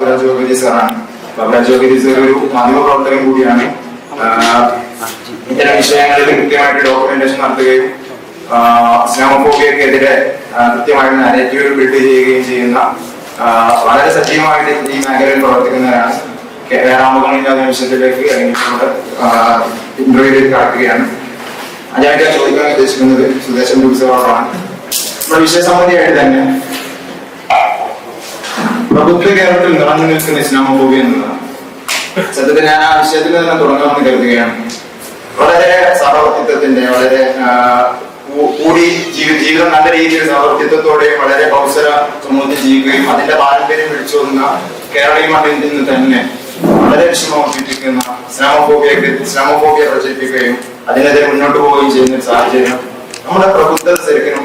ബാബുരാജ് ജോഗതി സാറാണ്. ബാബുരാജ് ജോഗതി സാർ ഒരു മാധ്യമ പ്രവർത്തകൻ കൂടിയാണ്. ഇത്തരം വിഷയങ്ങളിൽ കൃത്യമായിട്ട് ഡോക്യുമെന്റേഷൻ നടത്തുകയും ഇസ്ലാമോഫോബിയക്കെതിരെ കൃത്യമായിട്ട് നാരേറ്റീവ് ബിൽഡ് ചെയ്യുകയും ചെയ്യുന്ന വളരെ സജീവമായിട്ട് ഈ മേഖലയിൽ പ്രവർത്തിക്കുന്നവരാണ്. രാമകണില്ലാത്ത വിഷയത്തിലേക്ക് ഇന്റർവ്യൂവിലേക്ക് കടക്കുകയാണ്. ഞാൻ ചോദിക്കാൻ ഉദ്ദേശിക്കുന്നത് സുദേശം സാറാണ്. നമ്മുടെ വിഷയസംബന്ധിയായിട്ട് തന്നെ പ്രബുദ്ധ കേരളത്തിൽ നിറഞ്ഞു നിൽക്കുന്ന ഇസ്ലാമോഫോബിയ എന്നുള്ളതാണ്. സത്യത്തിൽ ഞാൻ ആ വിഷയത്തിൽ തന്നെ തുടങ്ങാമെന്ന് കരുതുകയാണ്. വളരെ സഹവർത്തിത്വത്തിന്റെ വളരെ കൂടി ജീവിതം നല്ല രീതിയിൽ സഹവർത്തിത്വത്തോടെയും വളരെ അവസര സമൂഹത്തിൽ ജീവിക്കുകയും അതിന്റെ പാരമ്പര്യം വിളിച്ചോതുന്ന കേരളീയ മണ്ണിൽ നിന്ന് തന്നെ വളരെ വിഷമമർപ്പിക്കുന്ന ഇസ്ലാമോഫോബിയ പ്രചരിപ്പിക്കുകയും അതിനെതിരെ മുന്നോട്ട് പോവുകയും ചെയ്യുന്ന ഒരു സാഹചര്യം നമ്മുടെ പ്രബുദ്ധ ശരിക്കും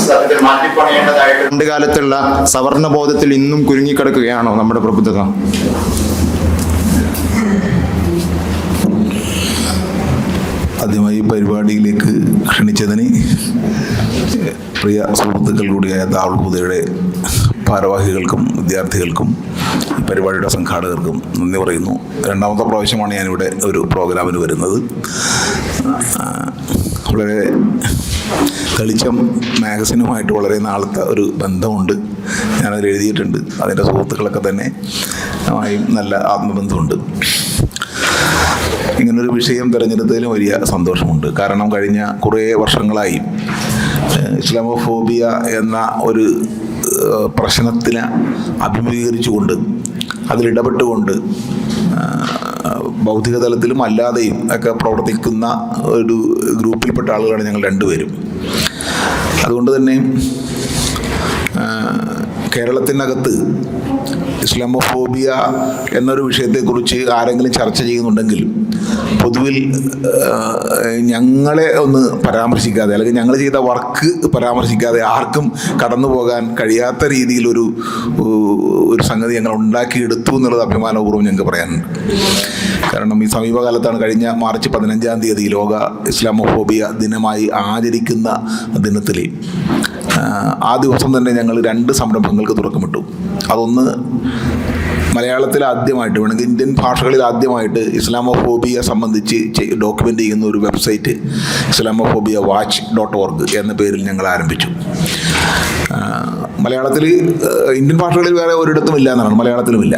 സത്യത്തിൽ മാറ്റിപ്പണിയേണ്ടതായിട്ട് പണ്ട് കാലത്തുള്ള സവർണ ബോധത്തിൽ ഇന്നും കുരുങ്ങിക്കിടക്കുകയാണോ നമ്മുടെ പ്രബുദ്ധത? ആദ്യമായി പരിപാടിയിലേക്ക് ക്ഷണിച്ചതിന് പ്രിയ സുഹൃത്തുക്കൾ കൂടിയായ ദാറുൽ ഭാരവാഹികൾക്കും വിദ്യാർത്ഥികൾക്കും ഈ പരിപാടിയുടെ സംഘാടകർക്കും നന്ദി പറയുന്നു. രണ്ടാമത്തെ പ്രാവശ്യമാണ് ഞാനിവിടെ ഒരു പ്രോഗ്രാമിന് വരുന്നത്. വളരെ തെളിച്ചം മാഗസിനുമായിട്ട് വളരെ നാളത്തെ ഒരു ബന്ധമുണ്ട്. ഞാനതിൽ എഴുതിയിട്ടുണ്ട്. അതിൻ്റെ സുഹൃത്തുക്കളൊക്കെ തന്നെ നല്ല ആത്മബന്ധമുണ്ട്. ഇങ്ങനൊരു വിഷയം തിരഞ്ഞെടുത്തതിലും വലിയ സന്തോഷമുണ്ട്. കാരണം കഴിഞ്ഞ കുറേ വർഷങ്ങളായി ഇസ്ലാമോഫോബിയ എന്ന ഒരു പ്രശ്നത്തിനെ അഭിമുഖീകരിച്ചുകൊണ്ട് അതിലിടപെട്ടുകൊണ്ട് ബൗദ്ധിക തലത്തിലും അല്ലാതെയും ഒക്കെ പ്രവർത്തിക്കുന്ന ഒരു ഗ്രൂപ്പിൽപ്പെട്ട ആളുകളാണ് ഞങ്ങൾ രണ്ടുപേരും. അതുകൊണ്ട് തന്നെ കേരളത്തിനകത്ത് ഇസ്ലാമോഫോബിയ എന്നൊരു വിഷയത്തെക്കുറിച്ച് ആരെങ്കിലും ചർച്ച ചെയ്യുന്നുണ്ടെങ്കിൽ പൊതുവിൽ ഞങ്ങളെ ഒന്ന് പരാമർശിക്കാതെ അല്ലെങ്കിൽ ഞങ്ങൾ ചെയ്ത വർക്ക് പരാമർശിക്കാതെ ആർക്കും കടന്നു പോകാൻ കഴിയാത്ത രീതിയിലൊരു സംഗതി ഞങ്ങൾ ഉണ്ടാക്കിയെടുത്തു എന്നുള്ളത് അഭിമാനപൂർവ്വം ഞങ്ങൾക്ക് പറയാനുണ്ട്. കാരണം ഈ സമീപകാലത്താണ് കഴിഞ്ഞ മാർച്ച് 15-ാം തീയതി ലോക ഇസ്ലാമോഫോബിയ ദിനമായി ആചരിക്കുന്ന ദിനത്തിൽ ആ ദിവസം തന്നെ ഞങ്ങൾ 2 സംരംഭങ്ങൾക്ക് തുടക്കമിട്ടു. അതൊന്ന് മലയാളത്തിൽ ആദ്യമായിട്ട് വേണമെങ്കിൽ ഇന്ത്യൻ ഭാഷകളിൽ ആദ്യമായിട്ട് ഇസ്ലാമോഫോബിയ സംബന്ധിച്ച് ഡോക്യുമെൻ്റ് ചെയ്യുന്ന ഒരു വെബ്സൈറ്റ് islamophobiawatch.org എന്ന പേരിൽ ഞങ്ങൾ ആരംഭിച്ചു. മലയാളത്തിൽ ഇന്ത്യൻ ഭാഷകളിൽ വേറെ ഒരിടത്തും ഇല്ല എന്നാണ്, മലയാളത്തിലുമില്ല.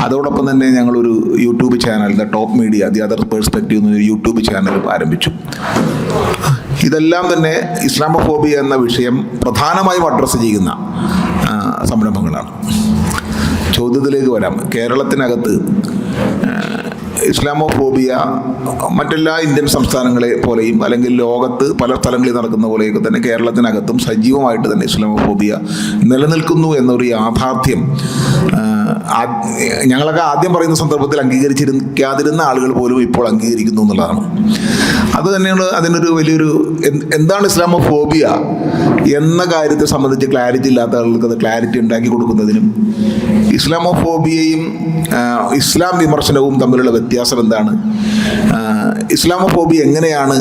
അതോടൊപ്പം തന്നെ ഞങ്ങളൊരു YouTube channel the top media the other perspective എന്നൊരു യൂട്യൂബ് ചാനലും ആരംഭിച്ചു. ഇതെല്ലാം തന്നെ ഇസ്ലാമോഫോബിയ എന്ന വിഷയം പ്രധാനമായും അഡ്രസ്സ് ചെയ്യുന്ന സംരംഭങ്ങളാണ്. ചോദ്യത്തിലേക്ക് വരാം. കേരളത്തിനകത്ത് ഇസ്ലാമോഫോബിയ മറ്റെല്ലാ ഇന്ത്യൻ സംസ്ഥാനങ്ങളെ പോലെയും അല്ലെങ്കിൽ ലോകത്ത് പല സ്ഥലങ്ങളിൽ നടക്കുന്ന പോലെയൊക്കെ തന്നെ കേരളത്തിനകത്തും സജീവമായിട്ട് തന്നെ ഇസ്ലാമോഫോബിയ നിലനിൽക്കുന്നു എന്നൊരു യാഥാർത്ഥ്യം ഞങ്ങളൊക്കെ ആദ്യം പറയുന്ന സന്ദർഭത്തിൽ അംഗീകരിച്ചിരിക്കാതിരുന്ന ആളുകൾ പോലും ഇപ്പോൾ അംഗീകരിക്കുന്നു എന്നുള്ളതാണ്. അത് തന്നെയാണ് അതിനൊരു വലിയൊരു എന്താണ് ഇസ്ലാമോഫോബിയ എന്ന കാര്യത്തെ സംബന്ധിച്ച് ക്ലാരിറ്റി ഇല്ലാത്ത ആളുകൾക്ക് അത് ക്ലാരിറ്റി ഉണ്ടാക്കി കൊടുക്കുന്നതിനും ഇസ്ലാമോഫോബിയയും ഇസ്ലാം വിമർശനവും തമ്മിലുള്ള വ്യത്യാസം എന്താണ്, ഇസ്ലാമോഫോബിയ എങ്ങനെയാണ്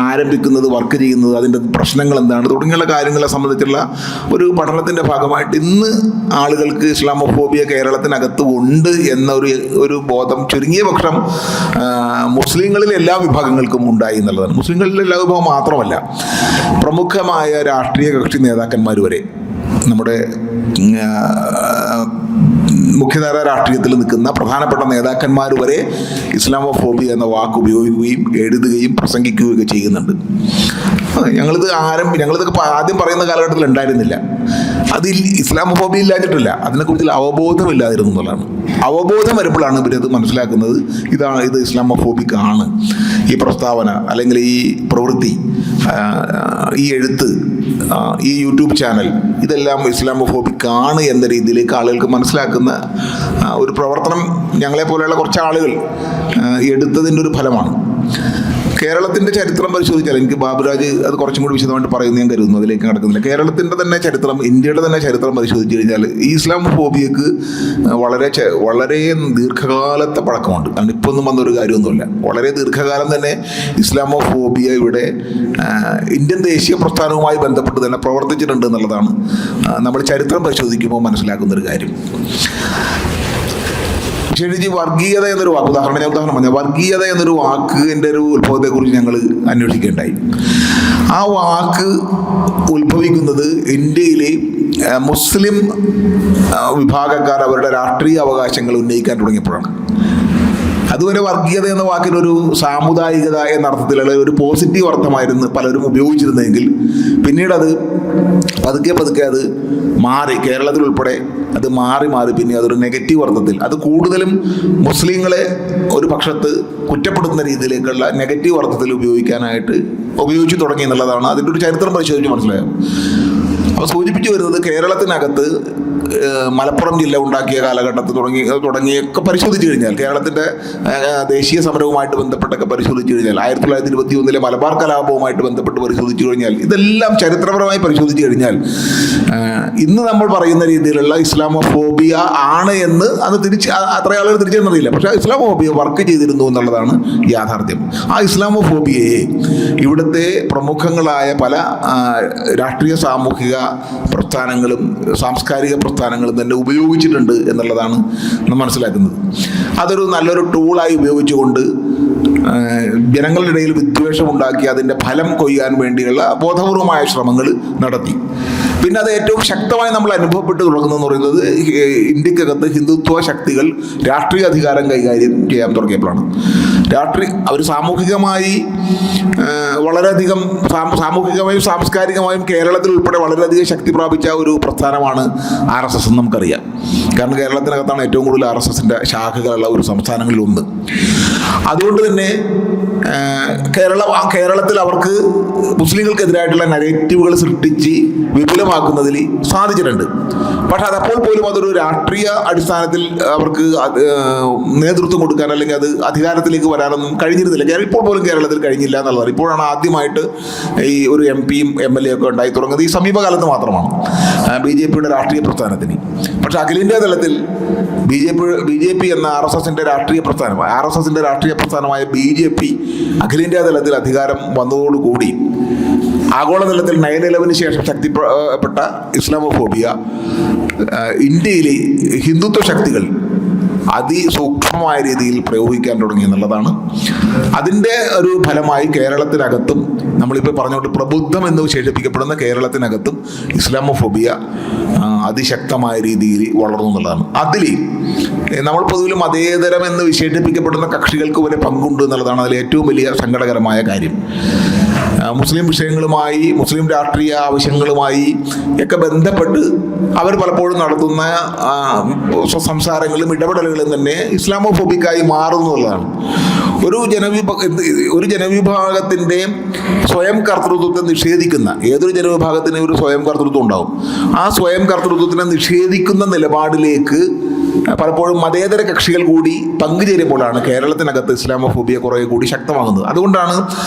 ആരംഭിക്കുന്നത്, വർക്ക് ചെയ്യുന്നത്, അതിൻ്റെ പ്രശ്നങ്ങൾ എന്താണ് തുടങ്ങിയുള്ള കാര്യങ്ങളെ സംബന്ധിച്ചുള്ള ഒരു പഠനത്തിൻ്റെ ഭാഗമായിട്ട് ഇന്ന് ആളുകൾക്ക് ഇസ്ലാമോഫോബിയ കേരളത്തിനകത്ത് ഉണ്ട് എന്ന ഒരു ബോധം ചുരുങ്ങിയ പക്ഷം മുസ്ലിങ്ങളിൽ എല്ലാ വിഭാഗങ്ങൾക്കും ഉണ്ടായി എന്നുള്ളതാണ്. മുസ്ലിങ്ങളിൽ എല്ലാ വിഭാഗം മാത്രമല്ല, പ്രമുഖമായ രാഷ്ട്രീയ കക്ഷി നേതാക്കന്മാർ വരെ, നമ്മുടെ മുഖ്യധാര രാഷ്ട്രീയത്തിൽ നിൽക്കുന്ന പ്രധാനപ്പെട്ട നേതാക്കന്മാർ വരെ ഇസ്ലാമോഫോബിയ എന്ന വാക്ക് ഉപയോഗിക്കുകയും എഴുതുകയും പ്രസംഗിക്കുകയൊക്കെ ചെയ്യുന്നുണ്ട്. ഞങ്ങളിതൊക്കെ ആദ്യം പറയുന്ന കാലഘട്ടത്തിൽ ഉണ്ടായിരുന്നില്ല. അതിൽ ഇസ്ലാമോഫോബിയ ഇല്ലാഞ്ഞിട്ടില്ല, അതിനെക്കുറിച്ചുള്ള അവബോധമില്ലാതിരുന്നു എന്നുള്ളതാണ്. അവബോധം വരുമ്പോഴാണ് ഇവരത് മനസ്സിലാക്കുന്നത്, ഇത് ഇസ്ലാമോഫോബിക് ആണ് ഈ പ്രസ്താവന, അല്ലെങ്കിൽ ഈ പ്രവൃത്തി, ഈ എഴുത്ത്, ഈ യൂട്യൂബ് ചാനൽ, ഇതെല്ലാം ഇസ്ലാമോഫോബിക് ആണ് എന്ന രീതിയിലേക്ക് ആളുകൾക്ക് മനസ്സിലാക്കുന്ന ഒരു പ്രവർത്തനം ഞങ്ങളെപ്പോലെയുള്ള കുറച്ച് ആളുകൾ എടുത്തതിൻ്റെ ഒരു ഫലമാണ്. കേരളത്തിൻ്റെ ചരിത്രം പരിശോധിച്ചാൽ, എനിക്ക് ബാബുരാജ് അത് കുറച്ചും കൂടി വിശദമായിട്ട് പറയുന്നത് ഞാൻ കരുതുന്നു, അതിലേക്ക് നടക്കുന്നില്ല. കേരളത്തിൻ്റെ തന്നെ ചരിത്രം, ഇന്ത്യയുടെ തന്നെ ചരിത്രം പരിശോധിച്ച് കഴിഞ്ഞാൽ ഈ ഇസ്ലാമോഫോബിയക്ക് വളരെ ദീർഘകാലത്തെ പഴക്കമുണ്ട്. കാരണം ഇപ്പോൾ ഒന്നും വന്നൊരു കാര്യമൊന്നുമില്ല. വളരെ ദീർഘകാലം തന്നെ ഇസ്ലാമോഫോബിയ ഇവിടെ ഇന്ത്യൻ ദേശീയ പ്രസ്ഥാനവുമായി ബന്ധപ്പെട്ട് തന്നെ പ്രവർത്തിച്ചിട്ടുണ്ട് എന്നുള്ളതാണ് നമ്മൾ ചരിത്രം പരിശോധിക്കുമ്പോൾ മനസ്സിലാക്കുന്നൊരു കാര്യം. ശരിക്കും വർഗീയത എന്നൊരു വാക്ക്, ഉദാഹരണം പറഞ്ഞാൽ വർഗീയത എന്നൊരു വാക്കിൻ്റെ ഒരു ഉത്ഭവത്തെക്കുറിച്ച് ഞങ്ങൾ അന്വേഷിക്കുകയുണ്ടായി. ആ വാക്ക് ഉത്ഭവിക്കുന്നത് ഇന്ത്യയിലെ മുസ്ലിം വിഭാഗക്കാർ അവരുടെ രാഷ്ട്രീയ അവകാശങ്ങൾ ഉന്നയിക്കാൻ തുടങ്ങിയപ്പോഴാണ്. അതുവരെ വർഗീയത എന്ന വാക്കിനൊരു സാമുദായികത എന്ന അർത്ഥത്തിലുള്ള ഒരു പോസിറ്റീവ് അർത്ഥമായിരുന്നു പലരും ഉപയോഗിച്ചിരുന്നെങ്കിൽ പിന്നീട് അത് പതുക്കെ അത് മാറി, കേരളത്തിൽ ഉൾപ്പെടെ അത് മാറി പിന്നെ അതൊരു നെഗറ്റീവ് അർത്ഥത്തിൽ, അത് കൂടുതലും മുസ്ലിങ്ങളെ ഒരു പക്ഷത്ത് കുറ്റപ്പെടുത്തുന്ന രീതിയിലേക്കുള്ള നെഗറ്റീവ് അർത്ഥത്തിൽ ഉപയോഗിച്ചു തുടങ്ങി എന്നുള്ളതാണ് അതിൻ്റെ ഒരു ചരിത്രം പരിശോധിച്ച് മനസ്സിലായത്. അപ്പോൾ സൂചിപ്പിച്ചു വരുന്നത് കേരളത്തിനകത്ത് മലപ്പുറം ജില്ല ഉണ്ടാക്കിയ കാലഘട്ടത്തിൽ തുടങ്ങിയൊക്കെ പരിശോധിച്ച് കഴിഞ്ഞാൽ, കേരളത്തിൻ്റെ ദേശീയ സമരവുമായിട്ട് ബന്ധപ്പെട്ടൊക്കെ പരിശോധിച്ച് കഴിഞ്ഞാൽ, 1921 മലബാർ കലാപവുമായിട്ട് ബന്ധപ്പെട്ട് പരിശോധിച്ച് കഴിഞ്ഞാൽ, ഇതെല്ലാം ചരിത്രപരമായി പരിശോധിച്ച് കഴിഞ്ഞാൽ ഇന്ന് നമ്മൾ പറയുന്ന രീതിയിലുള്ള ഇസ്ലാമോഫോബിയ ആണ് എന്ന് അത്ര ആളുകൾ തിരിച്ചറിയില്ല. പക്ഷേ ഇസ്ലാമോഫോബിയ വർക്ക് ചെയ്തിരുന്നു എന്നുള്ളതാണ് യാഥാർത്ഥ്യം. ആ ഇസ്ലാമോഫോബിയയെ ഇവിടുത്തെ പ്രമുഖങ്ങളായ പല രാഷ്ട്രീയ സാമൂഹിക പ്രസ്ഥാനങ്ങളും സാംസ്കാരിക പ്രസ്ഥാനങ്ങളും തന്നെ ഉപയോഗിച്ചിട്ടുണ്ട് എന്നുള്ളതാണ് നാം മനസ്സിലാക്കുന്നത്. അതൊരു നല്ലൊരു ടൂളായി ഉപയോഗിച്ചുകൊണ്ട് ജനങ്ങളുടെ ഇടയിൽ വിദ്വേഷമുണ്ടാക്കി അതിൻ്റെ ഫലം കൊയ്യാൻ വേണ്ടിയുള്ള ബോധപൂർവമായ ശ്രമങ്ങൾ നടത്തി. പിന്നെ അത് ഏറ്റവും ശക്തമായി നമ്മൾ അനുഭവപ്പെട്ട് തുടങ്ങുന്നതെന്ന് പറയുന്നത് ഇന്ത്യക്കകത്ത് ഹിന്ദുത്വ ശക്തികൾ രാഷ്ട്രീയ അധികാരം കൈകാര്യം ചെയ്യാൻ തുടങ്ങിയപ്പോഴാണ്. അവർ സാമൂഹികമായി വളരെയധികം സാമൂഹികമായും സാംസ്കാരികമായും കേരളത്തിൽ ഉൾപ്പെടെ വളരെയധികം ശക്തി പ്രാപിച്ച ഒരു പ്രസ്ഥാനമാണ് RSS എന്ന് നമുക്കറിയാം. കാരണം കേരളത്തിനകത്താണ് ഏറ്റവും കൂടുതൽ RSSൻ്റെ ശാഖകളുള്ള ഒരു സംസ്ഥാനങ്ങളിൽ ഒന്ന്. അതുകൊണ്ട് തന്നെ കേരളത്തിൽ അവർക്ക് മുസ്ലിങ്ങൾക്കെതിരായിട്ടുള്ള നരേറ്റീവുകൾ സൃഷ്ടിച്ച് വിപുലമാക്കുന്നതിൽ സാധിച്ചിട്ടുണ്ട്. പക്ഷെ അതപ്പോൾ പോലും അതൊരു രാഷ്ട്രീയ അടിസ്ഥാനത്തിൽ അവർക്ക് നേതൃത്വം കൊടുക്കാൻ അല്ലെങ്കിൽ അത് അധികാരത്തിലേക്ക് വരാനൊന്നും കഴിഞ്ഞിരുന്നില്ല. ഇപ്പോൾ പോലും കേരളത്തിൽ കഴിഞ്ഞില്ല എന്നുള്ളതാണ്. ഇപ്പോഴാണ് ആദ്യമായിട്ട് ഈ ഒരു MP-യും MLA ഒക്കെ ഉണ്ടായി തുടങ്ങുന്നത് ഈ സമീപകാലത്ത് മാത്രമാണ് BJPയുടെ രാഷ്ട്രീയ പ്രസ്ഥാനത്തിന്. പക്ഷെ അഖിലേന്ത്യാ തലത്തിൽ BJP എന്ന RSSൻ്റെ രാഷ്ട്രീയ പ്രസ്ഥാനമായ BJP അഖിലേന്ത്യാ തലത്തിൽ അധികാരം വന്നതോടുകൂടി ആഗോളതലത്തിൽ 9/11 ശേഷം ശക്തിപ്പെട്ട ഇസ്ലാമോഫോബിയ ഇന്ത്യയിലെ ഹിന്ദുത്വ ശക്തികൾ അതിസൂക്ഷ്മമായ രീതിയിൽ പ്രയോഗിക്കാൻ തുടങ്ങി എന്നുള്ളതാണ്. അതിൻ്റെ ഒരു ഫലമായി കേരളത്തിനകത്തും നമ്മളിപ്പോൾ പറഞ്ഞുകൊണ്ട് പ്രബുദ്ധം എന്ന് വിശേഷിപ്പിക്കപ്പെടുന്ന കേരളത്തിനകത്തും ഇസ്ലാമോഫോബിയ അതിശക്തമായ രീതിയിൽ വളർന്നു എന്നുള്ളതാണ്. അതിൽ നമ്മൾ പൊതുവിൽ മതേതരം എന്ന് വിശേഷിപ്പിക്കപ്പെടുന്ന കക്ഷികൾക്ക് വരെ പങ്കുണ്ട് എന്നുള്ളതാണ് അതിൽ ഏറ്റവും വലിയ സങ്കടകരമായ കാര്യം. മുസ്ലിം വിഷയങ്ങളുമായി മുസ്ലിം രാഷ്ട്രീയ ആവശ്യങ്ങളുമായി ഒക്കെ ബന്ധപ്പെട്ട് അവർ പലപ്പോഴും നടത്തുന്ന സംസാരങ്ങളും ഇടപെടലുകളും തന്നെ ഇസ്ലാമോഫോബിക്കായി മാറുന്നതാണ്. ഒരു ജനവിഭാഗത്തിൻ്റെ സ്വയം കർത്തൃത്വത്തെ നിഷേധിക്കുന്ന ഏതൊരു ജനവിഭാഗത്തിന് ഒരു സ്വയം കർത്തൃത്വം ഉണ്ടാവും. ആ സ്വയം കർത്തൃത്വത്തിനെ നിഷേധിക്കുന്ന നിലപാടിലേക്ക് പലപ്പോഴും മതേതര കക്ഷികൾ കൂടി പങ്കുചേരുമ്പോഴാണ് കേരളത്തിനകത്ത് ഇസ്ലാമോഫോബിയ കുറേ കൂടി ശക്തമാകുന്നത്. അതുകൊണ്ടാണ്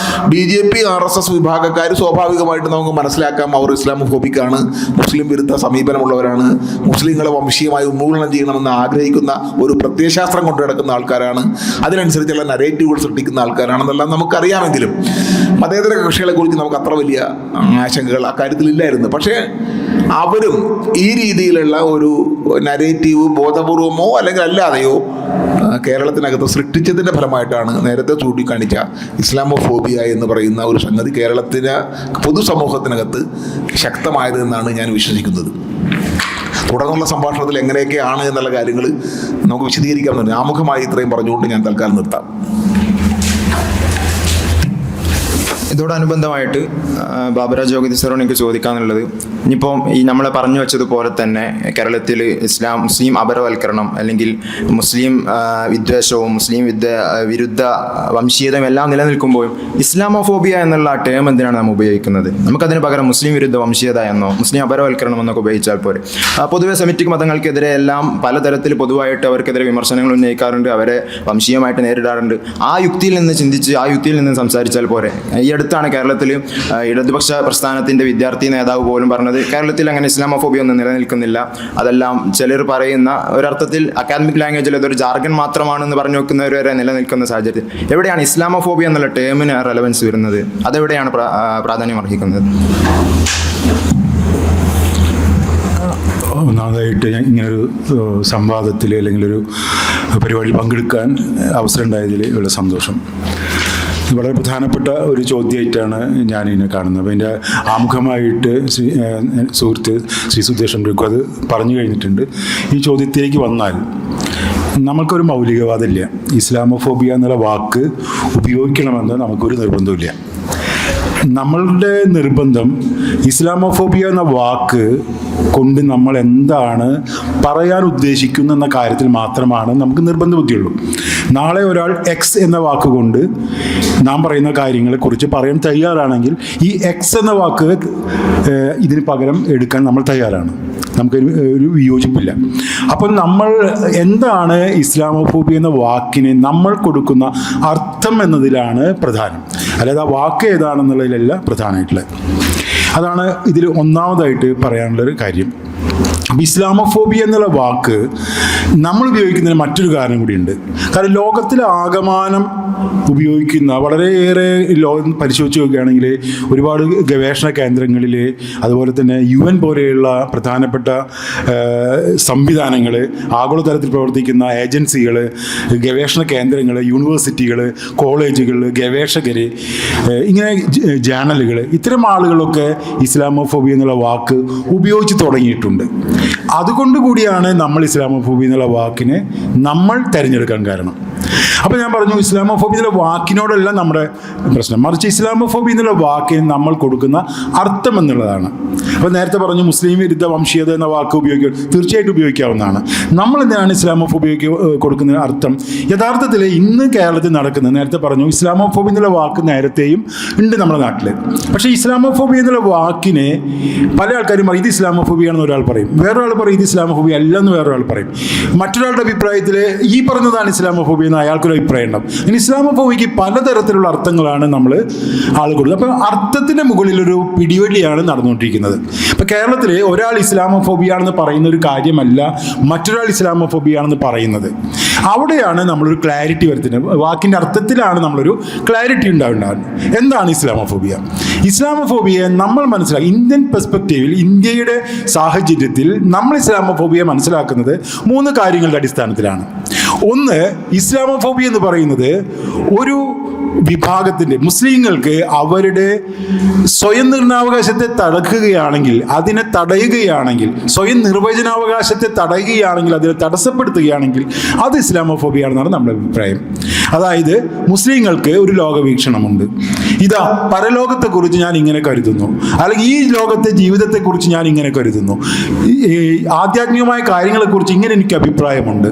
BJP RSS വിഭാഗക്കാർ സ്വാഭാവികമായിട്ട് നമുക്ക് മനസ്സിലാക്കാം അവർ ഇസ്ലാമോഫോബിക്കാണ്, മുസ്ലിം വിരുദ്ധ സമീപനമുള്ളവരാണ്, മുസ്ലിങ്ങളെ വംശീയമായി ഉന്മൂലനം ചെയ്യണമെന്ന് ആഗ്രഹിക്കുന്ന ഒരു പ്രത്യയശാസ്ത്രം കൊണ്ടു നടക്കുന്ന ആൾക്കാരാണ്, അതിനനുസരിച്ചുള്ള നരേറ്റീവുകൾ സൃഷ്ടിക്കുന്ന ആൾക്കാരാണെന്നെല്ലാം നമുക്കറിയാമെങ്കിലും മതേതര കക്ഷികളെ കുറിച്ച് നമുക്ക് അത്ര വലിയ ആശങ്കകൾ അക്കാര്യത്തിലില്ലായിരുന്നു. പക്ഷേ അവരും ഈ രീതിയിലുള്ള ഒരു നരേറ്റീവ് ബോധപൂർവമോ അല്ലെങ്കിൽ അല്ലാതെയോ കേരളത്തിനകത്ത് സൃഷ്ടിച്ചതിൻ്റെ ഫലമായിട്ടാണ് നേരത്തെ ചൂണ്ടിക്കാണിച്ച ഇസ്ലാമോഫോബിയ എന്ന് പറയുന്ന ഒരു സംഗതി കേരളത്തിന് പൊതുസമൂഹത്തിനകത്ത് ശക്തമായത് എന്നാണ് ഞാൻ വിശ്വസിക്കുന്നത്. തുടർന്നുള്ള സംഭാഷണത്തിൽ എങ്ങനെയൊക്കെയാണ് എന്നുള്ള കാര്യങ്ങൾ നമുക്ക് വിശദീകരിക്കാവുന്നതാണ്. ആമുഖമായി ഇത്രയും പറഞ്ഞുകൊണ്ട് ഞാൻ തൽക്കാലം നിർത്താം. ഇതോടനുബന്ധമായിട്ട് ബാബുരാജ് യോഗി സാറോട് എനിക്ക് ചോദിക്കാന്നുള്ളത്, ഇനിയിപ്പോൾ ഈ നമ്മൾ പറഞ്ഞു വെച്ചതുപോലെ തന്നെ കേരളത്തിൽ മുസ്ലിം അപരവൽക്കരണം അല്ലെങ്കിൽ മുസ്ലിം വിദ്വേഷവും മുസ്ലിം വിരുദ്ധ വംശീയതയും എല്ലാം നിലനിൽക്കുമ്പോഴും ഇസ്ലാമോഫോബിയ എന്നുള്ള ടേം എന്തിനാണ് നാം ഉപയോഗിക്കുന്നത്? നമുക്കതിന് പകരം മുസ്ലിം വിരുദ്ധ വംശീയത എന്നോ മുസ്ലിം അപരവൽക്കരണം എന്നൊക്കെ ഉപയോഗിച്ചാൽ പോരെ. പൊതുവെ സെമിറ്റിക് മതങ്ങൾക്കെതിരെ എല്ലാം പലതരത്തിൽ പൊതുവായിട്ട് അവർക്കെതിരെ വിമർശനങ്ങൾ ഉന്നയിക്കാറുണ്ട്, അവരെ വംശീയമായിട്ട് നേരിടാറുണ്ട്. ആ യുക്തിയിൽ നിന്ന് ചിന്തിച്ച് ആ യുക്തിയിൽ നിന്ന് സംസാരിച്ചാൽ പോരെ. ഈ അടുത്താണ് കേരളത്തിൽ ഇടതുപക്ഷ പ്രസ്ഥാനത്തിന്റെ വിദ്യാർത്ഥി നേതാവ് പോലും പറഞ്ഞത് കേരളത്തിൽ അങ്ങനെ ഇസ്ലാമോഫോബിയ ഒന്നും നിലനിൽക്കുന്നില്ല, അതെല്ലാം ചിലർ പറയുന്ന ഒരർത്ഥത്തിൽ അക്കാദമിക് ലാംഗ്വേജിൽ അതൊരു ജാർഗൻ മാത്രമാണെന്ന് പറഞ്ഞു വെക്കുന്നവർ വരെ നിലനിൽക്കുന്ന സാഹചര്യത്തിൽ എവിടെയാണ് ഇസ്ലാമോഫോബിയ എന്നുള്ള ടേമിന് റെലവൻസ് വരുന്നത്? അതെവിടെയാണ് പ്രാധാന്യം അർഹിക്കുന്നത്? ഒന്നാമതായിട്ട് ഞാൻ ഇങ്ങനൊരു സംവാദത്തിൽ അല്ലെങ്കിൽ ഒരു പരിപാടിയിൽ പങ്കെടുക്കാൻ അവസരം ഉണ്ടായതിൽ ഉള്ള സന്തോഷം. വളരെ പ്രധാനപ്പെട്ട ഒരു ചോദ്യമായിട്ടാണ് ഞാനിതിനെ കാണുന്നത്. അപ്പോൾ എൻ്റെ ആമുഖമായിട്ട് സുഹൃത്ത് ശ്രീ സുദേശൻ രഘു അത് പറഞ്ഞു കഴിഞ്ഞിട്ടുണ്ട്. ഈ ചോദ്യത്തിലേക്ക് വന്നാൽ നമുക്കൊരു മൗലികവാദമില്ല. ഇസ്ലാമോഫോബിയ എന്നുള്ള വാക്ക് ഉപയോഗിക്കണമെന്ന് നമുക്കൊരു നിർബന്ധമില്ല. നമ്മളുടെ നിർബന്ധം ഇസ്ലാമോഫോബിയ എന്ന വാക്ക് കൊണ്ട് നമ്മൾ എന്താണ് പറയാൻ ഉദ്ദേശിക്കുന്നത് എന്ന കാര്യത്തിൽ മാത്രമാണ് നമുക്ക് നിർബന്ധ ബുദ്ധിയുള്ളൂ. നാളെ ഒരാൾ എക്സ് എന്ന വാക്കുകൊണ്ട് നാം പറയുന്ന കാര്യങ്ങളെക്കുറിച്ച് പറയാൻ തയ്യാറാണെങ്കിൽ ഈ എക്സ് എന്ന വാക്ക് ഇതിന് പകരം എടുക്കാൻ നമ്മൾ തയ്യാറാണ്. നമുക്കൊരു വിയോജിപ്പില്ല. അപ്പോൾ നമ്മൾ എന്താണ് ഇസ്ലാമോഫോബിയ എന്ന വാക്കിന് നമ്മൾ കൊടുക്കുന്ന അർത്ഥം എന്നതിലാണ് പ്രധാനം, അല്ലാതെ ആ വാക്ക് ഏതാണെന്നുള്ളതിലല്ല പ്രധാനമായിട്ടുള്ളത്. അതാണ് ഇതിൽ ഒന്നാമതായിട്ട് പറയാനുള്ളൊരു കാര്യം. ഇസ്ലാമോഫോബിയ എന്നുള്ള വാക്ക് നമ്മൾ ഉപയോഗിക്കുന്നതിന് മറ്റൊരു കാരണം കൂടിയുണ്ട്. കാരണം ലോകത്തിലെ ആകമാനം ഉപയോഗിക്കുന്ന വളരെയേറെ ലോകം പരിശോധിച്ച് നോക്കുകയാണെങ്കിൽ ഒരുപാട് ഗവേഷണ കേന്ദ്രങ്ങളിൽ, അതുപോലെ തന്നെ UN പോലെയുള്ള പ്രധാനപ്പെട്ട സംവിധാനങ്ങൾ, ആഗോളതലത്തിൽ പ്രവർത്തിക്കുന്ന ഏജൻസികൾ, ഗവേഷണ കേന്ദ്രങ്ങൾ, യൂണിവേഴ്സിറ്റികൾ, കോളേജുകൾ, ഗവേഷകർ, ഇങ്ങനെ ജേണലുകൾ, ഇത്തരം ആളുകളൊക്കെ ഇസ്ലാമോഫോബിയ എന്നുള്ള വാക്ക് ഉപയോഗിച്ച് തുടങ്ങിയിട്ടുണ്ട്. അതുകൊണ്ട് കൂടിയാണ് നമ്മൾ ഇസ്ലാമോഫോബിയ എന്നുള്ള വാക്കിനെ നമ്മൾ തിരഞ്ഞെടുക്കാൻ കാരണം. അപ്പോൾ ഞാൻ പറഞ്ഞു, ഇസ്ലാമോഫോബിയ എന്നുള്ള വാക്കിനോടല്ല നമ്മുടെ പ്രശ്നം, മറിച്ച് ഇസ്ലാമോഫോബിയ എന്നുള്ള വാക്കിന് നമ്മൾ കൊടുക്കുന്ന അർത്ഥം എന്നുള്ളതാണ്. അപ്പോൾ നേരത്തെ പറഞ്ഞു മുസ്ലിം വിരുദ്ധ വംശീയത എന്ന വാക്ക് തീർച്ചയായിട്ടും ഉപയോഗിക്കാവുന്നതാണ്. നമ്മൾ എന്തിനാണ് ഇസ്ലാമോഫോബിയയ്ക്ക് കൊടുക്കുന്ന അർത്ഥം? യഥാർത്ഥത്തിൽ ഇന്ന് കേരളത്തിൽ നടക്കുന്നത്, നേരത്തെ പറഞ്ഞു ഇസ്ലാമോഫോബിയ എന്നുള്ള വാക്ക് നേരത്തെയും ഉണ്ട് നമ്മുടെ നാട്ടിൽ. പക്ഷേ ഇസ്ലാമോഫോബിയ എന്നുള്ള വാക്കിനെ പല ആൾക്കാരും പറയും ഇത് ഇസ്ലാമോഫോബിയ ആണെന്ന് ഒരാൾ പറയും, വേറൊരാൾ പറയും ഇത് ഇസ്ലാമോഫോബിയ അല്ലെന്ന് വേറൊരാൾ പറയും. മറ്റൊരാളുടെ അഭിപ്രായത്തിൽ ഈ പറഞ്ഞതാണ് ഇസ്ലാമോഫോബിയ എന്ന് അയാൾക്കൊരു അഭിപ്രായം ഉണ്ടാവും. ഇനി ഇസ്ലാമോഫോബിയയ്ക്ക് പലതരത്തിലുള്ള അർത്ഥങ്ങളാണ് നമ്മൾ ആളുകൾ. അപ്പോൾ അർത്ഥത്തിൻ്റെ മുകളിലൊരു പിടിവലിയാണ് നടന്നുകൊണ്ടിരിക്കുന്നത്. ഇപ്പം കേരളത്തിൽ ഒരാൾ ഇസ്ലാമോഫോബിയ ആണെന്ന് പറയുന്ന ഒരു കാര്യമല്ല മറ്റൊരാൾ ഇസ്ലാമോഫോബിയ ആണെന്ന് പറയുന്നത്. അവിടെയാണ് നമ്മളൊരു ക്ലാരിറ്റി വരുത്തുന്നത്. വാക്കിൻ്റെ അർത്ഥത്തിലാണ് നമ്മളൊരു ക്ലാരിറ്റി ഉണ്ടാവുന്നത്. എന്താണ് ഇസ്ലാമോഫോബിയ? ഇസ്ലാമോഫോബിയയെ നമ്മൾ മനസ്സിലാക്കി ഇന്ത്യൻ പെർസ്പെക്റ്റീവിൽ, ഇന്ത്യയുടെ സാഹചര്യത്തിൽ നമ്മൾ ഇസ്ലാമോഫോബിയ മനസ്സിലാക്കുന്നത് 3 കാര്യങ്ങളുടെ അടിസ്ഥാനത്തിലാണ്. ഒന്ന്, ഇസ്ലാമോഫോബിയ എന്ന് പറയുന്നത് ഒരു വിഭാഗത്തിൻ്റെ, മുസ്ലിങ്ങൾക്ക് അവരുടെ സ്വയം നിർണയാവകാശത്തെ തടയുകയാണെങ്കിൽ, അതിനെ തടയുകയാണെങ്കിൽ, സ്വയം നിർവചനാവകാശത്തെ തടയുകയാണെങ്കിൽ, അതിനെ തടസ്സപ്പെടുത്തുകയാണെങ്കിൽ അത് ഇസ്ലാമോഫോബിയ ആണെന്നാണ് നമ്മുടെ അഭിപ്രായം. അതായത് മുസ്ലിങ്ങൾക്ക് ഒരു ലോകവീക്ഷണമുണ്ട്, ഇതാ പരലോകത്തെക്കുറിച്ച് ഞാൻ ഇങ്ങനെ കരുതുന്നു, അല്ലെങ്കിൽ ഈ ലോകത്തെ ജീവിതത്തെക്കുറിച്ച് ഞാൻ ഇങ്ങനെ കരുതുന്നു, ആധ്യാത്മികമായ കാര്യങ്ങളെക്കുറിച്ച് ഇങ്ങനെ എനിക്ക് അഭിപ്രായമുണ്ട്.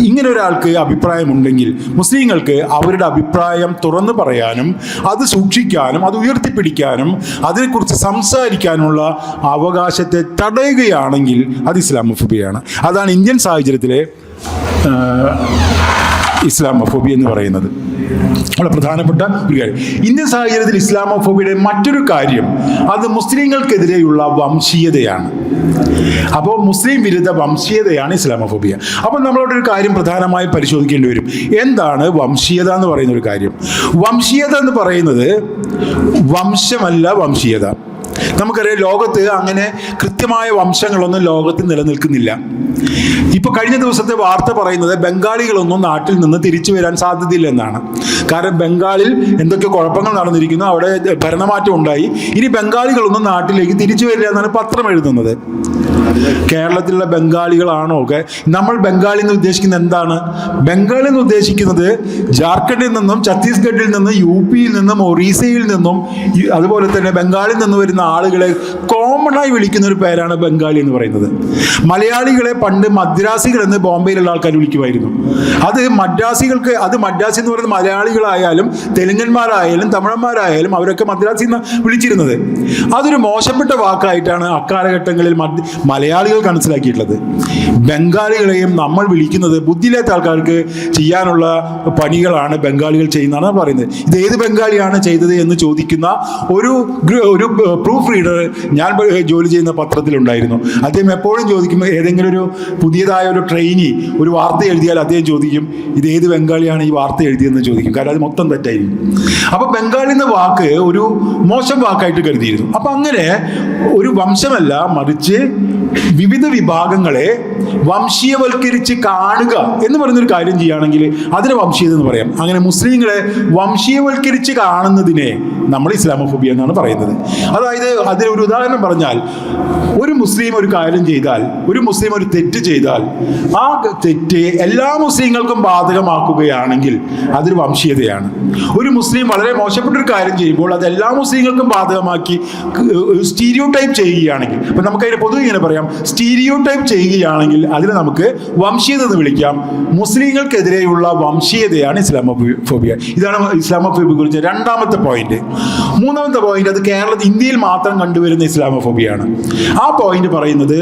ഇങ്ങനെ ഒരാൾക്ക് അഭിപ്രായമുണ്ടെങ്കിൽ മുസ്ലിങ്ങൾക്ക് അവരുടെ അഭിപ്രായം തുറന്നു പറയാനും അത് സൂക്ഷിക്കാനും അത് ഉയർത്തിപ്പിടിക്കാനും അതിനെക്കുറിച്ച് സംസാരിക്കാനുള്ള അവകാശത്തെ തടയുകയാണെങ്കിൽ അത് ഇസ്ലാമോഫോബിയയാണ്. അതാണ് ഇന്ത്യൻ സാഹചര്യത്തിലെ ഇസ്ലാമോഫോബിയ എന്ന് പറയുന്നത്. വളരെ പ്രധാനപ്പെട്ട ഒരു കാര്യം. ഇന്ത്യൻ സാഹചര്യത്തിൽ ഇസ്ലാമോഫോബിയയുടെ മറ്റൊരു കാര്യം അത് മുസ്ലിങ്ങൾക്കെതിരെയുള്ള വംശീയതയാണ്. അപ്പോൾ മുസ്ലിം വിരുദ്ധ വംശീയതയാണ് ഇസ്ലാമോഫോബിയ. അപ്പോൾ നമ്മളവിടെ ഒരു കാര്യം പ്രധാനമായി പരിശോധിക്കേണ്ടി വരും. എന്താണ് വംശീയത എന്ന് പറയുന്ന ഒരു കാര്യം? വംശീയത എന്ന് പറയുന്നത് വംശമല്ല വംശീയത. നമുക്കറിയാം ലോകത്ത് അങ്ങനെ കൃത്യമായ വംശങ്ങളൊന്നും ലോകത്ത് നിലനിൽക്കുന്നില്ല. ഇപ്പോൾ കഴിഞ്ഞ ദിവസത്തെ വാർത്ത പറയുന്നത് ബംഗാളികളൊന്നും നാട്ടിൽ നിന്ന് തിരിച്ചു വരാൻ സാധ്യതയില്ലെന്നാണ്. കാരണം ബംഗാളിൽ എന്തൊക്കെ കുഴപ്പങ്ങൾ നടന്നിരിക്കുന്നു, അവിടെ ഭരണമാറ്റം ഉണ്ടായി, ഇനി ബംഗാളികളൊന്നും നാട്ടിലേക്ക് തിരിച്ചു വരില്ല എന്നാണ് പത്രം എഴുതുന്നത്. കേരളത്തിലുള്ള ബംഗാളികളാണോ ഒക്കെ. നമ്മൾ ബംഗാളി എന്ന് ഉദ്ദേശിക്കുന്നത് എന്താണ്? ബംഗാളി എന്ന് ഉദ്ദേശിക്കുന്നത് ജാർഖണ്ഡിൽ നിന്നും ഛത്തീസ്ഗഡിൽ നിന്നും UP-യിൽ നിന്നും ഒറീസയിൽ നിന്നും അതുപോലെ തന്നെ ബംഗാളിൽ നിന്ന് വരുന്ന ആളുകളെ കോമണായി വിളിക്കുന്ന ഒരു പേരാണ് ബംഗാളി എന്ന് പറയുന്നത്. മലയാളികളെ പണ്ട് മദ്രാസികൾ എന്ന് ബോംബെയിലുള്ള ആൾക്കാർ വിളിക്കുമായിരുന്നു. അത് മദ്രാസികൾക്ക്, അത് മദ്രാസി എന്ന് പറയുന്നത് മലയാളികളായാലും തെലുങ്കന്മാരായാലും തമിഴന്മാരായാലും അവരൊക്കെ മദ്രാസി എന്ന് വിളിച്ചിരുന്നത്. അതൊരു മോശപ്പെട്ട വാക്കായിട്ടാണ് അക്കാലഘട്ടങ്ങളിൽ മലയാളികൾ മനസ്സിലാക്കിയിട്ടുള്ളത്. ബംഗാളികളെയും നമ്മൾ വിളിക്കുന്നത് ബുദ്ധിയില്ലാത്ത ആൾക്കാർക്ക് ചെയ്യാനുള്ള പണികളാണ് ബംഗാളികൾ ചെയ്യുന്നതാണ് പറയുന്നത്. ഇത് ഏത് ബംഗാളിയാണ് ചെയ്തത് എന്ന് ചോദിക്കുന്ന ഒരു പ്രൂഫ് റീഡർ ഞാൻ ജോലി ചെയ്യുന്ന പത്രത്തിലുണ്ടായിരുന്നു. അദ്ദേഹം എപ്പോഴും ചോദിക്കുമ്പോൾ ഏതെങ്കിലും ഒരു പുതിയതായ ഒരു ട്രെയിനി ഒരു വാർത്ത എഴുതിയാൽ അദ്ദേഹം ചോദിക്കും ഇത് ഏത് ബംഗാളിയാണ് ഈ വാർത്ത എഴുതിയതെന്ന് ചോദിക്കും. കാരണം അത് മൊത്തം തെറ്റായിരിക്കും. അപ്പോൾ ബംഗാളി എന്ന വാക്ക് ഒരു മോശം വാക്കായിട്ട് കരുതിയിരുന്നു. അപ്പം അങ്ങനെ ഒരു വംശമല്ല, മറിച്ച് വിവിധ വിഭാഗങ്ങളെ വംശീയവൽക്കരിച്ച് കാണുക എന്ന് പറയുന്നൊരു കാര്യം ചെയ്യുകയാണെങ്കിൽ അതിന് വംശീയത എന്ന് പറയാം. അങ്ങനെ മുസ്ലിങ്ങളെ വംശീയവൽക്കരിച്ച് കാണുന്നതിനെ നമ്മൾ ഇസ്ലാമോഫോബിയ എന്നാണ് പറയുന്നത്. അതായത് അതിനൊരു ഉദാഹരണം പറഞ്ഞാൽ, ഒരു മുസ്ലിം ഒരു കാര്യം ചെയ്താൽ, ഒരു മുസ്ലിം ഒരു തെറ്റ് ചെയ്താൽ ആ തെറ്റ് എല്ലാ മുസ്ലിങ്ങൾക്കും ബാധകമാക്കുകയാണെങ്കിൽ അതൊരു വംശീയതയാണ്. ഒരു മുസ്ലിം വളരെ മോശപ്പെട്ട ഒരു കാര്യം ചെയ്യുമ്പോൾ അത് എല്ലാ മുസ്ലിങ്ങൾക്കും ബാധകമാക്കി സ്റ്റീരിയോ ടൈപ്പ് ചെയ്യുകയാണെങ്കിൽ, ഇപ്പം നമുക്കതിനെ പൊതുവെ ഇങ്ങനെ പറയാം, സ്റ്റീരിയോ ടൈപ്പ് ചെയ്യുകയാണെങ്കിൽ അതിനെ നമുക്ക് വംശീയത എന്ന് വിളിക്കാം. മുസ്ലിങ്ങൾക്കെതിരെയുള്ള വംശീയതയാണ് ഇസ്ലാമോഫോബിയ. ഇതാണ് ഇസ്ലാമോഫോബിയെ കുറിച്ച് രണ്ടാമത്തെ പോയിന്റ്. മൂന്നാമത്തെ പോയിന്റ്, അത് ഇന്ത്യയിൽ മാത്രം കണ്ടുവരുന്ന ഇസ്ലാമോഫോബിയാണ്. ആ പോയിന്റ് പറയുന്നത്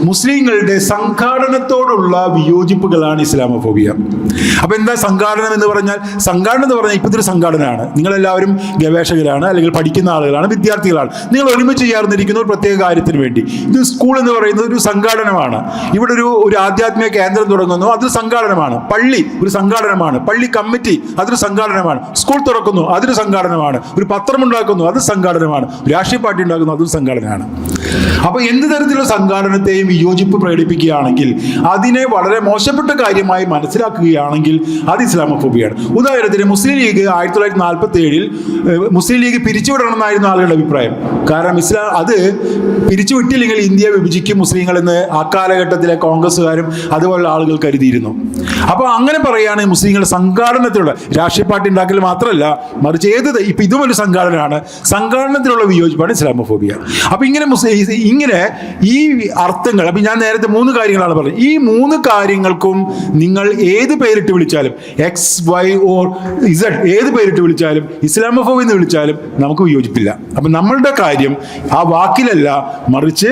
മുസ്ലിങ്ങളുടെ സംഘാടനത്തോടുള്ള വിയോജിപ്പുകളാണ് ഇസ്ലാമോഫോബിയ. അപ്പൊ എന്താ സംഘാടനം എന്ന് പറഞ്ഞാൽ? സംഘാടനം എന്ന് പറഞ്ഞാൽ ഇപ്പോഴത്തെ ഒരു സംഘടനയാണ്. നിങ്ങളെല്ലാവരും ഗവേഷകരാണ്, അല്ലെങ്കിൽ പഠിക്കുന്ന ആളുകളാണ്, വിദ്യാർത്ഥികളാണ്. നിങ്ങൾ ഒരുമിച്ച് ചേർന്നിരിക്കുന്ന ഒരു പ്രത്യേക കാര്യത്തിന് വേണ്ടി. ഇത് സ്കൂൾ എന്ന് പറയുന്നത് ഒരു സംഘാടനമാണ്. ഇവിടെ ഒരു ആധ്യാത്മിക കേന്ദ്രം തുടങ്ങുന്നു, അതൊരു സംഘാടനമാണ്. പള്ളി ഒരു സംഘാടനമാണ്. പള്ളി കമ്മിറ്റി അതൊരു സംഘാടനമാണ്. സ്കൂൾ തുറക്കുന്നു അതൊരു സംഘാടനമാണ്. ഒരു പത്രം ഉണ്ടാക്കുന്നു അത് സംഘാടനമാണ്. രാഷ്ട്രീയ പാർട്ടി ഉണ്ടാക്കുന്നു അതൊരു സംഘാടനമാണ്. അപ്പൊ എന്ത് തരത്തിലുള്ള സംഘാടനത്തെയും വിയോജിപ്പ് പ്രകടിപ്പിക്കുകയാണെങ്കിൽ, അതിനെ വളരെ മോശപ്പെട്ട കാര്യമായി മനസ്സിലാക്കുകയാണെങ്കിൽ അത് ഇസ്ലാമോഫോബിയാണ്. ഉദാഹരണത്തിന് മുസ്ലിം ലീഗ് 1947 മുസ്ലിം ലീഗ് പിരിച്ചുവിടണമെന്നായിരുന്നു ആളുകളുടെ അഭിപ്രായം. കാരണം അത് പിരിച്ചുവിട്ടില്ലെങ്കിൽ ഇന്ത്യ വിഭജിക്കും മുസ്ലിങ്ങൾ എന്ന് അക്കാലഘട്ടത്തിലെ കോൺഗ്രസ്സുകാരും അതുപോലുള്ള ആളുകൾ കരുതിയിരുന്നു. അപ്പോൾ അങ്ങനെ പറയുകയാണ് മുസ്ലിങ്ങളുടെ സംഘാടനത്തിലുള്ള, രാഷ്ട്രീയ പാർട്ടി ഉണ്ടാക്കൽ മാത്രമല്ല മറിച്ച് ഇപ്പം ഇതും ഒരു സംഘാടനമാണ്, സംഘാടനത്തിലുള്ള വിയോജിപ്പാണ് ഇസ്ലാമോഫോബിയ. അപ്പം ഇങ്ങനെ ഈ അർത്ഥങ്ങൾ, അപ്പം ഞാൻ നേരത്തെ 3 കാര്യങ്ങളാണ് പറഞ്ഞത്. ഈ 3 കാര്യങ്ങൾക്കും നിങ്ങൾ ഏത് പേരിട്ട് വിളിച്ചാലും, XY or Z ഏത് പേരിട്ട് വിളിച്ചാലും, ഇസ്ലാമോഫോബിയ എന്ന് വിളിച്ചാലും നമുക്ക് വിയോജിപ്പില്ല. അപ്പം നമ്മളുടെ കാര്യം ആ വാക്കിലല്ല, മറിച്ച്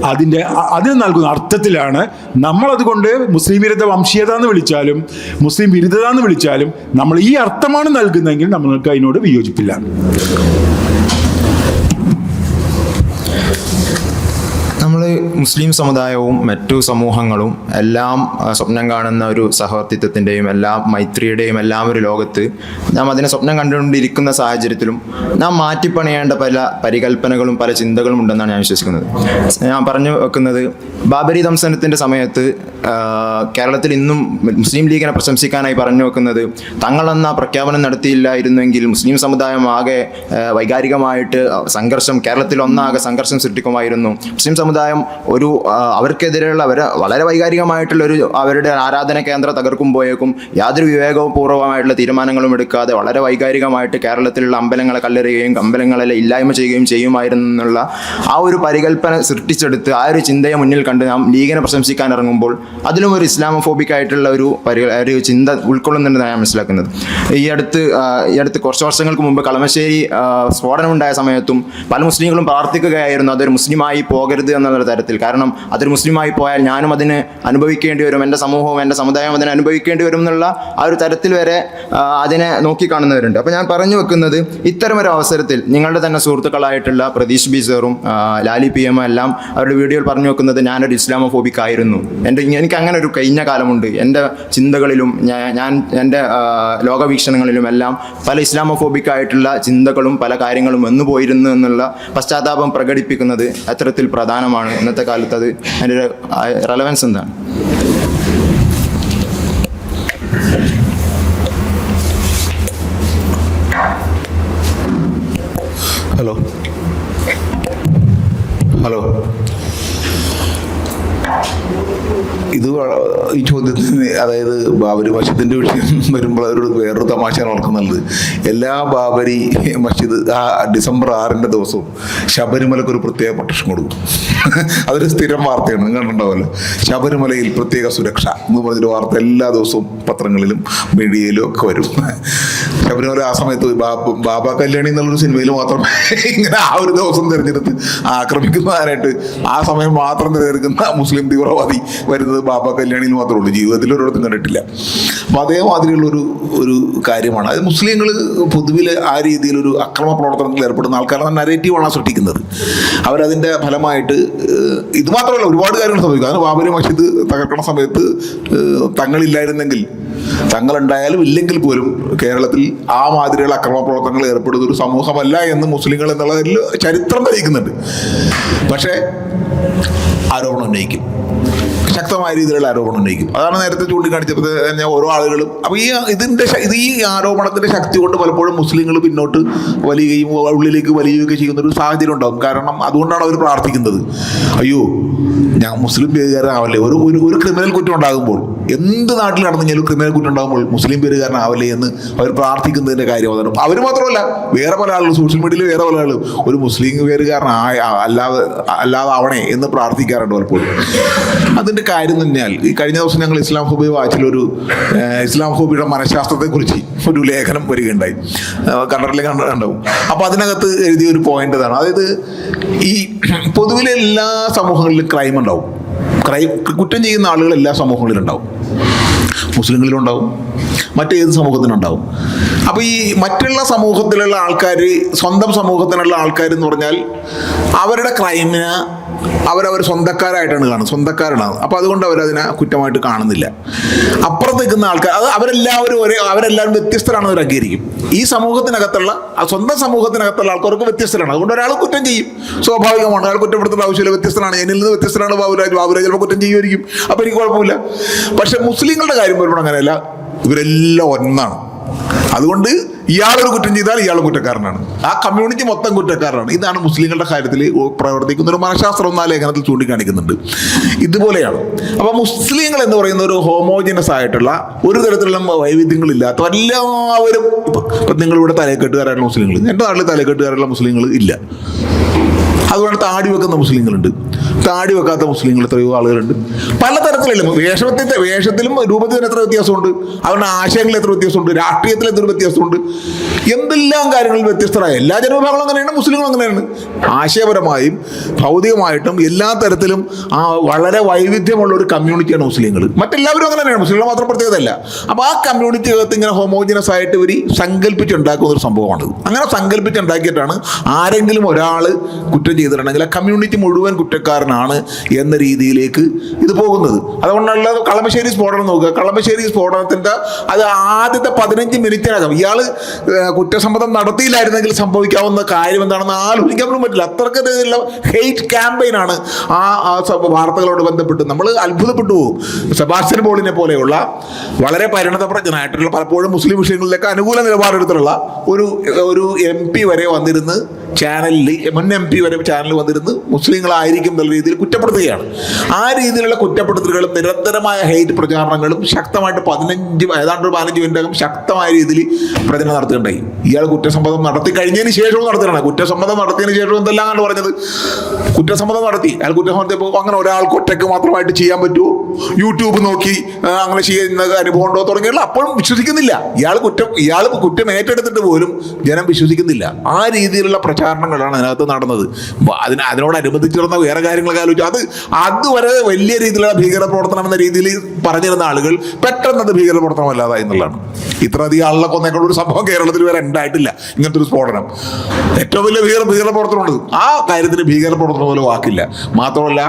അതിന് നൽകുന്ന അർത്ഥത്തിലാണ്. നമ്മളതുകൊണ്ട് മുസ്ലിം വിരുദ്ധ വംശീയത എന്ന് വിളിച്ചാലും മുസ്ലിം വിരുദ്ധത എന്ന് വിളിച്ചാലും നമ്മൾ ഈ അർത്ഥമാണ് നൽകുന്നതെങ്കിൽ നമ്മൾക്ക് അതിനോട് വിയോജിപ്പില്ല. നമ്മൾ മുസ്ലിം സമുദായവും മറ്റു സമൂഹങ്ങളും എല്ലാം സ്വപ്നം കാണുന്ന ഒരു സഹവർത്തിത്വത്തിൻ്റെയും എല്ലാം മൈത്രിയുടെയും എല്ലാം ഒരു ലോകത്ത് നാം അതിനെ സ്വപ്നം കണ്ടുകൊണ്ടിരിക്കുന്ന സാഹചര്യത്തിലും നാം മാറ്റിപ്പണിയേണ്ട പല പരികല്പനകളും പല ചിന്തകളും ഉണ്ടെന്നാണ് ഞാൻ വിശ്വസിക്കുന്നത്. ഞാൻ പറഞ്ഞു വെക്കുന്നത്, ബാബരി ദംസനത്തിൻ്റെ സമയത്ത് കേരളത്തിൽ ഇന്നും മുസ്ലിം ലീഗിനെ പ്രശംസിക്കാനായി പറഞ്ഞു വെക്കുന്നത്, തങ്ങളെന്ന പ്രഖ്യാപനം നടത്തിയില്ലായിരുന്നെങ്കിൽ മുസ്ലിം സമുദായം ആകെ വൈകാരികമായിട്ട് സംഘർഷം, കേരളത്തിൽ ഒന്നാകെ സംഘർഷം സൃഷ്ടിക്കുമായിരുന്നു. മുസ്ലിം സമുദായം അവർക്കെതിരെയുള്ള വളരെ വൈകാരികമായിട്ടുള്ള അവരുടെ ആരാധന കേന്ദ്രം തകർക്കുമ്പോഴേക്കും യാതൊരു വിവേകപൂർവ്വമായിട്ടുള്ള തീരുമാനങ്ങളും എടുക്കാതെ വളരെ വൈകാരികമായിട്ട് കേരളത്തിലുള്ള അമ്പലങ്ങളെ കല്ലെറിയുകയും അമ്പലങ്ങളെ ഇല്ലായ്മ ചെയ്യുകയും ചെയ്യുമായിരുന്നു എന്നുള്ള ആ ഒരു പരികല്പന സൃഷ്ടിച്ചെടുത്ത് ആ ഒരു ചിന്തയെ മുന്നിൽ കണ്ട് നാം ലീഗിനെ പ്രശംസിക്കാൻ ഇറങ്ങുമ്പോൾ അതിലും ഒരു ഇസ്ലാമോഫോബിക് ആയിട്ടുള്ള ഒരു ചിന്ത ഉൾക്കൊള്ളുന്നുണ്ടെന്നാണ് ഞാൻ മനസ്സിലാക്കുന്നത്. ഈ അടുത്ത് കുറച്ച് വർഷങ്ങൾക്ക് മുമ്പ് കളമശ്ശേരി സ്ഫോടനമുണ്ടായ സമയത്തും പല മുസ്ലിങ്ങളും പ്രാർത്ഥിക്കുകയായിരുന്നു അതൊരു മുസ്ലിമായി പോകരുത് എന്നുള്ള തരത്തിൽ. കാരണം അതൊരു മുസ്ലിമായി പോയാൽ ഞാനും അതിന് അനുഭവിക്കേണ്ടി വരും, എൻ്റെ സമൂഹവും എൻ്റെ സമുദായവും അതിനെ അനുഭവിക്കേണ്ടി വരും എന്നുള്ള ആ ഒരു തരത്തിൽ വരെ അതിനെ നോക്കിക്കാണുന്നവരുണ്ട്. അപ്പോൾ ഞാൻ പറഞ്ഞു വെക്കുന്നത്, ഇത്തരമൊരു അവസരത്തിൽ നിങ്ങളുടെ തന്നെ സുഹൃത്തുക്കളായിട്ടുള്ള പ്രതീഷ് ബി സാറും ലാലി PM എല്ലാം അവരുടെ വീഡിയോയിൽ പറഞ്ഞു വെക്കുന്നത് ഞാനൊരു ഇസ്ലാമോഫോബിക് ആയിരുന്നു, എനിക്ക് അങ്ങനെ ഒരു കഴിഞ്ഞ കാലമുണ്ട്, എൻ്റെ ചിന്തകളിലും ഞാൻ എൻ്റെ ലോകവീക്ഷണങ്ങളിലും എല്ലാം പല ഇസ്ലാമോഫോബിക് ആയിട്ടുള്ള ചിന്തകളും പല കാര്യങ്ങളും വന്നു പോയിരുന്നു എന്നുള്ള പശ്ചാത്താപം പ്രകടിപ്പിക്കുന്നത് അത്തരത്തിൽ പ്രധാനമാണ്. ഇന്നത്തെ കാലത്ത് അത് അതിൻ്റെ ഒരു റെലവൻസ് എന്താണ്? ഹലോ ഈ ചോദ്യത്തിന്, അതായത് ബാബരി മസ്ജിദിൻ്റെ വിഷയം വരുമ്പോൾ വേറൊരു തമാശ ഓർക്കുന്നത്, എല്ലാ ബാബരി മസ്ജിദ് ആ ഡിസംബർ 6 ദിവസവും ശബരിമലക്ക് ഒരു പ്രത്യേക പ്രൊട്ടക്ഷൻ കൊടുക്കും. അതൊരു സ്ഥിരം വാർത്തയാണ്, നിങ്ങൾ കണ്ടിട്ടുണ്ടാവുമല്ലോ. ശബരിമലയിൽ പ്രത്യേക സുരക്ഷ എന്ന് പറഞ്ഞൊരു വാർത്ത എല്ലാ ദിവസവും പത്രങ്ങളിലും മീഡിയയിലും ഒക്കെ വരും. ശബരിമല ആ സമയത്ത് ബാബ കല്യാണി എന്നുള്ളൊരു സിനിമയിൽ മാത്രം ഇങ്ങനെ ആ ഒരു ദിവസം തിരഞ്ഞെടുത്ത് ആക്രമിക്കുന്നതിനായിട്ട് ആ സമയം മാത്രം തിരഞ്ഞെടുക്കുന്ന മുസ്ലിം തീവ്രവാദി വരുന്നത് ബാബ കല്യാണിയിൽ മാത്രമേ ഉള്ളൂ. ജീവിതത്തിൽ ഒരിടത്തും കണ്ടിട്ടില്ല. അപ്പോൾ അതേമാതിരിയുള്ളൊരു ഒരു കാര്യമാണ് അത്. മുസ്ലിങ്ങൾ പൊതുവിൽ ആ രീതിയിലൊരു അക്രമ പ്രവർത്തനത്തിൽ ഏർപ്പെടുന്ന ആൾക്കാരുടെ നരേറ്റീവാണ് സൃഷ്ടിക്കുന്നത്. അവരതിൻ്റെ ഫലമായിട്ട് ഇത് മാത്രമല്ല, ഒരുപാട് കാര്യങ്ങൾ സംഭവിക്കും. അതിന് ബാബരി മസ്ജിദ് തകർക്കണ സമയത്ത് തങ്ങളില്ലായിരുന്നെങ്കിൽ, തങ്ങളുണ്ടായാലും ഇല്ലെങ്കിൽ പോലും കേരളത്തിൽ ആ മാതിരിയുള്ള അക്രമ പ്രവർത്തനങ്ങൾ ഏർപ്പെടുന്ന ഒരു സമൂഹമല്ല എന്ന് മുസ്ലിങ്ങൾ എന്നുള്ളതിൽ ചരിത്രം തെളിയിക്കുന്നുണ്ട്. പക്ഷേ ആരോപണം ഉന്നയിക്കും, ശക്തമായ രീതിയിലുള്ള ആരോപണം ഉന്നയിക്കും. അതാണ് നേരത്തെ ചൂണ്ടിക്കാണിച്ചപ്പോൾ തന്നെ ഓരോ ആളുകളും. അപ്പോൾ ഈ ആരോപണത്തിൻ്റെ ശക്തി കൊണ്ട് പലപ്പോഴും മുസ്ലിങ്ങൾ പിന്നോട്ട് വലിയുകയും ഉള്ളിലേക്ക് വലിയുകയൊക്കെ ചെയ്യുന്നൊരു സാഹചര്യം ഉണ്ടാകും. കാരണം അതുകൊണ്ടാണ് അവർ പ്രാർത്ഥിക്കുന്നത്, അയ്യോ ഞാൻ മുസ്ലിം പേരുകാരനാവല്ലേ. ഒരു ക്രിമിനൽ കുറ്റം ഉണ്ടാകുമ്പോൾ, എന്ത് നാട്ടിൽ നടന്നു കഴിഞ്ഞാലും ക്രിമിനൽ കുറ്റം ഉണ്ടാകുമ്പോൾ മുസ്ലിം പേരുകാരനാവല്ലേ എന്ന് അവർ പ്രാർത്ഥിക്കുന്നതിൻ്റെ കാര്യം അതാണ്. അവർ മാത്രമല്ല, വേറെ പല ആളുകൾ സോഷ്യൽ മീഡിയയിൽ വേറെ പല ആളുകൾ ഒരു മുസ്ലിം അല്ലാതെ ആവണേ എന്ന് പ്രാർത്ഥിക്കാറുണ്ട് പലപ്പോഴും. അതിൻ്റെ കാര്യം തന്നെയാൽ ഈ കഴിഞ്ഞ ദിവസം ഞങ്ങൾ ഇസ്ലാം ഫോബിയ വാച്ചിലൊരു ഇസ്ലാം ഫോബിയുടെ മനഃശാസ്ത്രത്തെക്കുറിച്ച് ഒരു ലേഖനം വരികയുണ്ടായി. കണ്ടിട്ടുണ്ടാവും. അപ്പോൾ അതിനകത്ത് എഴുതിയൊരു പോയിന്റ് ഇതാണ്. അതായത് ഈ പൊതുവിലെ എല്ലാ സമൂഹങ്ങളിലും ക്രൈം ഉണ്ടാവും. കുറ്റം ചെയ്യുന്ന ആളുകൾ എല്ലാ സമൂഹങ്ങളിലും ഉണ്ടാവും. മുസ്ലിങ്ങളിലുണ്ടാവും, മറ്റേത് സമൂഹത്തിനുണ്ടാവും. അപ്പോൾ ഈ മറ്റുള്ള സമൂഹത്തിലുള്ള ആൾക്കാർ, സ്വന്തം സമൂഹത്തിനുള്ള ആൾക്കാർ എന്ന് പറഞ്ഞാൽ അവരുടെ ക്രൈമിന് അവരവർ സ്വന്തക്കാരായിട്ടാണ് കാണുന്നത്, സ്വന്തക്കാരാണ്. അപ്പോൾ അതുകൊണ്ട് അവരതിനെ കുറ്റമായിട്ട് കാണുന്നില്ല. അപ്പുറത്ത് നിൽക്കുന്ന ആൾക്കാർ അവരെല്ലാവരും വ്യത്യസ്തരാണെന്ന് അവർ അംഗീകരിക്കും. ഈ സമൂഹത്തിനകത്തുള്ള സ്വന്തം സമൂഹത്തിനകത്തുള്ള ആൾക്കാർക്ക് വ്യത്യസ്തരാണ്. അതുകൊണ്ട് ഒരാൾ കുറ്റം ചെയ്യും, സ്വാഭാവികമാണ്. അയാൾ കുറ്റപ്പെടുത്തേണ്ട ആവശ്യമില്ല. വ്യത്യസ്തനാണ്, എന്നിൽ നിന്ന് വ്യത്യസ്തനാണ് ബാബുരാജ് ചിലപ്പോൾ കുറ്റം ചെയ്യുമായിരിക്കും. അപ്പോൾ എനിക്ക് കുഴപ്പമില്ല. പക്ഷെ മുസ്ലിങ്ങളുടെ കാര്യം വരുമ്പോൾ അങ്ങനെയല്ല, ഇവരെല്ലാം ഒന്നാണ്. അതുകൊണ്ട് ഇയാളൊരു കുറ്റം ചെയ്താൽ ഇയാളും കുറ്റക്കാരനാണ്, ആ കമ്മ്യൂണിറ്റി മൊത്തം കുറ്റക്കാരനാണ്. ഇതാണ് മുസ്ലിങ്ങളുടെ കാര്യത്തിൽ പ്രവർത്തിക്കുന്ന ഒരു മനഃശാസ്ത്രം എന്ന ലേഖനത്തിൽ ചൂണ്ടിക്കാണിക്കുന്നുണ്ട്. ഇതുപോലെയാണ്. അപ്പോൾ മുസ്ലിങ്ങൾ എന്ന് പറയുന്ന ഒരു ഹോമോജിനസ് ആയിട്ടുള്ള ഒരു തരത്തിലുള്ള വൈവിധ്യങ്ങളില്ലാത്ത എല്ലാവരും, ഇപ്പം നിങ്ങളിവിടെ തലക്കെട്ടുകാരായിട്ടുള്ള മുസ്ലിങ്ങൾ, എൻ്റെ നാട്ടിൽ തലക്കെട്ടുകാരുള്ള മുസ്ലിങ്ങൾ ഇല്ല. അതുകൊണ്ട് താടി വെക്കുന്ന മുസ്ലിങ്ങളുണ്ട്, താടി വെക്കാത്ത മുസ്ലിങ്ങൾ എത്രയോ ആളുകളുണ്ട്. പലതരത്തിലല്ല, വേഷത്തിലും രൂപത്തിലും എത്ര വ്യത്യാസമുണ്ട്, അവരുടെ ആശയങ്ങളിൽ എത്ര വ്യത്യാസമുണ്ട്, രാഷ്ട്രീയത്തിൽ എത്ര വ്യത്യാസമുണ്ട്, എന്തെല്ലാം കാര്യങ്ങളിൽ വ്യത്യസ്തരായ എല്ലാ ജനവിഭാഗങ്ങളും അങ്ങനെയാണ്, മുസ്ലിങ്ങളും അങ്ങനെയാണ്. ആശയപരമായും ഭൗതികമായിട്ടും എല്ലാ തരത്തിലും വളരെ വൈവിധ്യമുള്ള ഒരു കമ്മ്യൂണിറ്റിയാണ് മുസ്ലിങ്ങൾ. മറ്റെല്ലാവരും അങ്ങനെ തന്നെയാണ്, മുസ്ലിങ്ങൾ മാത്രം പ്രത്യേകതയല്ല. അപ്പോൾ ആ കമ്മ്യൂണിറ്റിക്കകത്ത് ഇങ്ങനെ ഹോമോജിനസ് ആയിട്ട് ഇവർ സങ്കല്പിച്ചുണ്ടാക്കുന്ന ഒരു സംഭവമാണിത്. അങ്ങനെ സങ്കല്പിച്ചുണ്ടാക്കിയിട്ടാണ് ആരെങ്കിലും ഒരാൾ കുറ്റം ചെയ്തിട്ടുണ്ടെങ്കിൽ ആ കമ്മ്യൂണിറ്റി മുഴുവൻ കുറ്റക്കാരനാണ് എന്ന രീതിയിലേക്ക് ഇത് പോകുന്നത്. അതുകൊണ്ടുള്ള കളമശ്ശേരി സ്ഫോടനം നോക്കുക. കളമശ്ശേരി സ്ഫോടനത്തിൻ്റെ അത് ആദ്യത്തെ 15 മിനിറ്റിനകം ഇയാൾ കുറ്റസമ്മതം നടത്തിയില്ലായിരുന്നെങ്കിൽ സംഭവിക്കാവുന്ന കാര്യം എന്താണെന്ന് ആലോചിക്കാൻ പോലും പറ്റില്ല. അത്രയ്ക്കുള്ള ഹെയ്റ്റ് ക്യാമ്പയിനാണ് ആ വാർത്തകളോട് ബന്ധപ്പെട്ട്. നമ്മൾ അത്ഭുതപ്പെട്ടു പോകും. സെബാസ്റ്റ്യൻ പോളിനെ പോലെയുള്ള വളരെ പരിണതപ്രജ്ഞനായിട്ടുള്ള, പലപ്പോഴും മുസ്ലിം വിഷയങ്ങളിലേക്ക് അനുകൂല നിലപാടെടുത്തിട്ടുള്ള ഒരു MP വരെ വന്നിരുന്ന് ചാനലിൽ, മുൻ MP വരെ ചാനൽ വന്നിരുന്ന് മുസ്ലിങ്ങളായിരിക്കും എന്നുള്ള രീതിയിൽ കുറ്റപ്പെടുത്തുകയാണ്. ആ രീതിയിലുള്ള കുറ്റപ്പെടുത്തലുകളും നിരന്തരമായ ഹെയ്റ്റ് പ്രചാരണങ്ങളും ശക്തമായിട്ട് ഏതാണ്ട് 15 മിനിറ്റകം ശക്തമായ രീതിയിൽ പ്രചരണം നടത്തുകയുണ്ടായി. ഇയാൾ കുറ്റസമ്മതം നടത്തി കഴിഞ്ഞതിന് ശേഷവും നടത്തുകയാണ്. കുറ്റസമ്മതം നടത്തിയതിന് ശേഷം എന്തെല്ലാം കണ്ട് പറഞ്ഞത്, കുറ്റസമ്മതം നടത്തി, അയാൾ കുറ്റസമ്മതം അങ്ങനെ ഒരാൾക്ക് ഒറ്റയ്ക്ക് മാത്രമായിട്ട് ചെയ്യാൻ പറ്റുമോ, യൂട്യൂബ് നോക്കി അങ്ങനെ ചെയ്യുന്ന അനുഭവം ഉണ്ടോ തുടങ്ങിയുള്ള അപ്പോഴും വിശ്വസിക്കുന്നില്ല. ഇയാൾ കുറ്റം ഏറ്റെടുത്തിട്ട് പോലും ജനം വിശ്വസിക്കുന്നില്ല. ആ രീതിയിലുള്ള പ്രചാരണങ്ങളാണ് അതിനകത്ത് നടന്നത്. അതിനോടനുബന്ധിച്ച് നടന്ന വേറെ കാര്യങ്ങളൊക്കെ ആലോചിച്ചു. അതുവരെ വലിയ രീതിയിലുള്ള ഭീകരപ്രവർത്തനം എന്ന രീതിയിൽ പറഞ്ഞിരുന്ന ആളുകൾ പെട്ടെന്ന് അത് ഭീകരപ്രവർത്തനമല്ലാതായി എന്നുള്ളതാണ്. ഇത്രയധികം ആളുകളെ കൊന്നേക്കുള്ള ഒരു സംഭവം കേരളത്തിൽ വേറെ ഉണ്ടായിട്ടില്ല. ഇങ്ങനത്തെ ഒരു സ്ഫോടനം ഏറ്റവും വലിയ ഭീകരപ്രവർത്തനമുണ്ട്. ആ കാര്യത്തിന് ഭീകരപ്രവർത്തനം പോലെ വാക്കില്ല. മാത്രമല്ല,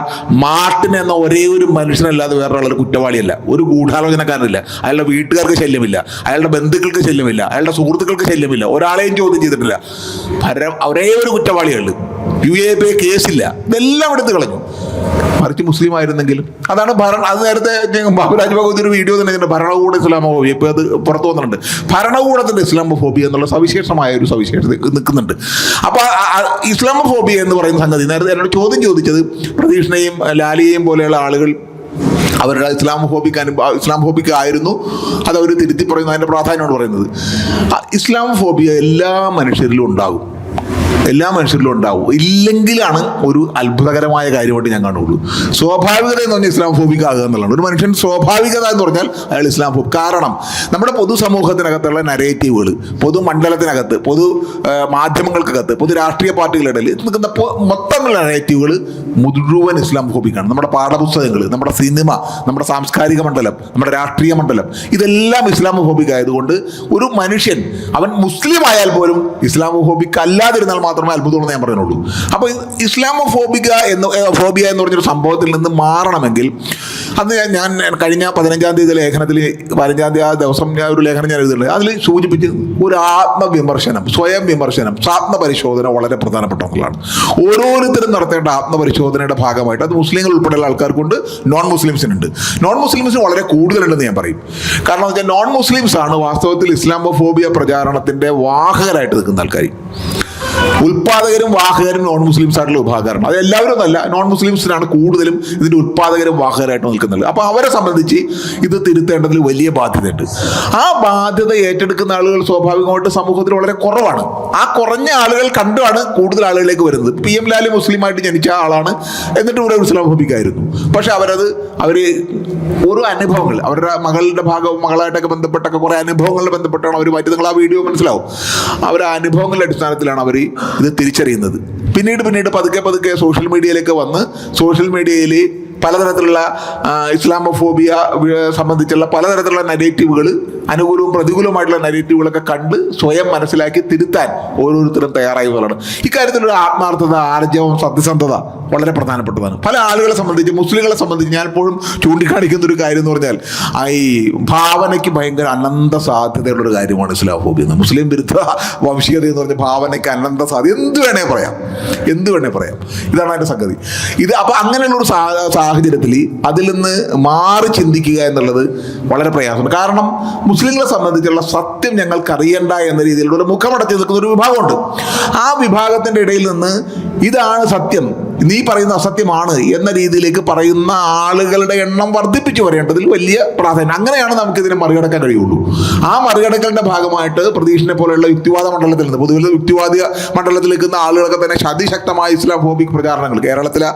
മാർട്ടിൻ എന്ന ഒരേ ഒരു മനുഷ്യനല്ലാതെ വേറെ ആളൊരു കുറ്റവാളിയല്ല, ഒരു ഗൂഢാലോചനക്കാരനില്ല. അയാളുടെ വീട്ടുകാർക്ക് ശല്യമില്ല, അയാളുടെ ബന്ധുക്കൾക്ക് ശല്യമില്ല, അയാളുടെ സുഹൃത്തുക്കൾക്ക് ശല്യമില്ല, ഒരാളെയും ചോദ്യം ചെയ്തിട്ടില്ല. ഒരേ ഒരു കുറ്റവാളികളുണ്ട്, UAP കേസില്ല. ഇതെല്ലാം എടുത്ത് കളഞ്ഞു. മറിച്ച് മുസ്ലിം ആയിരുന്നെങ്കിലും അതാണ് അത് നേരത്തെ ബാബുരാജ് ഭഗവതി ഒരു വീഡിയോ തന്നെ ഭരണകൂട ഇസ്ലാമോഫോബിയ, ഇപ്പോൾ അത് പുറത്തു വന്നിട്ടുണ്ട്. ഭരണകൂടത്തിൻ്റെ ഇസ്ലാമോഫോബിയ എന്നുള്ള സവിശേഷമായ ഒരു സവിശേഷത നിൽക്കുന്നുണ്ട്. അപ്പോൾ ഇസ്ലാമോഫോബിയ എന്ന് പറയുന്ന സംഗതി നേരത്തെ എന്നോട് ചോദ്യം ചോദിച്ചത് പ്രതീഷിനെയും ലാലിയെയും പോലെയുള്ള ആളുകൾ അവരുടെ ഇസ്ലാമോഫോബിക് ആയിരുന്നു, അത് അവർ തിരുത്തി പറയുന്നു. അതിൻ്റെ പ്രാധാന്യമാണ് പറയുന്നത്. ഇസ്ലാമോഫോബിയ എല്ലാ മനുഷ്യരിലും ഉണ്ടാകും, എല്ലാ മനുഷ്യരിലും ഉണ്ടാവും. ഇല്ലെങ്കിലാണ് ഒരു അത്ഭുതകരമായ കാര്യമായിട്ട് ഞാൻ കാണുള്ളൂ. സ്വാഭാവികത എന്ന് പറഞ്ഞാൽ ഇസ്ലാമോഫോബിക് ആകുക എന്നുള്ളതാണ്. ഒരു മനുഷ്യൻ സ്വാഭാവികത എന്ന് പറഞ്ഞാൽ അയാൾ ഇസ്ലാമോഫോബിക്. കാരണം നമ്മുടെ പൊതുസമൂഹത്തിനകത്തുള്ള നരേറ്റീവുകൾ, പൊതുമണ്ഡലത്തിനകത്ത്, പൊതു മാധ്യമങ്ങൾക്കകത്ത്, പൊതു രാഷ്ട്രീയ പാർട്ടികളുടെ ഇടയിൽ നിൽക്കുന്ന മൊത്തമുള്ള നരേറ്റീവുകൾ മുഴുവൻ ഇസ്ലാമോഫോബിക്കാണ്. നമ്മുടെ പാഠപുസ്തകങ്ങൾ, നമ്മുടെ സിനിമ, നമ്മുടെ സാംസ്കാരിക മണ്ഡലം, നമ്മുടെ രാഷ്ട്രീയ മണ്ഡലം, ഇതെല്ലാം ഇസ്ലാമോഫോബിക് ആയതുകൊണ്ട് ഒരു മനുഷ്യൻ അവൻ മുസ്ലിം ആയാൽ പോലും ഇസ്ലാമോഫോബിക് അല്ലാതിരുന്നാൽ മാത്രമേ അത്ഭുതമുള്ളൂ ഞാൻ പറയുന്നുള്ളൂ. അപ്പോൾ ഫോബിയ എന്ന് പറഞ്ഞൊരു സംഭവത്തിൽ നിന്ന് മാറണമെങ്കിൽ അന്ന് ഞാൻ കഴിഞ്ഞ 15-ാം തീയതി ലേഖനത്തിൽ 15-ാം തീയതി ആ ദിവസം ഞാൻ ഒരു ലേഖനം ഞാൻ എഴുതുന്നുണ്ട്. അതിൽ സൂചിപ്പിച്ച് ഒരു ആത്മവിമർശനം, സ്വയം വിമർശനം, ആത്മപരിശോധന വളരെ പ്രധാനപ്പെട്ട ഒന്നാണ്. ഓരോരുത്തരും നടത്തേണ്ട ആത്മപരിശോധനയുടെ ഭാഗമായിട്ട് അത് മുസ്ലിങ്ങൾ ഉൾപ്പെടെയുള്ള ആൾക്കാർക്കുണ്ട്, നോൺ മുസ്ലിംസിനുണ്ട്. നോൺ മുസ്ലിംസിന് വളരെ കൂടുതലുണ്ടെന്ന് ഞാൻ പറയും. കാരണം എന്ന് വെച്ചാൽ നോൺ മുസ്ലിംസ് ആണ് വാസ്തവത്തിൽ ഇസ്ലാമോഫോബിയ പ്രചാരണത്തിൻ്റെ വാഹകരായിട്ട് നിൽക്കുന്ന ആൾക്കാർ. ഉൽപാദകരും വാഹകരും നോൺ മുസ്ലിംസ് ആയിട്ടുള്ള വിഭാഗക്കാരാണ്. അത് എല്ലാവരും ഒന്നല്ല, നോൺ മുസ്ലിംസിനാണ് കൂടുതലും ഇതിൻ്റെ ഉൽപാദകരും വാഹകരായിട്ട് നിൽക്കുന്നത്. അപ്പോൾ അവരെ സംബന്ധിച്ച് ഇത് തിരുത്തേണ്ടതിൽ വലിയ ബാധ്യതയുണ്ട്. ആ ബാധ്യത ഏറ്റെടുക്കുന്ന ആളുകൾ സ്വാഭാവികമായിട്ട് സമൂഹത്തിൽ വളരെ കുറവാണ്. ആ കുറഞ്ഞ ആളുകൾ കണ്ടാണ് കൂടുതൽ ആളുകളിലേക്ക് വരുന്നത്. PM ലാലി മുസ്ലിമായിട്ട് ജനിച്ച ആളാണ്, എന്നിട്ട് ഇവിടെ ഇസ്ലാമോഫോബിക്കായിരുന്നു. പക്ഷെ അവർ ഓരോ അനുഭവങ്ങൾ, അവരുടെ മകളായിട്ടൊക്കെ ബന്ധപ്പെട്ടൊക്കെ കുറേ അനുഭവങ്ങളിൽ ബന്ധപ്പെട്ടാണ് അവർ മാറ്റി. നിങ്ങൾ ആ വീഡിയോ മനസ്സിലാവും. അവർ ആ അനുഭവങ്ങളുടെ അടിസ്ഥാനത്തിലാണ് അവർ ഇത് തിരിച്ചറിയുന്നത്. പിന്നീട് പതുക്കെ സോഷ്യൽ മീഡിയയിലേക്ക് വന്ന് സോഷ്യൽ മീഡിയയിൽ പലതരത്തിലുള്ള ഇസ്ലാമോഫോബിയ സംബന്ധിച്ചുള്ള പലതരത്തിലുള്ള നരേറ്റീവുകൾ, അനുകൂലവും പ്രതികൂലവുമായിട്ടുള്ള നരേറ്റീവുകളൊക്കെ കണ്ട് സ്വയം മനസ്സിലാക്കി തിരുത്താൻ ഓരോരുത്തരും തയ്യാറായി വരുന്നതാണ്. ഇക്കാര്യത്തിലൊരു ആത്മാർത്ഥത, ആർജവം, സത്യസന്ധത വളരെ പ്രധാനപ്പെട്ടതാണ്. പല ആളുകളെ സംബന്ധിച്ച്, മുസ്ലിങ്ങളെ സംബന്ധിച്ച് ഞാൻ എപ്പോഴും ചൂണ്ടിക്കാണിക്കുന്ന ഒരു കാര്യം എന്ന് പറഞ്ഞാൽ ഈ ഭാവനയ്ക്ക് ഭയങ്കര അനന്ത സാധ്യതയുള്ളൊരു കാര്യമാണ് ഇസ്ലാമോഫോബിയ. മുസ്ലിം വിരുദ്ധ വംശീയത എന്ന് പറഞ്ഞ ഭാവനയ്ക്ക് അനന്ത സാധ്യത എന്ത് വേണേ പറയാം. ഇതാണ് അതിൻ്റെ സംഗതി. ഇത് അപ്പോൾ അങ്ങനെയുള്ളൊരു സാഹചര്യത്തിൽ അതിൽ നിന്ന് മാറി ചിന്തിക്കുക എന്നുള്ളത് വളരെ പ്രയാസമാണ്. കാരണം മുസ്ലിങ്ങളെ സംബന്ധിച്ചുള്ള സത്യം ഞങ്ങൾക്ക് അറിയണ്ട എന്ന രീതിയിലുള്ള ഒരു മുഖമടച്ച് നിൽക്കുന്ന ഒരു വിഭാഗമുണ്ട്. ആ വിഭാഗത്തിൻ്റെ ഇടയിൽ നിന്ന് ഇതാണ് സത്യം, നീ പറയുന്ന അസത്യമാണ് എന്ന രീതിയിലേക്ക് പറയുന്ന ആളുകളുടെ എണ്ണം വർദ്ധിപ്പിച്ചു വരേണ്ടതിൽ വലിയ പ്രാധാന്യം. അങ്ങനെയാണ് നമുക്കിതിനെ മറികടക്കാൻ കഴിയുള്ളൂ. ആ മറികടക്കലിൻ്റെ ഭാഗമായിട്ട് പ്രതീക്ഷിനെ പോലെയുള്ള യുക്തിവാദ മണ്ഡലത്തിൽ നിന്ന്, പൊതുവെ യുക്തിവാദ മണ്ഡലത്തിൽ നിൽക്കുന്ന ആളുകളൊക്കെ തന്നെ അതിശക്തമായ ഇസ്ലാമോഫോബിക് പ്രചാരണങ്ങൾ, കേരളത്തിലെ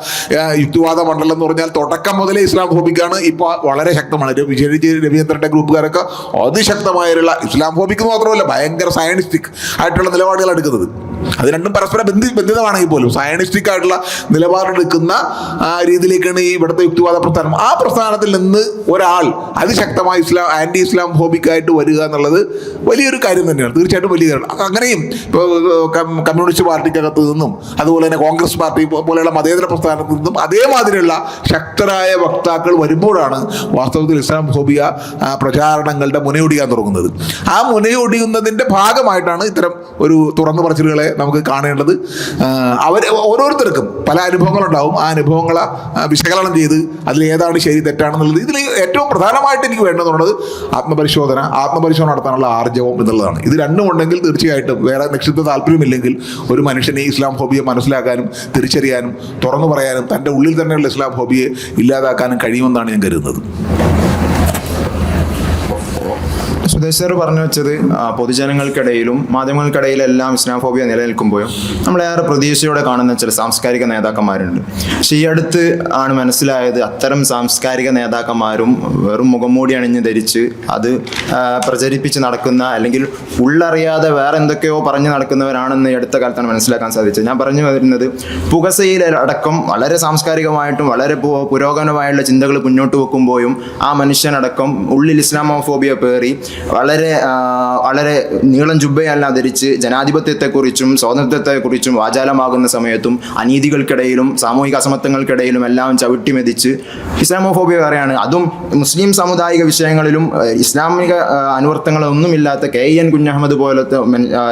യുക്തിവാദ മണ്ഡലം എന്ന് പറഞ്ഞാൽ തുടക്കം മുതലേ ഇസ്ലാമോഫോബിക്കാണ്, ഇപ്പോൾ വളരെ ശക്തമാണ്. രവീന്ദ്രൻ്റെ ഗ്രൂപ്പുകാരൊക്കെ അതിശക്തമായുള്ള ഇസ്ലാമോഫോബിക് മാത്രമല്ല, ഭയങ്കര സയനിസ്റ്റിക് ആയിട്ടുള്ള നിലപാടുകൾ എടുക്കുന്നത്. അത് രണ്ടും പരസ്പര ബന്ധിതമാണെങ്കിൽ പോലും സയനിസ്റ്റിക് ആയിട്ടുള്ള നിലപാടെടുക്കുന്ന രീതിയിലേക്കാണ് ഈ ഇവിടുത്തെ യുക്തിവാദ പ്രസ്ഥാനം. ആ പ്രസ്ഥാനത്തിൽ നിന്ന് ഒരാൾ അതിശക്തമായ ആൻറ്റി ഇസ്ലാം ഫോബിക്കായിട്ട് വരിക എന്നുള്ളത് വലിയൊരു കാര്യം തന്നെയാണ്, തീർച്ചയായിട്ടും വലിയ കാര്യമാണ്. അങ്ങനെയും ഇപ്പോൾ കമ്മ്യൂണിസ്റ്റ് പാർട്ടിക്കകത്ത് നിന്നും അതുപോലെ തന്നെ കോൺഗ്രസ് പാർട്ടി പോലെയുള്ള മതേതര പ്രസ്ഥാനത്തിൽ നിന്നും അതേമാതിരിയുള്ള ശക്തരായ വക്താക്കൾ വരുമ്പോഴാണ് വാസ്തവത്തിൽ ഇസ്ലാം ഫോബിയ പ്രചാരണങ്ങളുടെ മുനയൊടിയാൻ തുടങ്ങുന്നത്. ആ മുനയൊടിയുന്നതിൻ്റെ ഭാഗമായിട്ടാണ് ഇത്തരം ഒരു തുറന്നു പറച്ചിലുകളെ നമുക്ക് കാണേണ്ടത്. അവർ ഓരോരുത്തർക്കും പല അനുഭവങ്ങളുണ്ടാവും. ആ അനുഭവങ്ങളെ വിശകലനം ചെയ്ത് അതിലേതാണ് ശരി തെറ്റാണെന്നുള്ളത്, ഇതിൽ ഏറ്റവും പ്രധാനമായിട്ട് എനിക്ക് വേണ്ടതുള്ളത് ആത്മപരിശോധന നടത്താനുള്ള ആർജവം എന്നുള്ളതാണ്. ഇത് രണ്ടും ഉണ്ടെങ്കിൽ തീർച്ചയായിട്ടും വേറെ നിക്ഷിപ്ത താല്പര്യമില്ലെങ്കിൽ ഒരു മനുഷ്യനെ ഇസ്ലാം ഫോബിയെ മനസ്സിലാക്കാനും തിരിച്ചറിയാനും തുറന്നു പറയാനും തൻ്റെ ഉള്ളിൽ തന്നെയുള്ള ഇസ്ലാം ഫോബിയെ ഇല്ലാതാക്കാനും കഴിയുമെന്നാണ് ഞാൻ കരുതുന്നത്. സുദേശ് സാർ പറഞ്ഞു വെച്ചത് പൊതുജനങ്ങൾക്കിടയിലും മാധ്യമങ്ങൾക്കിടയിലെല്ലാം ഇസ്ലാം ഫോബിയ നിലനിൽക്കുമ്പോഴും നമ്മളേറെ പ്രതീക്ഷയോടെ കാണുന്ന ചില സാംസ്കാരിക നേതാക്കന്മാരുണ്ട്. പക്ഷേ ഈ അടുത്ത് ആണ് മനസ്സിലായത് അത്തരം സാംസ്കാരിക നേതാക്കന്മാരും വെറും മുഖംമൂടി അണിഞ്ഞ് ധരിച്ച് അത് പ്രചരിപ്പിച്ച് നടക്കുന്ന, അല്ലെങ്കിൽ ഉള്ളറിയാതെ വേറെ എന്തൊക്കെയോ പറഞ്ഞ് നടക്കുന്നവരാണെന്ന് ഈ അടുത്ത കാലത്താണ് മനസ്സിലാക്കാൻ സാധിച്ചത്. ഞാൻ പറഞ്ഞു വരുന്നത് പുകസയിലടക്കം വളരെ സാംസ്കാരികമായിട്ടും വളരെ പുരോഗമനമായുള്ള ചിന്തകൾ മുന്നോട്ട് വെക്കുമ്പോഴും ആ മനുഷ്യനടക്കം ഉള്ളിൽ ഇസ്ലാമോഫോബിയ പേറി വളരെ നീളം ജുബ്ബയെല്ലാം ധരിച്ച് ജനാധിപത്യത്തെക്കുറിച്ചും സ്വാതന്ത്ര്യത്തെക്കുറിച്ചും വാചാലമാകുന്ന സമയത്തും അനീതികൾക്കിടയിലും സാമൂഹിക അസമത്വങ്ങൾക്കിടയിലും എല്ലാം ചവിട്ടിമെതിച്ച് ഇസ്ലാമോഫോബിയ പറയാണ്. അതും മുസ്ലിം സാമുദായിക വിഷയങ്ങളിലും ഇസ്ലാമിക അനുവർത്തങ്ങളൊന്നുമില്ലാത്ത KN കുഞ്ഞഹമ്മദ് പോലത്തെ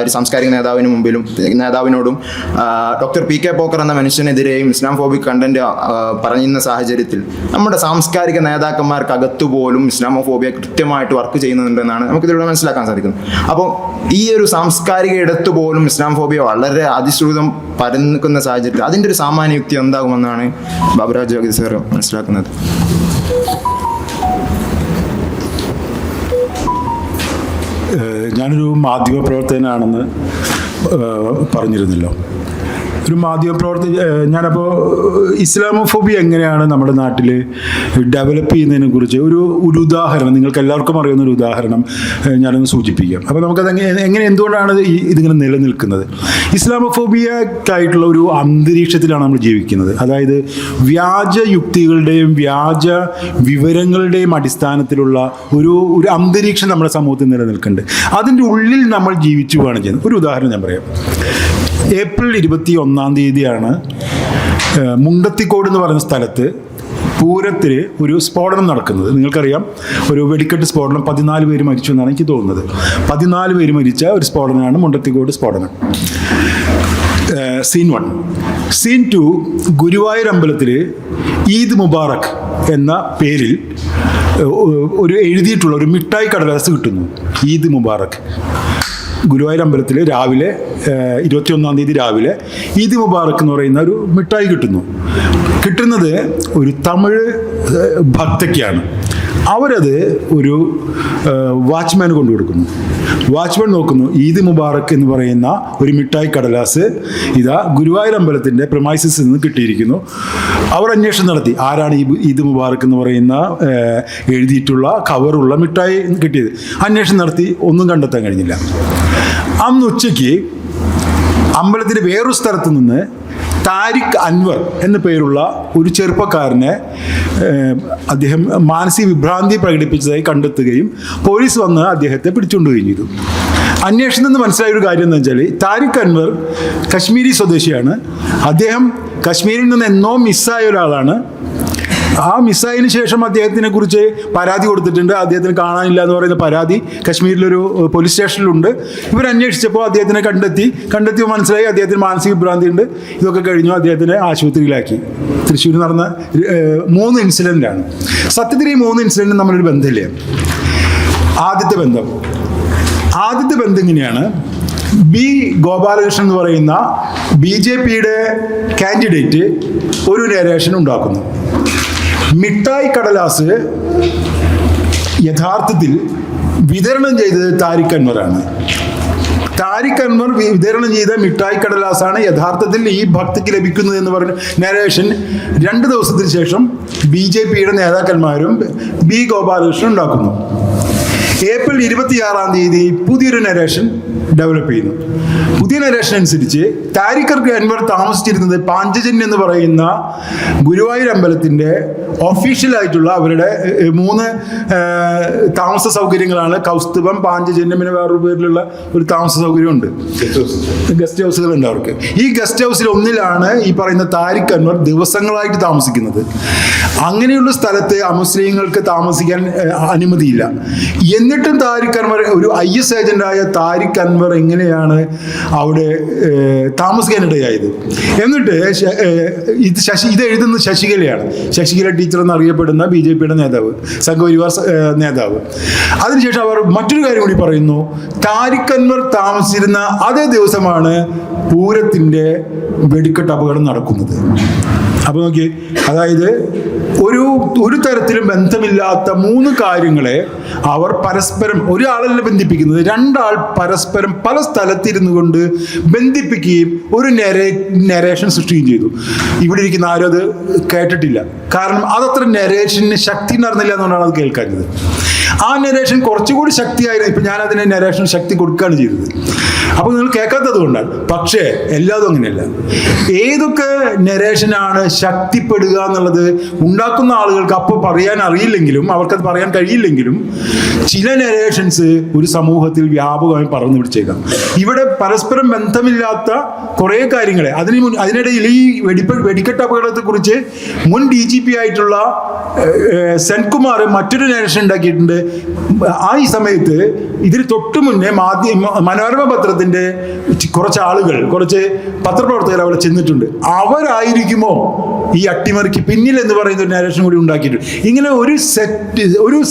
ഒരു സാംസ്കാരിക നേതാവിനോടും ഡോക്ടർ PK പോക്കർ എന്ന മനുഷ്യനെതിരെയും ഇസ്ലാം ഫോബിക് കണ്ടന്റ് പറയുന്ന സാഹചര്യത്തിൽ നമ്മുടെ സാംസ്കാരിക നേതാക്കന്മാർക്കകത്തുപോലും ഇസ്ലാമോഫോബിയ കൃത്യമായിട്ട് വർക്ക് ചെയ്യുന്നുണ്ടെന്നാണ് നമുക്കിതിലൂടെ മനസ്സിലാക്കാൻ സാധിക്കുന്നത്. അപ്പോൾ ഈ ഒരു സാംസ്കാരിക ഇടത്ത് പോലും ഇസ്ലാം ഫോബിയ വളരെ അതിശ്രുതം പരന്നിക്കുന്ന സാഹചര്യത്തിൽ അതിൻ്റെ ഒരു സാമാന്യ യുക്തി എന്താകുമെന്നാണ് ബാബുരാജ് ജോഗി സാർ മനസ്സിലാക്കുന്നത്. ഞാനൊരു മാധ്യമപ്രവർത്തകനാണെന്ന് പറഞ്ഞിരുന്നല്ലോ. ഒരു ഞാനപ്പോൾ ഇസ്ലാമോഫോബിയ എങ്ങനെയാണ് നമ്മുടെ നാട്ടിൽ ഡെവലപ്പ് ചെയ്യുന്നതിനെ കുറിച്ച് ഒരു ഉദാഹരണം, നിങ്ങൾക്ക് എല്ലാവർക്കും അറിയുന്ന ഒരു ഉദാഹരണം ഞാനൊന്ന് സൂചിപ്പിക്കാം. അപ്പോൾ നമുക്കത് എന്തുകൊണ്ടാണ് ഇതിങ്ങനെ നിലനിൽക്കുന്നത്? ഇസ്ലാമോഫോബിയക്കായിട്ടുള്ള ഒരു അന്തരീക്ഷത്തിലാണ് നമ്മൾ ജീവിക്കുന്നത്. അതായത് വ്യാജ യുക്തികളുടെയും വ്യാജ വിവരങ്ങളുടെയും അടിസ്ഥാനത്തിലുള്ള ഒരു അന്തരീക്ഷം നമ്മുടെ സമൂഹത്തിൽ നിലനിൽക്കുന്നുണ്ട്. അതിൻ്റെ ഉള്ളിൽ നമ്മൾ ജീവിച്ചു പോവുകയാണ് ചെയ്യുന്നത്. ഒരു ഉദാഹരണം ഞാൻ പറയാം. ഏപ്രിൽ 21 മുണ്ടത്തിക്കോട് എന്ന് പറയുന്ന സ്ഥലത്ത് പൂരത്തിൽ ഒരു സ്ഫോടനം നടക്കുന്നത് നിങ്ങൾക്കറിയാം. ഒരു വെടിക്കെട്ട് സ്ഫോടനം, 14 പേര് മരിച്ചു എന്നാണ് എനിക്ക് തോന്നുന്നത്. 14 പേര് മരിച്ച ഒരു സ്ഫോടനമാണ് മുണ്ടത്തിക്കോട് സ്ഫോടനം. സീൻ 1. സീൻ 2, ഗുരുവായൂർ അമ്പലത്തിൽ ഈദ് മുബാറക് എന്ന പേരിൽ ഒരു എഴുതിയിട്ടുള്ള ഒരു മിഠായി കടലാസ് കിട്ടുന്നു. ഈദ് മുബാറക്. ഗുരുവായൂർ അമ്പലത്തിൽ രാവിലെ 21 രാവിലെ ഈദ് മുബാറക്ക് എന്ന് പറയുന്ന ഒരു മിഠായി കിട്ടുന്നത് ഒരു തമിഴ് ഭക്തയ്ക്കാണ്. അവരത് ഒരു വാച്ച്മാന് കൊണ്ടു കൊടുക്കുന്നു. വാച്ച്മാൻ നോക്കുന്നു, ഈദ് മുബാറക്ക് എന്ന് പറയുന്ന ഒരു മിഠായി കടലാസ് ഇതാ ഗുരുവായൂർ അമ്പലത്തിൻ്റെ പ്രമൈസസിൽ നിന്ന് കിട്ടിയിരിക്കുന്നു. അവർ അന്വേഷണം നടത്തി, ആരാണ് ഈദ് മുബാറക്ക് എന്ന് പറയുന്ന എഴുതിയിട്ടുള്ള കവറുള്ള മിഠായി കിട്ടിയത്. അന്വേഷണം നടത്തി, ഒന്നും കണ്ടെത്താൻ കഴിഞ്ഞില്ല. അന്ന് ഉച്ചയ്ക്ക് അമ്പലത്തിൻ്റെ വേറൊരു സ്ഥലത്ത് നിന്ന് താരിഖ് അൻവർ എന്ന പേരുള്ള ഒരു ചെറുപ്പക്കാരനെ അദ്ദേഹം മാനസിക വിഭ്രാന്തി പ്രകടിപ്പിച്ചതായി കണ്ടെത്തുകയും പോലീസ് വന്ന് അദ്ദേഹത്തെ പിടിച്ചുകൊണ്ടുപോവുകയും ചെയ്തു. അന്വേഷണത്തിൽ നിന്ന് മനസ്സിലായ ഒരു കാര്യം എന്ന് വെച്ചാൽ താരിഖ് അൻവർ കശ്മീരി സ്വദേശിയാണ്. അദ്ദേഹം കശ്മീരിൽ നിന്ന് എന്നോ മിസ്സായ ഒരാളാണ്. ആ മിസ്സായതിനു ശേഷം അദ്ദേഹത്തിനെ കുറിച്ച് പരാതി കൊടുത്തിട്ടുണ്ട്. അദ്ദേഹത്തിന് കാണാനില്ല എന്ന് പറയുന്ന പരാതി കശ്മീരിലൊരു പോലീസ് സ്റ്റേഷനിലുണ്ട്. ഇവർ അന്വേഷിച്ചപ്പോൾ അദ്ദേഹത്തിനെ കണ്ടെത്തി മനസ്സിലായി അദ്ദേഹത്തിന് മാനസിക വിഭ്രാന്തി ഉണ്ട്. ഇതൊക്കെ കഴിഞ്ഞു അദ്ദേഹത്തിനെ ആശുപത്രിയിലാക്കി. തൃശ്ശൂർ നടന്ന 3 ഇൻസിഡൻ്റാണ്. സത്യത്തിൽ ഈ 3 ഇൻസിഡൻറ്റും നമ്മളൊരു ബന്ധമില്ല. ആദ്യത്തെ ബന്ധം ഇങ്ങനെയാണ്. ബി ഗോപാലകൃഷ്ണൻ എന്ന് പറയുന്ന BJPയുടെ കാൻഡിഡേറ്റ് ഒരു നരേഷൻ ഉണ്ടാക്കുന്നു. മിഠായി കടലാസ് യഥാർത്ഥത്തിൽ വിതരണം ചെയ്തത് താരിഖ് അൻവറാണ്. താരിഖ് അൻവർ വിതരണം ചെയ്ത മിഠായി കടലാസാണ് യഥാർത്ഥത്തിൽ ഈ ഭക്തിക്ക് ലഭിക്കുന്നത് എന്ന് പറഞ്ഞ നരേഷൻ 2 ദിവസത്തിന് ശേഷം BJPയുടെ നേതാക്കന്മാരും ബി ഗോപാലകൃഷ്ണൻ ഉണ്ടാക്കുന്നു. ഏപ്രിൽ 26 പുതിയൊരു നരേഷൻ ഡെവലപ്പ് ചെയ്യുന്നു. പുതിയ നരേഷൻ അനുസരിച്ച് താരിഖ് അൻവർ താമസിച്ചിരുന്നത് പാഞ്ചജന്യം എന്ന് പറയുന്ന ഗുരുവായൂർ അമ്പലത്തിൻ്റെ ഒഫീഷ്യലായിട്ടുള്ള അവരുടെ 3 താമസ സൗകര്യങ്ങളാണ്. കൗസ്തുഭം, പാഞ്ചജന്യം, പിന്നെ വേറൊരു പേരിലുള്ള ഒരു താമസ സൗകര്യമുണ്ട്. ഗസ്റ്റ് ഹൗസുകളുണ്ട് അവർക്ക്. ഈ ഗസ്റ്റ് ഹൗസിൽ ഒന്നിലാണ് ഈ പറയുന്ന താരിഖ് അൻവർ ദിവസങ്ങളായിട്ട് താമസിക്കുന്നത്. അങ്ങനെയുള്ള സ്ഥലത്ത് അമുസ്ലിങ്ങൾക്ക് താമസിക്കാൻ അനുമതിയില്ല. എന്നിട്ടും താരിഖ് അൻവർ, ഒരു IS ഏജന്റായ താരിഖ് അൻവർ എങ്ങനെയാണ് അവിടെ താമസിക്കാനിടയായത്? എന്നിട്ട് ഇത് എഴുതുന്നത് ശശികലയാണ്. ശശികല ടീച്ചർ എന്നറിയപ്പെടുന്ന BJPയുടെ നേതാവ്, സംഘപരിവാർ നേതാവ്. അതിനുശേഷം അവർ മറ്റൊരു കാര്യം കൂടി പറയുന്നു. താരിഖ് അൻവർ താമസിച്ചിരുന്ന അതേ ദിവസമാണ് പൂരത്തിൻ്റെ വെടിക്കെട്ട് അപകടം നടക്കുന്നത്. അപ്പോൾ നോക്കി, അതായത് ഒരു തരത്തിലും ബന്ധമില്ലാത്ത 3 കാര്യങ്ങളെ അവർ പരസ്പരം, ഒരാളല്ല ബന്ധിപ്പിക്കുന്നത്, 2 ആൾ പരസ്പരം പല സ്ഥലത്തിരുന്നു കൊണ്ട് ബന്ധിപ്പിക്കുകയും ഒരു നരേഷൻ സൃഷ്ടിക്കുകയും ചെയ്തു. ഇവിടെ ഇരിക്കുന്ന ആരും അത് കേട്ടിട്ടില്ല. കാരണം അതത്ര നരേഷന് ശക്തി ഉണ്ടായിരുന്നില്ല എന്നുകൊണ്ടാണ് അത് കേൾക്കാഞ്ഞത്. ആ നരേഷൻ കുറച്ചുകൂടി ശക്തിയായിരുന്നു. ഇപ്പം ഞാനതിന് നരേഷൻ ശക്തി കൊടുക്കുകയാണ് ചെയ്തത്. അപ്പോൾ നിങ്ങൾ കേൾക്കാത്തത് കൊണ്ടാണ്. പക്ഷേ എല്ലാതും അങ്ങനെയല്ല. ഏതൊക്കെ നരേഷനാണ് ശക്തിപ്പെടുക എന്നുള്ളത് ഉണ്ടാക്കുന്ന ആളുകൾക്ക് അപ്പോൾ പറയാൻ അറിയില്ലെങ്കിലും, അവർക്കത് പറയാൻ കഴിയില്ലെങ്കിലും, ചില നരേഷൻസ് ഒരു സമൂഹത്തിൽ വ്യാപകമായി പറന്നു പിടിച്ചേക്കാം. ഇവിടെ പരസ്പരം ബന്ധമില്ലാത്ത കുറേ കാര്യങ്ങളെ അതിനിടയിൽ ഈ വെടിക്കെട്ട് അപകടത്തെക്കുറിച്ച് മുൻ DGP ആയിട്ടുള്ള സെൻകുമാർ മറ്റൊരു നരേഷൻ ഉണ്ടാക്കിയിട്ടുണ്ട്. ഈ സമയത്ത് ഇതിന് തൊട്ടു മുന്നേ മനോരമ പത്രത്തിന്റെ കുറച്ച് ആളുകൾ, കുറച്ച് പത്രപ്രവർത്തകർ അവിടെ ചെന്നിട്ടുണ്ട്. അവരായിരിക്കുമോ ഈ അട്ടിമറിക്ക് പിന്നിൽ എന്ന് പറയുന്ന ഒരു നരേഷൻ കൂടി ഉണ്ടാക്കിയിട്ടുണ്ട്. ഇങ്ങനെ ഒരു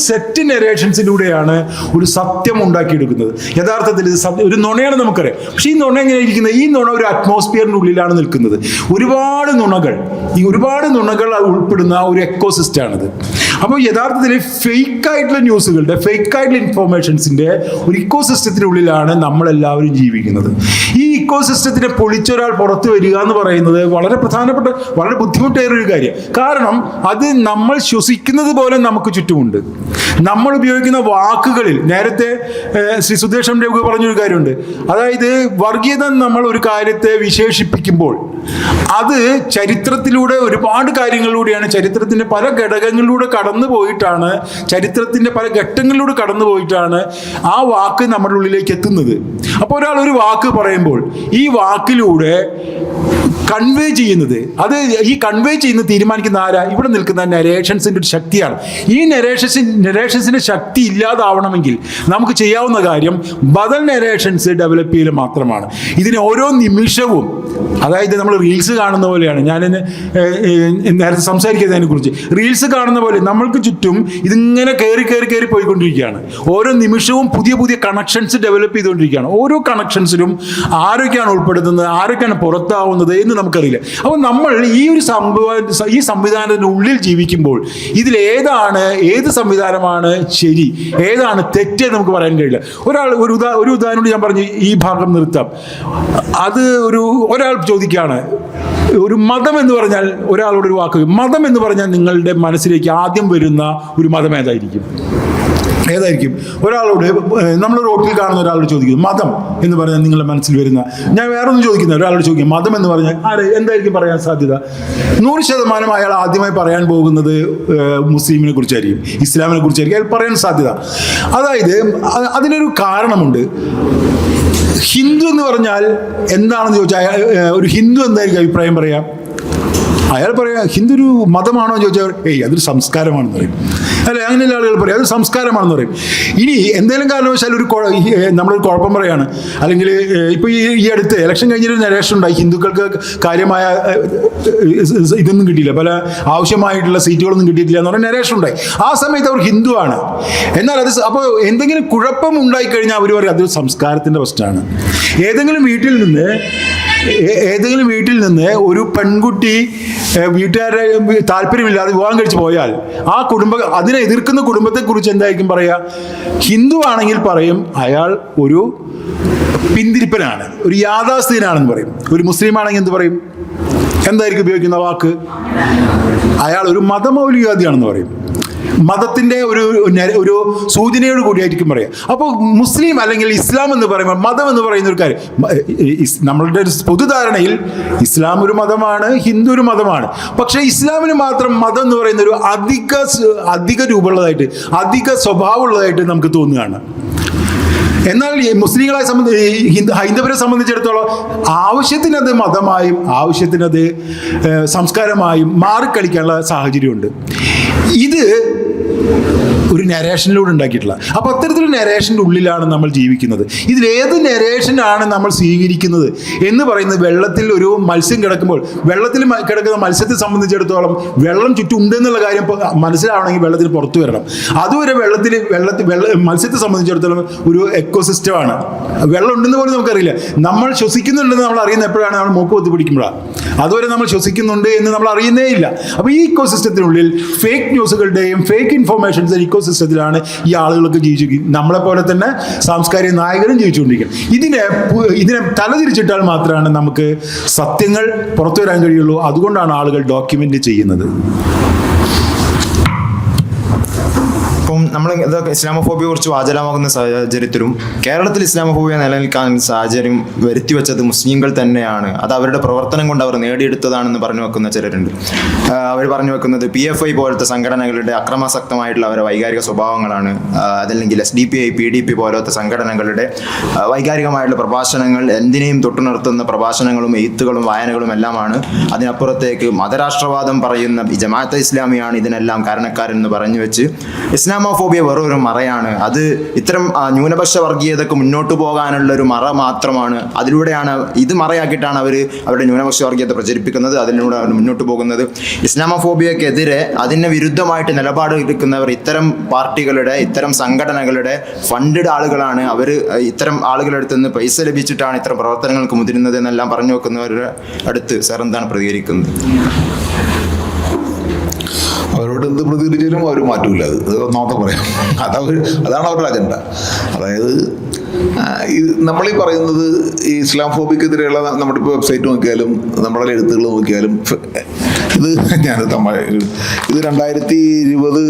സെറ്റ് നരേഷൻസിലൂടെയാണ് ഒരു സത്യം ഉണ്ടാക്കിയെടുക്കുന്നത്. യഥാർത്ഥത്തിൽ ഇത് ഒരു നുണയാണ് നമുക്കറിയാം. പക്ഷേ ഈ നുണ എങ്ങനെ ഇരിക്കുന്നത്? ഈ നുണ ഒരു അറ്റ്മോസ്ഫിയറിൻ്റെ ഉള്ളിലാണ് നിൽക്കുന്നത്. ഒരുപാട് നുണകൾ ഉൾപ്പെടുന്ന ഒരു എക്കോസിസ്റ്റമാണിത്. അപ്പോൾ യഥാർത്ഥത്തിൽ ഫേക്കായിട്ടുള്ള ന്യൂസുകളുടെ, ഫേക്കായിട്ടുള്ള ഇൻഫോർമേഷൻസിൻ്റെ ഒരു ഇക്കോസിസ്റ്റത്തിനുള്ളിലാണ് നമ്മളെല്ലാവരും ജീവിക്കുന്നത്. ഈ ഇക്കോസിസ്റ്റത്തിനെ പൊളിച്ചൊരാൾ പുറത്തു വരിക എന്ന് പറയുന്നത് വളരെ പ്രധാനപ്പെട്ട, വളരെ ബുദ്ധിമുട്ടേറിയ ഒരു കാര്യം. കാരണം അത് നമ്മൾ ശ്വസിക്കുന്നത് പോലെ നമുക്ക് ചുറ്റുമുണ്ട്. നമ്മൾ ഉപയോഗിക്കുന്ന വാക്കുകളിൽ, നേരത്തെ ശ്രീ സുദേശം രഘു പറഞ്ഞൊരു കാര്യമുണ്ട്. അതായത് വർഗീയത നമ്മൾ ഒരു കാര്യത്തെ വിശേഷിപ്പിക്കുമ്പോൾ അത് ചരിത്രത്തിലൂടെ ഒരുപാട് കാര്യങ്ങളിലൂടെയാണ്, ചരിത്രത്തിൻ്റെ പല ഘടകങ്ങളിലൂടെ കടന്നു പോയിട്ടാണ്, ചരിത്രത്തിൻ്റെ പല ഘട്ടങ്ങളിലൂടെ കടന്നു പോയിട്ടാണ് ആ വാക്ക് നമ്മുടെ ഉള്ളിലേക്ക് എത്തുന്നത്. അപ്പോൾ ഒരാൾ ഒരു വാക്ക് പറയുമ്പോൾ ഈ വാക്കിലൂടെ കൺവേ ചെയ്യുന്നത്, അത് ഈ കൺവേ ചെയ്യുന്നത് തീരുമാനിക്കുന്ന ആരാ? ഇവിടെ നിൽക്കുന്ന നരേഷൻസിൻ്റെ ഒരു ശക്തിയാണ്. ഈ നരേഷൻസിൻ്റെ ശക്തി ഇല്ലാതാവണമെങ്കിൽ നമുക്ക് ചെയ്യാവുന്ന കാര്യം ബദൽ നരേഷൻസ് ഡെവലപ്പ് ചെയ്യൽ മാത്രമാണ്. ഇതിന് ഓരോ നിമിഷവും, അതായത് നമ്മൾ റീൽസ് കാണുന്ന പോലെയാണ്, ഞാൻ നേരത്തെ സംസാരിക്കുന്നതിനെ കുറിച്ച്, റീൽസ് കാണുന്ന പോലെ നമ്മൾക്ക് ചുറ്റും ഇതിങ്ങനെ കയറി പോയിക്കൊണ്ടിരിക്കുകയാണ്. ഓരോ നിമിഷവും പുതിയ പുതിയ കണക്ഷൻസ് ഡെവലപ്പ് ചെയ്തുകൊണ്ടിരിക്കുകയാണ്. ഓരോ കണക്ഷൻസിലും ആരൊക്കെയാണ് ഉൾപ്പെടുത്തുന്നത്, ആരൊക്കെയാണ് പുറത്താവുന്നത് എന്ന് നമുക്കറിയില്ല. അപ്പോൾ നമ്മൾ ഈ സംവിധാനത്തിനുള്ളിൽ ജീവിക്കുമ്പോൾ ഏത് സംവിധാനമാണ് ശരി, ഏതാണ് തെറ്റ് എന്ന് നമുക്ക് പറയാൻ കഴിയില്ല. ഒരു ഉദാഹരണം ഞാൻ പറഞ്ഞു, ഈ ഭാഗം നിർത്താം. അത് ഒരാൾ ചോദിക്കുകയാണ്, ഒരു മതം എന്ന് പറഞ്ഞാൽ, ഒരാളോട് ഒരു വാക്ക്, മതം എന്ന് പറഞ്ഞാൽ നിങ്ങളുടെ മനസ്സിലേക്ക് ആദ്യം വരുന്ന ഒരു മതം ഏതായിരിക്കും? ഒരാളോട്, നമ്മൾ റോട്ടിൽ കാണുന്ന ഒരാളോട് ചോദിക്കുന്നു മതം എന്ന് പറഞ്ഞാൽ നിങ്ങളുടെ മനസ്സിൽ വരുന്ന, ഞാൻ വേറൊന്നും ചോദിക്കുന്ന ഒരാളോട് ചോദിക്കും മതം എന്ന് പറഞ്ഞാൽ എന്തായിരിക്കും പറയാൻ സാധ്യത? 100% അയാൾ ആദ്യമായി പറയാൻ പോകുന്നത് മുസ്ലിമിനെ കുറിച്ചായിരിക്കും, ഇസ്ലാമിനെ കുറിച്ചായിരിക്കും അയാൾ പറയാൻ സാധ്യത. അതായത് അതിനൊരു കാരണമുണ്ട്. ഹിന്ദു എന്ന് പറഞ്ഞാൽ എന്താണെന്ന് ചോദിച്ചാൽ ഒരു ഹിന്ദു എന്തായിരിക്കും അഭിപ്രായം പറയാം? അയാൾ പറയാം ഹിന്ദു ഒരു മതമാണോ എന്ന് ചോദിച്ചാൽ അതൊരു സംസ്കാരമാണെന്ന് പറയും. അല്ലെ, അങ്ങനെയുള്ള ആളുകൾ പറയും അത് സംസ്കാരമാണെന്ന് പറയും. ഇനി എന്തെങ്കിലും കാരണവശാൽ നമ്മളൊരു കുഴപ്പം പറയാണ്, അല്ലെങ്കിൽ ഇപ്പോൾ ഈ അടുത്ത് ഇലക്ഷൻ കഴിഞ്ഞൊരു നരേഷൻ ഉണ്ടായി, ഹിന്ദുക്കൾക്ക് കാര്യമായ ഇതൊന്നും കിട്ടിയില്ല, പല ആവശ്യമായിട്ടുള്ള സീറ്റുകളൊന്നും കിട്ടിയിട്ടില്ല എന്ന് പറഞ്ഞാൽ നരേഷൻ ഉണ്ടായി. ആ സമയത്ത് അവർ ഹിന്ദുവാണ്. എന്നാൽ അത് അപ്പോൾ എന്തെങ്കിലും കുഴപ്പം ഉണ്ടായിക്കഴിഞ്ഞാൽ അവർ പറയും അതൊരു സംസ്കാരത്തിൻ്റെ പ്രശ്നമാണ്. ഏതെങ്കിലും വീട്ടിൽ നിന്ന് ഒരു പെൺകുട്ടി വീട്ടുകാരുടെ താല്പര്യമില്ലാതെ വിവാഹം കഴിച്ച് പോയാൽ അതിനെ എതിർക്കുന്ന കുടുംബത്തെക്കുറിച്ച് എന്തായിരിക്കും പറയുക? ഹിന്ദു ആണെങ്കിൽ പറയും അയാൾ ഒരു പിന്തിരിപ്പനാണ്, ഒരു യാഥാസ്ഥിതിനാണെന്ന് പറയും. ഒരു മുസ്ലിം ആണെങ്കിൽ എന്ത് പറയും? എന്തായിരിക്കും ഉപയോഗിക്കുന്ന വാക്ക്? അയാൾ ഒരു മതമൗലികവാദിയാണെന്ന് പറയും. മതത്തിൻ്റെ ഒരു സൂചനയോട് കൂടിയായിരിക്കും പറയാം. അപ്പോൾ മുസ്ലിം അല്ലെങ്കിൽ ഇസ്ലാം എന്ന് പറയുമ്പോൾ മതം എന്ന് പറയുന്ന ഒരു കാര്യം, നമ്മളുടെ ഒരു പൊതുധാരണയിൽ ഇസ്ലാം ഒരു മതമാണ്, ഹിന്ദു ഒരു മതമാണ്. പക്ഷേ ഇസ്ലാമിന് മാത്രം മതം എന്ന് പറയുന്ന ഒരു അധിക രൂപമുള്ളതായിട്ട്, അധിക സ്വഭാവമുള്ളതായിട്ട് നമുക്ക് തോന്നുകയാണ്. എന്നാൽ മുസ്ലിങ്ങളെ ഹൈന്ദവരെ സംബന്ധിച്ചിടത്തോളം ആവശ്യത്തിനത് മതമായും ആവശ്യത്തിനത് സംസ്കാരമായും മാറിക്കളിക്കാനുള്ള സാഹചര്യമുണ്ട്. ഇത് ഒരു നരേഷനിലൂടെ ഉണ്ടാക്കിയിട്ടുള്ള. അപ്പോൾ അത്തരത്തിലുള്ള നരേഷൻ്റെ ഉള്ളിലാണ് നമ്മൾ ജീവിക്കുന്നത്. ഇതിലേത് നരേഷനാണ് നമ്മൾ സ്വീകരിക്കുന്നത് എന്ന് പറയുന്നത്, വെള്ളത്തിൽ ഒരു മത്സ്യം കിടക്കുമ്പോൾ വെള്ളത്തിൽ കിടക്കുന്ന മത്സ്യത്തെ സംബന്ധിച്ചിടത്തോളം വെള്ളം ചുറ്റും ഉണ്ടെന്നുള്ള കാര്യം മനസ്സിലാവണമെങ്കിൽ വെള്ളത്തിന് പുറത്തു വരണം. അതുവരെ മത്സ്യത്തെ സംബന്ധിച്ചിടത്തോളം ഒരു എക്കോസിസ്റ്റമാണ്. വെള്ളം ഉണ്ടെന്ന് പോലും നമുക്കറിയില്ല. നമ്മൾ ശ്വസിക്കുന്നുണ്ടെന്ന് നമ്മൾ അറിയുന്ന എപ്പോഴാണ്? നമ്മൾ മൂക്ക് പൊത്തി പിടിക്കുമ്പോഴാണ്. അതുവരെ നമ്മൾ ശ്വസിക്കുന്നുണ്ട് എന്ന് നമ്മൾ അറിയുന്നേ ഇല്ല. അപ്പോൾ ഈ ഇക്കോസിസ്റ്റത്തിനുള്ളിൽ ഫേക്ക് ന്യൂസുകളുടെയും ഫേക്ക് ഇൻഫോർമേഷൻസ് ഇക്കോസിസ്റ്റത്തിലാണ് ഈ ആളുകളൊക്കെ ജീവിച്ചിരിക്കുന്നത്. നമ്മളെപ്പോലെ തന്നെ സാംസ്കാരിക നായകരും ജീവിച്ചുകൊണ്ടിരിക്കുന്നത്. ഇതിനെ തലതിരിച്ചിട്ടാൽ മാത്രമാണ് നമുക്ക് സത്യങ്ങൾ പുറത്തു വരാൻ കഴിയുള്ളൂ. അതുകൊണ്ടാണ് ആളുകൾ ഡോക്യുമെന്റ് ചെയ്യുന്നത്. ഇപ്പം നമ്മൾ ഇതൊക്കെ ഇസ്ലാമോഫോബിയെ കുറിച്ച് വാചാലമാകുന്ന സാഹചര്യത്തിലും കേരളത്തിൽ ഇസ്ലാമോഫോബിയ നിലനിൽക്കാൻ സാഹചര്യം വരുത്തിവെച്ചത് മുസ്ലിങ്ങൾ തന്നെയാണ്, അത് അവരുടെ പ്രവർത്തനം കൊണ്ട് അവർ നേടിയെടുത്തതാണെന്ന് പറഞ്ഞു വെക്കുന്ന ചിലരുണ്ട്. അവർ പറഞ്ഞു വെക്കുന്നത് PFI പോലത്തെ സംഘടനകളുടെ അക്രമാസക്തമായിട്ടുള്ള അവരുടെ വൈകാരിക സ്വഭാവങ്ങളാണ്, അതല്ലെങ്കിൽ SDPI PDP പോലത്തെ സംഘടനകളുടെ വൈകാരികമായിട്ടുള്ള പ്രഭാഷണങ്ങൾ, എന്തിനേയും തൊട്ടുനിർത്തുന്ന പ്രഭാഷണങ്ങളും എഴുത്തുകളും വായനകളും എല്ലാമാണ്. അതിനപ്പുറത്തേക്ക് മതരാഷ്ട്രവാദം പറയുന്ന ജമാഅത്തെ ഇസ്ലാമിയാണ് ഇതിനെല്ലാം കാരണക്കാരെന്ന് പറഞ്ഞു വെച്ച് ഇസ്ലാമോഫോബിയ ഇസ്ലാമോഫോബിയ വെറും ഒരു മറയാണ്. അത് ഇത്തരം ന്യൂനപക്ഷ വർഗീയതക്ക് മുന്നോട്ട് പോകാനുള്ള ഒരു മറ മാത്രമാണ്. അതിലൂടെയാണ് ഇത് മറയാക്കിയിട്ടാണ് അവർ അവരുടെ ന്യൂനപക്ഷ വർഗീയത പ്രചരിപ്പിക്കുന്നത്, അതിലൂടെ അവർ മുന്നോട്ട് പോകുന്നത്. ഇസ്ലാമോഫോബിയക്കെതിരെ അതിന് വിരുദ്ധമായിട്ട് നിലപാട് എടുക്കുന്നവർ ഇത്തരം പാർട്ടികളുടെ, ഇത്തരം സംഘടനകളുടെ ഫണ്ടഡ് ആളുകളാണ്. അവർ ഇത്തരം ആളുകളുടെ അടുത്ത് നിന്ന് പൈസ ലഭിച്ചിട്ടാണ് ഇത്തരം പ്രവർത്തനങ്ങൾക്ക് മുതിരുന്നത് എന്നെല്ലാം പറഞ്ഞു വെക്കുന്നവരുടെ അടുത്ത് സാർ എന്താണ് പ്രതികരിക്കുന്നത്? അവരോട് എന്ത് പ്രതികരിച്ചാലും അവർ മാറ്റൂല. അത് ഒന്നാമത്തെ പറയാം. അതാണ് അവരുടെ അജണ്ട. അതായത് നമ്മളീ പറയുന്നത് ഈ ഇസ്ലാം ഫോബിക്കെതിരെയുള്ള നമ്മുടെ ഇപ്പോൾ വെബ്സൈറ്റ് നോക്കിയാലും നമ്മുടെ എഴുത്തുകൾ നോക്കിയാലും ഇത് ഇത് 2020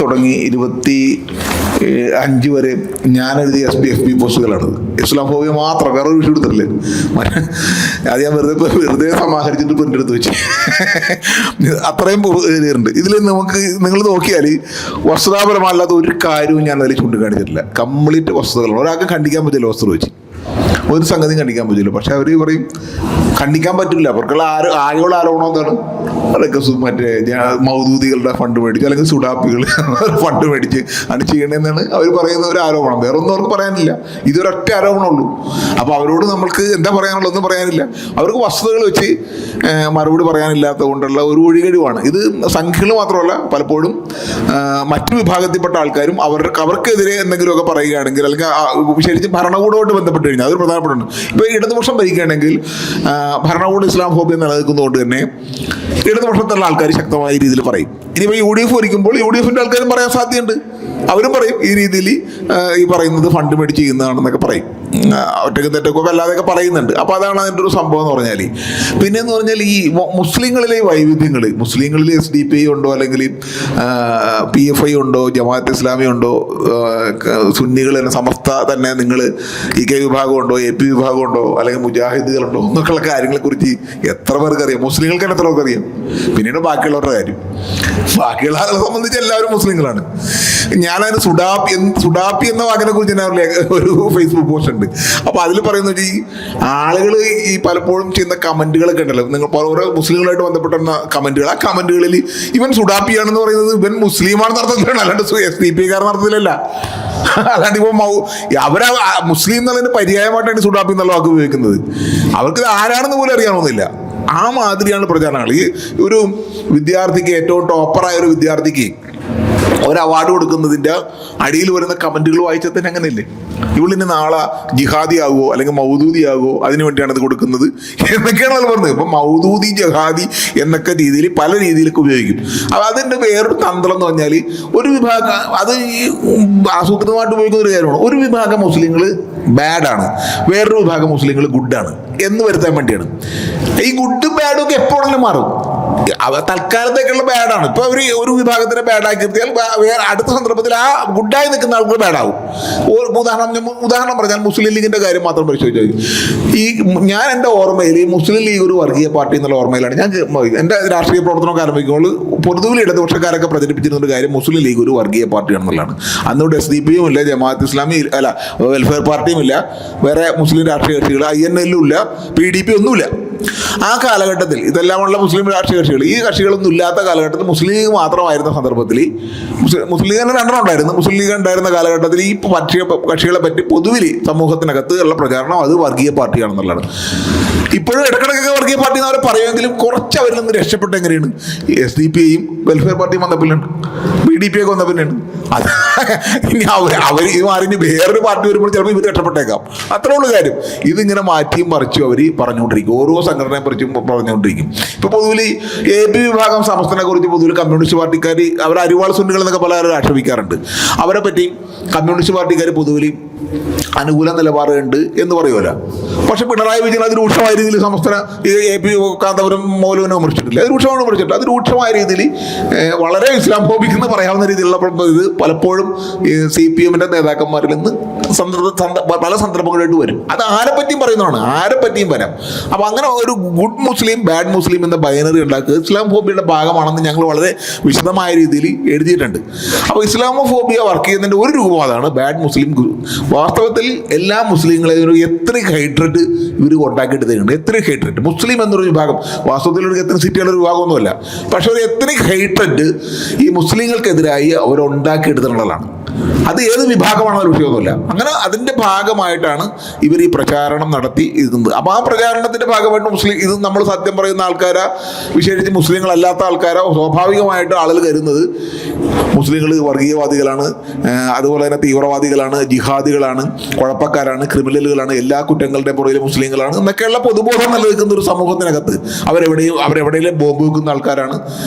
തുടങ്ങി 25 വരെ ഞാൻ എഴുതിയ FB പോസ്റ്റുകളാണ്. ഇസ്ലാം ഫോബിയ മാത്രം, വേറൊരു വിഷയം എടുത്തിട്ടില്ലേ. അത് ഞാൻ വെറുതെ സമാഹരിച്ചിട്ട് പ്രിന്റ് എടുത്ത് വെച്ച് അത്രയും എഴുതിയിട്ടുണ്ട്. ഇതിൽ നിങ്ങൾ നോക്കിയാൽ വസ്തുതാപരമല്ലാത്ത ഒരു കാര്യവും ഞാൻ അതിൽ ചൂണ്ടിക്കാണിച്ചിട്ടില്ല. കംപ്ലീറ്റ് വസ്തുതകളാണ്. ഒരാൾക്ക് ഖണ്ഡിക്കാൻ പറ്റില്ല വസ്തു വെച്ച്, ഒരു സംഗതിയും ഖണ്ഡിക്കാൻ പറ്റില്ല. പക്ഷെ അവർ പറയും ഖണ്ഡിക്കാൻ പറ്റില്ല. അവർക്കുള്ള ആളുകളുടെ ആരോപണം എന്താണ്? അതൊക്കെ മറ്റേ മൗദൂദികളുടെ ഫണ്ട് മേടിച്ച് അല്ലെങ്കിൽ സുഡാപ്പികൾ ഫണ്ട് മേടിച്ച് ആണ് ചെയ്യണമെന്നാണ് അവർ പറയുന്ന ഒരു ആരോപണം. വേറെ ഒന്നും അവർക്ക് പറയാനില്ല. ഇതൊരൊറ്റ ആരോപണമുള്ളൂ. അപ്പോൾ അവരോട് നമ്മൾക്ക് എന്താ പറയാനുള്ളത്? ഒന്നും പറയാനില്ല. അവർക്ക് വസ്തുതകൾ വെച്ച് മറുപടി പറയാനില്ലാത്തത് കൊണ്ടുള്ള ഒരു ഒഴികഴിവാണ് ഇത്. സംഖ്യകൾ മാത്രമല്ല, പലപ്പോഴും മറ്റു വിഭാഗത്തിൽപ്പെട്ട ആൾക്കാരും അവർക്കെതിരെ എന്തെങ്കിലുമൊക്കെ പറയുകയാണെങ്കിൽ, അല്ലെങ്കിൽ ശരിക്കും ഭരണകൂടമായിട്ട് ബന്ധപ്പെട്ട് കഴിഞ്ഞാൽ അതൊരു പ്രധാനപ്പെട്ടുണ്ട്. ഇപ്പോൾ ഇടതുപക്ഷം ഭരിക്കുകയാണെങ്കിൽ ഭരണകൂടം ഇസ്ലാം ഫോബിയ നിലനിൽക്കുന്നതുകൊണ്ട് തന്നെ ഇടതുപക്ഷത്തുള്ള ആൾക്കാർ ശക്തമായ രീതിയിൽ പറയും. ഇനിയിപ്പോൾ UDF ഭരിക്കുമ്പോൾ UDFിൻ്റെ ആൾക്കാരും പറയാൻ സാധ്യതയുണ്ട്. അവരും പറയും ഈ രീതിയിൽ ഈ പറയുന്നത് ഫണ്ട് മേടിച്ച് ചെയ്യുന്നതാണെന്നൊക്കെ പറയും. ഒറ്റയ്ക്ക് തെറ്റൊക്കെ അല്ലാതെയൊക്കെ പറയുന്നുണ്ട്. അപ്പോൾ അതാണ് അതിൻ്റെ ഒരു സംഭവം എന്ന് പറഞ്ഞാൽ. പിന്നെയെന്ന് പറഞ്ഞാൽ ഈ മുസ്ലിങ്ങളിലെ വൈവിധ്യങ്ങൾ, മുസ്ലിങ്ങളിൽ SDPI ഉണ്ടോ, അല്ലെങ്കിൽ PFI ഉണ്ടോ, ജമാഅത്ത് ഇസ്ലാമി ഉണ്ടോ, സുന്നികൾ തന്നെ സമസ്ത തന്നെ, നിങ്ങൾ EK വിഭാഗം ഉണ്ടോ, AP വിഭാഗം ഉണ്ടോ, അല്ലെങ്കിൽ മുജാഹിദുകളുണ്ടോ എന്നൊക്കെയുള്ള കാര്യങ്ങളെക്കുറിച്ച് എത്ര പേർക്ക് അറിയാം? മുസ്ലിങ്ങൾക്ക് തന്നെ എത്ര പേർക്ക് അറിയാം? പിന്നീട് ബാക്കിയുള്ളവരുടെ കാര്യം. ബാക്കിയുള്ള ആളുകളെ സംബന്ധിച്ച് എല്ലാവരും മുസ്ലിങ്ങളാണ്. ഞാനതിന് സുഡാപ്പി എന്ന വാക്കിനെ കുറിച്ച് ഞാൻ ഒരു ഫേസ്ബുക്ക് പോസ്റ്റ് ഉണ്ട്. അപ്പോൾ അതിൽ പറയുന്നത് ഈ ആളുകൾ ഈ പലപ്പോഴും ചെയ്യുന്ന കമന്റുകളൊക്കെ ഉണ്ടല്ലോ, നിങ്ങൾ ഓരോ മുസ്ലിങ്ങളായിട്ട് ബന്ധപ്പെട്ട കമന്റുകൾ, ആ കമന്റുകളിൽ ഇവൻ സുഡാപ്പിയാണെന്ന് പറയുന്നത് ഇവൻ മുസ്ലിമാണെന്ന് അർത്ഥത്തിലാണ്, അല്ലാണ്ട് SDPക്കാരെന്ന അർത്ഥത്തിലല്ല. അല്ലാണ്ട് ഇപ്പോൾ അവരാ മുസ്ലിം എന്നുള്ളതിന് പര്യായമായിട്ടാണ് സുഡാപ്പി എന്നുള്ള വാക്ക് ഉപയോഗിക്കുന്നത്. അവർക്ക് ആരാണെന്ന് പോലും അറിയാവുന്നില്ല. ആ മാതിരിയാണ് പ്രചാരണങ്ങൾ. ഈ ഒരു വിദ്യാർത്ഥിക്ക്, ഏറ്റവും ടോപ്പറായ ഒരു വിദ്യാർത്ഥിക്ക് ഒരു അവാർഡ് കൊടുക്കുന്നതിൻ്റെ അടിയിൽ വരുന്ന കമൻറ്റുകൾ വായിച്ചാൽ തന്നെ അങ്ങനെയല്ലേ? ഇവളിന് നാളെ ജിഹാദി ആകുമോ അല്ലെങ്കിൽ മൗദൂദി ആകുമോ, അതിനു വേണ്ടിയാണ് ഇത് കൊടുക്കുന്നത് എന്നൊക്കെയാണ് അത് പറഞ്ഞത്. ഇപ്പം മൗദൂദി, ജഹാദി എന്നൊക്കെ രീതിയിൽ പല രീതിയിലൊക്കെ ഉപയോഗിക്കും. അപ്പോൾ അതിൻ്റെ വേറൊരു തന്ത്രം എന്ന് പറഞ്ഞാൽ ഒരു വിഭാഗം, അത് ആസൂത്രിതമായിട്ട് ഉപയോഗിക്കുന്ന ഒരു കാര്യമാണ്. ഒരു വിഭാഗം മുസ്ലിങ്ങൾ ബാഡാണ്, വേറൊരു വിഭാഗം മുസ്ലിങ്ങൾ ഗുഡാണ് എന്ന് വരുത്താൻ വേണ്ടിയാണ്. ഈ ഗുഡും ബാഡും ഒക്കെ എപ്പോഴെങ്കിലും മാറും. തൽക്കാലത്തേക്കുള്ള ബാഡാണ്. ഇപ്പോൾ അവർ ഒരു വിഭാഗത്തിനെ ബാഡാക്കി നിർത്തിയാൽ അടുത്ത സന്ദർഭത്തിൽ ആ ഗുഡായി നിൽക്കുന്ന ആൾക്ക് ബാഡാവും. ഉദാഹരണം പറഞ്ഞാൽ മുസ്ലിം ലീഗിൻ്റെ കാര്യം മാത്രം പരിശോധിച്ചാൽ, ഈ ഞാൻ എൻ്റെ ഓർമ്മയിൽ മുസ്ലിം ലീഗ് ഒരു വർഗീയ പാർട്ടി എന്നുള്ള ഓർമ്മയിലാണ് ഞാൻ എൻ്റെ രാഷ്ട്രീയ പ്രവർത്തനമൊക്കെ ആരംഭിക്കുമ്പോൾ പൊതുവിൽ ഇടതുപക്ഷക്കാരൊക്കെ പ്രചരിപ്പിച്ചിരുന്ന ഒരു കാര്യം മുസ്ലിം ലീഗ് ഒരു വർഗീയ പാർട്ടിയാണെന്നുള്ളതാണ്. അന്നോട് SDPയും ഇല്ല, ജമാഅത്ത് ഇസ്ലാമി അല്ല, വെൽഫെയർ പാർട്ടിയും ഇല്ല, വേറെ മുസ്ലിം രാഷ്ട്രീയ കക്ഷികൾ INL ഇല്ല, PDP ഒന്നുമില്ല. ആ കാലഘട്ടത്തിൽ ഇതെല്ലാമുള്ള മുസ്ലിം രാഷ്ട്രീയ കക്ഷികൾ, ഈ കക്ഷികളൊന്നും ഇല്ലാത്ത കാലഘട്ടത്തിൽ മുസ്ലിം ലീഗ് മാത്രമായിരുന്ന സന്ദർഭത്തിൽ, മുസ്ലിം ലീഗ് തന്നെ 2 ഉണ്ടായിരുന്നു. മുസ്ലിം ലീഗ് ഉണ്ടായിരുന്ന കാലഘട്ടത്തിൽ ഈ കക്ഷികളെ പറ്റി പൊതുവിൽ സമൂഹത്തിനകത്ത് ഉള്ള പ്രചാരണം അത് വർഗീയ പാർട്ടിയാണെന്നുള്ളതാണ്. ഇപ്പോഴും ഇടക്കിടക്കൊക്കെ വർഗീയ പാർട്ടി എന്ന് അവർ പറയുമെങ്കിലും കുറച്ച് അവരിൽ നിന്ന് രക്ഷപ്പെട്ട എങ്ങനെയാണ്? SDPയും വെൽഫെയർ പാർട്ടിയും വന്ന പിന്നെയാണ്, PDP ഒക്കെ വന്ന പിന്നെയാണ്. അത് ഇനി അവർ ഇത് മാറി വേറൊരു പാർട്ടി വരുമ്പോൾ ചിലപ്പോൾ ഇവർ രക്ഷപ്പെട്ടേക്കാം. അത്രേ ഉള്ളൂ കാര്യം. ഇതിങ്ങനെ മാറ്റിയും മറിച്ചും അവർ പറഞ്ഞുകൊണ്ടിരിക്കും, ഓരോ സംഘടനയെ കുറിച്ചും പറഞ്ഞുകൊണ്ടിരിക്കും. ഇപ്പോൾ പൊതുവിൽ AP വിഭാഗം സമസ്തനെ കുറിച്ച് പൊതുവിൽ കമ്മ്യൂണിസ്റ്റ് പാർട്ടിക്കാർ അവർ അരിവാൾ സുന്നികൾ എന്നൊക്കെ പലരും ആക്ഷേപിക്കാറുണ്ട്. അവരെ പറ്റി കമ്മ്യൂണിസ്റ്റ് പാർട്ടിക്കാർ പൊതുവിൽ അനുകൂല നിലപാടുണ്ട് എന്ന് പറയുമല്ലോ. പക്ഷെ പിണറായി വിജയൻ അത് രൂക്ഷമായ രീതിയിൽ സമസ്തന AP കാന്തപുരം മൗലവിനെ വിമർശിച്ചിട്ടില്ല. അത് രൂക്ഷമാണ് വിമർശിച്ചിട്ട് അത് രൂക്ഷമായ രീതിയിൽ വളരെ ഇസ്ലാം ഫോബിക് എന്ന് പറയാവുന്ന രീതിയിലുള്ള ഇത് പലപ്പോഴും ഈ CPM-ന്റെ നേതാക്കന്മാരിൽ നിന്ന് പല സന്ദർഭങ്ങളായിട്ട് വരും. അത് ആരെപ്പറ്റിയും പറയുന്നതാണ്, ആരെപ്പറ്റിയും വരാം. അപ്പോൾ അങ്ങനെ ഒരു ഗുഡ് മുസ്ലിം ബാഡ് മുസ്ലിം എന്ന ബൈനറി ഉണ്ടാക്കുക ഇസ്ലാമോഫോബിയയുടെ ഭാഗമാണെന്ന് ഞങ്ങൾ വളരെ വിശദമായ രീതിയിൽ എഴുതിയിട്ടുണ്ട്. അപ്പോൾ ഇസ്ലാമോഫോബിയ വർക്ക് ചെയ്യുന്നതിൻ്റെ ഒരു രൂപം അതാണ് ബാഡ് മുസ്ലിം. വാസ്തവത്തിൽ എല്ലാ മുസ്ലിങ്ങളെയും ഒരു എത്നിക് ഹൈഡ്രഡ് ഇവർ ഉണ്ടാക്കിയെടുത്തിട്ടുണ്ട്. എത്നിക് ഹൈഡ്രഡ് മുസ്ലിം എന്നൊരു വിഭാഗം വാസ്തവത്തിൽ ഒരു എത്നിസിറ്റിയുള്ള ഒരു വിഭാഗമൊന്നുമല്ല. പക്ഷെ ഒരു എത്നിക് ഹൈഡ്രഡ് ഈ മുസ്ലിങ്ങൾക്കെതിരായി അവർ ഉണ്ടാക്കിയെടുത്തിട്ടുള്ളതാണ്. അത് ഏത് വിഭാഗമാണെന്നൊരു വിഷയമൊന്നുമില്ല. അങ്ങനെ അതിൻ്റെ ഭാഗമായിട്ടാണ് ഇവർ ഈ പ്രചാരണം നടത്തി ഇരുന്നത്. അപ്പോൾ ആ പ്രചാരണത്തിൻ്റെ ഭാഗമായിട്ട് ഇത് നമ്മൾ സത്യം പറയുന്ന ആൾക്കാരാ, വിശേഷിച്ച് മുസ്ലിങ്ങളല്ലാത്ത ആൾക്കാരോ, സ്വാഭാവികമായിട്ട് ആളുകൾ കരുതുന്നത് മുസ്ലിങ്ങൾ വർഗീയവാദികളാണ്, അതുപോലെ തന്നെ തീവ്രവാദികളാണ്, ജിഹാദികളാണ്, കുഴപ്പക്കാരാണ്, ക്രിമിനലുകളാണ്, എല്ലാ കുറ്റങ്ങളുടെയും പുറകിൽ മുസ്ലിങ്ങളാണ് എന്നൊക്കെയുള്ള പൊതുബോധം നിലനിൽക്കുന്ന ഒരു സമൂഹത്തിനകത്ത് അവരെവിടെയും ബോംബ് വെക്കുന്ന ആൾക്കാരാണ്,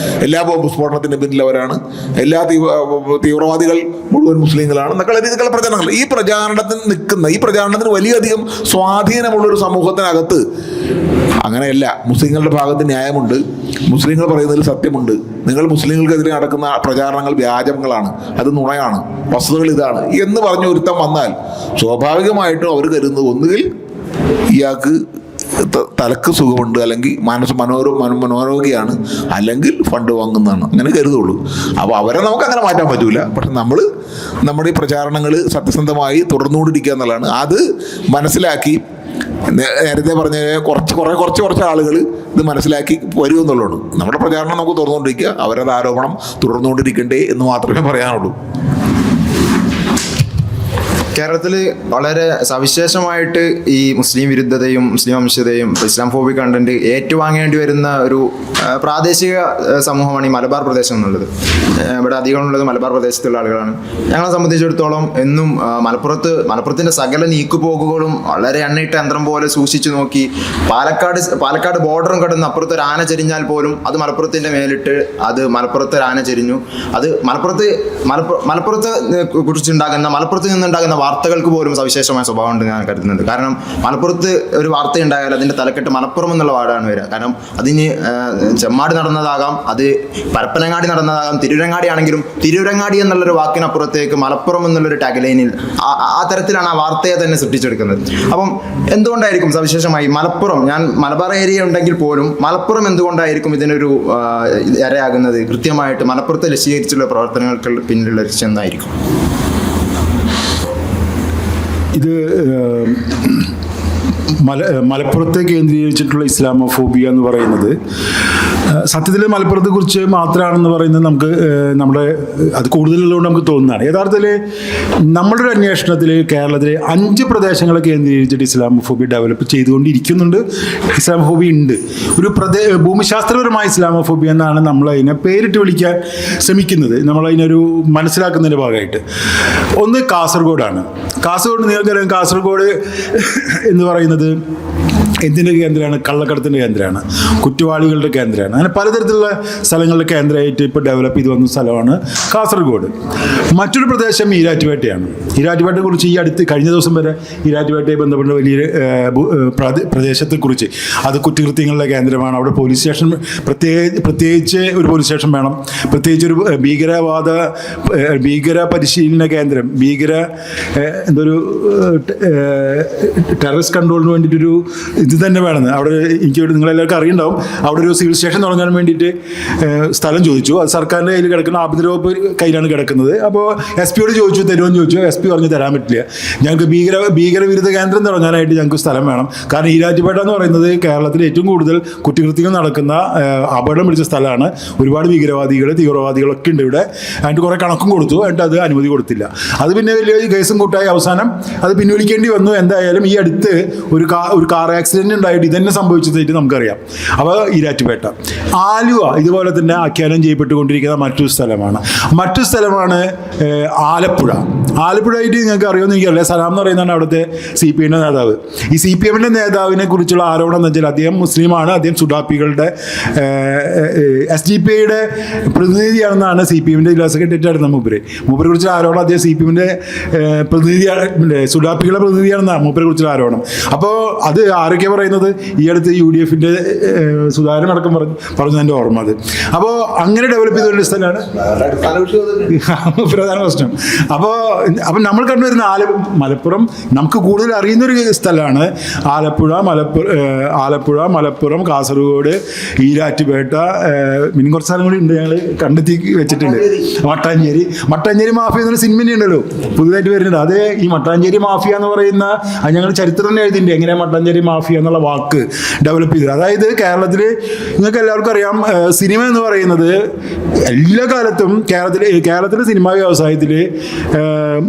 എല്ലാ ബോംബ് സ്ഫോടനത്തിന് പിന്നിലവരാണ്, എല്ലാ തീവ്രവാദികൾ മുഴുവൻ മുസ്ലിങ്ങളാണ് എന്നൊക്കെയുള്ള രീതിയിലുള്ള പ്രചാരണങ്ങൾ. ഈ പ്രചാരണത്തിന് വലിയധികം സ്വാധീനമുള്ളൊരു സമൂഹത്തിനകത്ത് അങ്ങനെയല്ല. മുസ്ലിങ്ങളുടെ ഭാഗത്ത് ന്യായമുണ്ട്, മുസ്ലിങ്ങൾ പറയുന്നതിൽ സത്യമുണ്ട്, നിങ്ങൾ മുസ്ലിങ്ങൾക്കെതിരെ നടക്കുന്ന പ്രചാരണങ്ങൾ വ്യാജങ്ങളാണ്, അത് നുണയാണ്, വസ്തുതകൾ ഇതാണ് എന്ന് പറഞ്ഞ് ഒരുത്തം വന്നാൽ സ്വാഭാവികമായിട്ടും അവർ കരുതുന്നത് ഒന്നുകിൽ ഇയാൾക്ക് തലക്ക് സുഖമുണ്ട്, അല്ലെങ്കിൽ മനോരോഗിയാണ്, അല്ലെങ്കിൽ ഫണ്ട് വാങ്ങുന്നതാണ്, അങ്ങനെ കരുതുള്ളൂ. അപ്പോൾ അവരെ നമുക്ക് അങ്ങനെ മാറ്റാൻ പറ്റൂല. പക്ഷെ നമ്മൾ നമ്മുടെ ഈ പ്രചാരണങ്ങൾ സത്യസന്ധമായി തുടർന്നുകൊണ്ടിരിക്കുക എന്നുള്ളതാണ്. അത് മനസ്സിലാക്കി നേരത്തെ പറഞ്ഞ കുറച്ച് ആളുകൾ ഇത് മനസ്സിലാക്കി വരുമെന്നുള്ളതാണ്. നമ്മുടെ പ്രചാരണം നമുക്ക് തുറന്നുകൊണ്ടിരിക്കുക, അവരത് ആരോപണം തുടർന്നുകൊണ്ടിരിക്കണ്ടേ എന്ന് മാത്രമേ പറയാനുള്ളൂ. കേരളത്തിൽ വളരെ സവിശേഷമായിട്ട് ഈ മുസ്ലിം വിരുദ്ധതയും മുസ്ലിം വംശതയും ഇസ്ലാം ഫോബിക് കണ്ടന്റ് ഏറ്റുവാങ്ങേണ്ടി വരുന്ന ഒരു പ്രാദേശിക സമൂഹമാണ് ഈ മലബാർ പ്രദേശം എന്നുള്ളത്. ഇവിടെ അധികമുള്ളത് മലബാർ പ്രദേശത്തുള്ള ആളുകളാണ്. ഞങ്ങളെ സംബന്ധിച്ചിടത്തോളം എന്നും മലപ്പുറത്തിൻ്റെ സകല നീക്കുപോക്കുകളും വളരെ എണ്ണയിട്ട യന്ത്രം പോലെ സൂക്ഷിച്ചു നോക്കി. പാലക്കാട് ബോർഡറും കടന്ന് അപ്പുറത്ത് ഒരു ആന ചെരിഞ്ഞാൽ പോലും അത് മലപ്പുറത്തിൻ്റെ മേലിട്ട് അത് മലപ്പുറത്ത് ഒരു ആന ചെരിഞ്ഞു, അത് മലപ്പുറത്ത് കുറിച്ചുണ്ടാകുന്ന മലപ്പുറത്ത് നിന്നുണ്ടാകുന്ന വാർത്തകൾക്ക് പോലും സവിശേഷമായ സ്വഭാവം ഉണ്ട് ഞാൻ കരുതുന്നുണ്ട്. കാരണം മലപ്പുറത്ത് ഒരു വാർത്തയുണ്ടായാൽ അതിൻ്റെ തലക്കെട്ട് മലപ്പുറം എന്നുള്ള വാർഡാണ് വരിക. കാരണം അതിന് ചെമ്മാട് നടന്നതാകാം, അത് പരപ്പനങ്ങാടി നടന്നതാകാം, തിരൂരങ്ങാടി ആണെങ്കിലും തിരൂരങ്ങാടി എന്നുള്ളൊരു വാക്കിനപ്പുറത്തേക്ക് മലപ്പുറം എന്നുള്ളൊരു ടാഗ് ലൈനിൽ ആ തരത്തിലാണ് ആ വാർത്തയെ തന്നെ സൃഷ്ടിച്ചെടുക്കുന്നത്. അപ്പം എന്തുകൊണ്ടായിരിക്കും സവിശേഷമായി ഞാൻ മലബാർ ഏരിയ ഉണ്ടെങ്കിൽ പോലും മലപ്പുറം എന്തുകൊണ്ടായിരിക്കും ഇതിനൊരു ഇരയാകുന്നത്? കൃത്യമായിട്ട് മലപ്പുറത്ത് ലക്ഷീകരിച്ചുള്ള പ്രവർത്തനങ്ങൾക്ക് പിന്നിലുള്ള ലക്ഷ്യം എന്തായിരിക്കും? ഇത് മലപ്പുറത്തെ കേന്ദ്രീകരിച്ചിട്ടുള്ള ഇസ്ലാമോഫോബിയ എന്ന് പറയുന്നത് സത്യത്തിൽ മലപ്പുറത്തെ കുറിച്ച് മാത്രമാണെന്ന് പറയുന്നത് അത് കൂടുതലുള്ളതുകൊണ്ട് നമുക്ക് തോന്നുന്നതാണ്. യഥാർത്ഥത്തിൽ നമ്മുടെ ഒരു അന്വേഷണത്തിൽ കേരളത്തിലെ 5 പ്രദേശങ്ങളെ കേന്ദ്രീകരിച്ചിട്ട് ഇസ്ലാമോഫോബിയ ഡെവലപ്പ് ചെയ്തുകൊണ്ടിരിക്കുന്നുണ്ട്. ഇസ്ലാമോഫോബിയ ഉണ്ട്. ഒരു ഭൂമിശാസ്ത്രപരമായ ഇസ്ലാമോഫോബിയ എന്നാണ് നമ്മൾ അതിനെ പേരിട്ട് വിളിക്കാൻ ശ്രമിക്കുന്നത്, നമ്മളതിനൊരു മനസ്സിലാക്കുന്നതിൻ്റെ ഭാഗമായിട്ട്. ഒന്ന് കാസർഗോഡാണ്. നിങ്ങൾക്കറിയാം, കാസർഗോഡ് എന്ന് പറയുന്നത് എന്തിൻ്റെ കേന്ദ്രമാണ്? കള്ളക്കടത്തിൻ്റെ കേന്ദ്രമാണ്, കുറ്റവാളികളുടെ കേന്ദ്രമാണ്. അങ്ങനെ പലതരത്തിലുള്ള സ്ഥലങ്ങളുടെ കേന്ദ്രമായിട്ട് ഇപ്പോൾ ഡെവലപ്പ് ചെയ്ത് വന്ന സ്ഥലമാണ് കാസർഗോഡ്. മറ്റൊരു പ്രദേശം ഈരാറ്റുപേട്ടയാണ്. ഈരാറ്റുപേട്ടയെ കുറിച്ച് കഴിഞ്ഞ ദിവസം വരെ ഈരാറ്റുപേട്ടയെ ബന്ധപ്പെട്ട വലിയ പ്രദേശത്തെക്കുറിച്ച്, അത് കുറ്റകൃത്യങ്ങളുടെ കേന്ദ്രമാണ്. അവിടെ പോലീസ് സ്റ്റേഷൻ പ്രത്യേകിച്ച് ഒരു പോലീസ് സ്റ്റേഷൻ വേണം, പ്രത്യേകിച്ച് ഒരു ഭീകര പരിശീലന കേന്ദ്രം, ടെററിസ്റ്റ് കൺട്രോളിന് വേണ്ടിയിട്ടൊരു ഇത് തന്നെ വേണമെന്ന്. അവിടെ എനിക്ക് നിങ്ങളെല്ലാവർക്കും അറിയുണ്ടാവും, അവിടെ ഒരു സിവിൽ സ്റ്റേഷൻ തുടങ്ങാൻ വേണ്ടിയിട്ട് സ്ഥലം ചോദിച്ചു. അത് സർക്കാരിൻ്റെ കയ്യിൽ കിടക്കുന്ന ആഭ്യന്തര വകുപ്പ് കയ്യിലാണ് കിടക്കുന്നത്. അപ്പോൾ SP യോട് ചോദിച്ചു, തരുമെന്ന് ചോദിച്ചു. SP പറഞ്ഞു തരാൻ പറ്റില്ല, ഞങ്ങൾക്ക് ഭീകരവിരുദ്ധ കേന്ദ്രം തുടങ്ങാനായിട്ട് ഞങ്ങൾക്ക് സ്ഥലം വേണം. കാരണം ഈരാറ്റുപേട്ട എന്ന് പറയുന്നത് കേരളത്തിൽ ഏറ്റവും കൂടുതൽ കുറ്റകൃത്യങ്ങൾ നടക്കുന്ന അപകടം പിടിച്ച സ്ഥലമാണ്. ഒരുപാട് തീവ്രവാദികളൊക്കെ ഉണ്ട് ഇവിടെ. അതിൻ്റെ കുറേ കണക്കും കൊടുത്തു, എന്നിട്ട് അത് അനുമതി കൊടുത്തില്ല. അത് പിന്നെ വലിയ കേസും കൂട്ടായി അവസാനം അത് പിൻവലിക്കേണ്ടി വന്നു. എന്തായാലും ഈ അടുത്ത് ഒരു കാർ ആക്സിഡന്റ് ഉണ്ടായിട്ട് ഇതന്നെ സംഭവിച്ചതായിട്ട് നമുക്കറിയാം. അപ്പോൾ ഈരാറ്റുപേട്ട. ആലുവ ഇതുപോലെ തന്നെ ആഖ്യാനം ചെയ്യപ്പെട്ടുകൊണ്ടിരിക്കുന്ന മറ്റൊരു സ്ഥലമാണ്. ആലപ്പുഴ. ആലപ്പുഴയായിട്ട് നിങ്ങൾക്ക് അറിയുമെന്ന് എനിക്കറിയില്ല. സലാം എന്ന് പറയുന്നതാണ് അവിടുത്തെ CPM നേതാവ്. ഈ CPM നേതാവിനെ കുറിച്ചുള്ള ആരോപണം എന്ന് വെച്ചാൽ അദ്ദേഹം മുസ്ലിമാണ്, അദ്ദേഹം സുഡാപ്പികളുടെ SDPIയുടെ പ്രതിനിധിയാണെന്നാണ് CPM ജില്ലാ സെക്രട്ടറി ആയിരുന്ന മൂപ്പരെ കുറിച്ചുള്ള ആരോപണം. അദ്ദേഹം CPM പ്രതിനിധിയാണ്, സുഡാപ്പികളുടെ പ്രതിനിധിയാണെന്നാണ് മൂപ്പരെ കുറിച്ചുള്ള ആരോപണം. അപ്പോൾ അത് ആരൊക്കെ പറയുന്നത്? ഈ അടുത്ത് UDF സുധാകരൻ അടക്കം പറഞ്ഞു എൻ്റെ ഓർമ്മ അത്. അപ്പോൾ അങ്ങനെ ഡെവലപ്പ് ചെയ്ത ഒരു സ്ഥലമാണ് പ്രധാന പ്രശ്നം. അപ്പോൾ നമ്മൾ കണ്ടുവരുന്ന മലപ്പുറം നമുക്ക് കൂടുതൽ അറിയുന്നൊരു സ്ഥലമാണ് ആലപ്പുഴ, മലപ്പുറം, കാസർഗോഡ്, ഈരാറ്റുപേട്ട, പിന്നെ കുറച്ച് സ്ഥലം കൂടി ഉണ്ട് ഞങ്ങൾ കണ്ടെത്തി വെച്ചിട്ടുണ്ട്. മട്ടാഞ്ചേരി മാഫിയ എന്നൊരു സിനിമ ഉണ്ടല്ലോ പുതുതായിട്ട് വരുന്നുണ്ട്. അത് ഈ മട്ടാഞ്ചേരി മാഫിയ എന്ന് പറയുന്ന അത് ഞങ്ങൾ ചരിത്രം തന്നെ എഴുതിയിട്ടുണ്ട്, എങ്ങനെയാണ് മട്ടാഞ്ചേരി മാഫിയ എന്നുള്ള വാക്ക് ഡെവലപ്പ് ചെയ്തത്. അതായത് കേരളത്തിൽ നിങ്ങൾക്ക് എല്ലാവർക്കും അറിയാം, സിനിമ എന്ന് പറയുന്നത് എല്ലാ കാലത്തും കേരളത്തിലെ സിനിമാ വ്യവസായത്തിൽ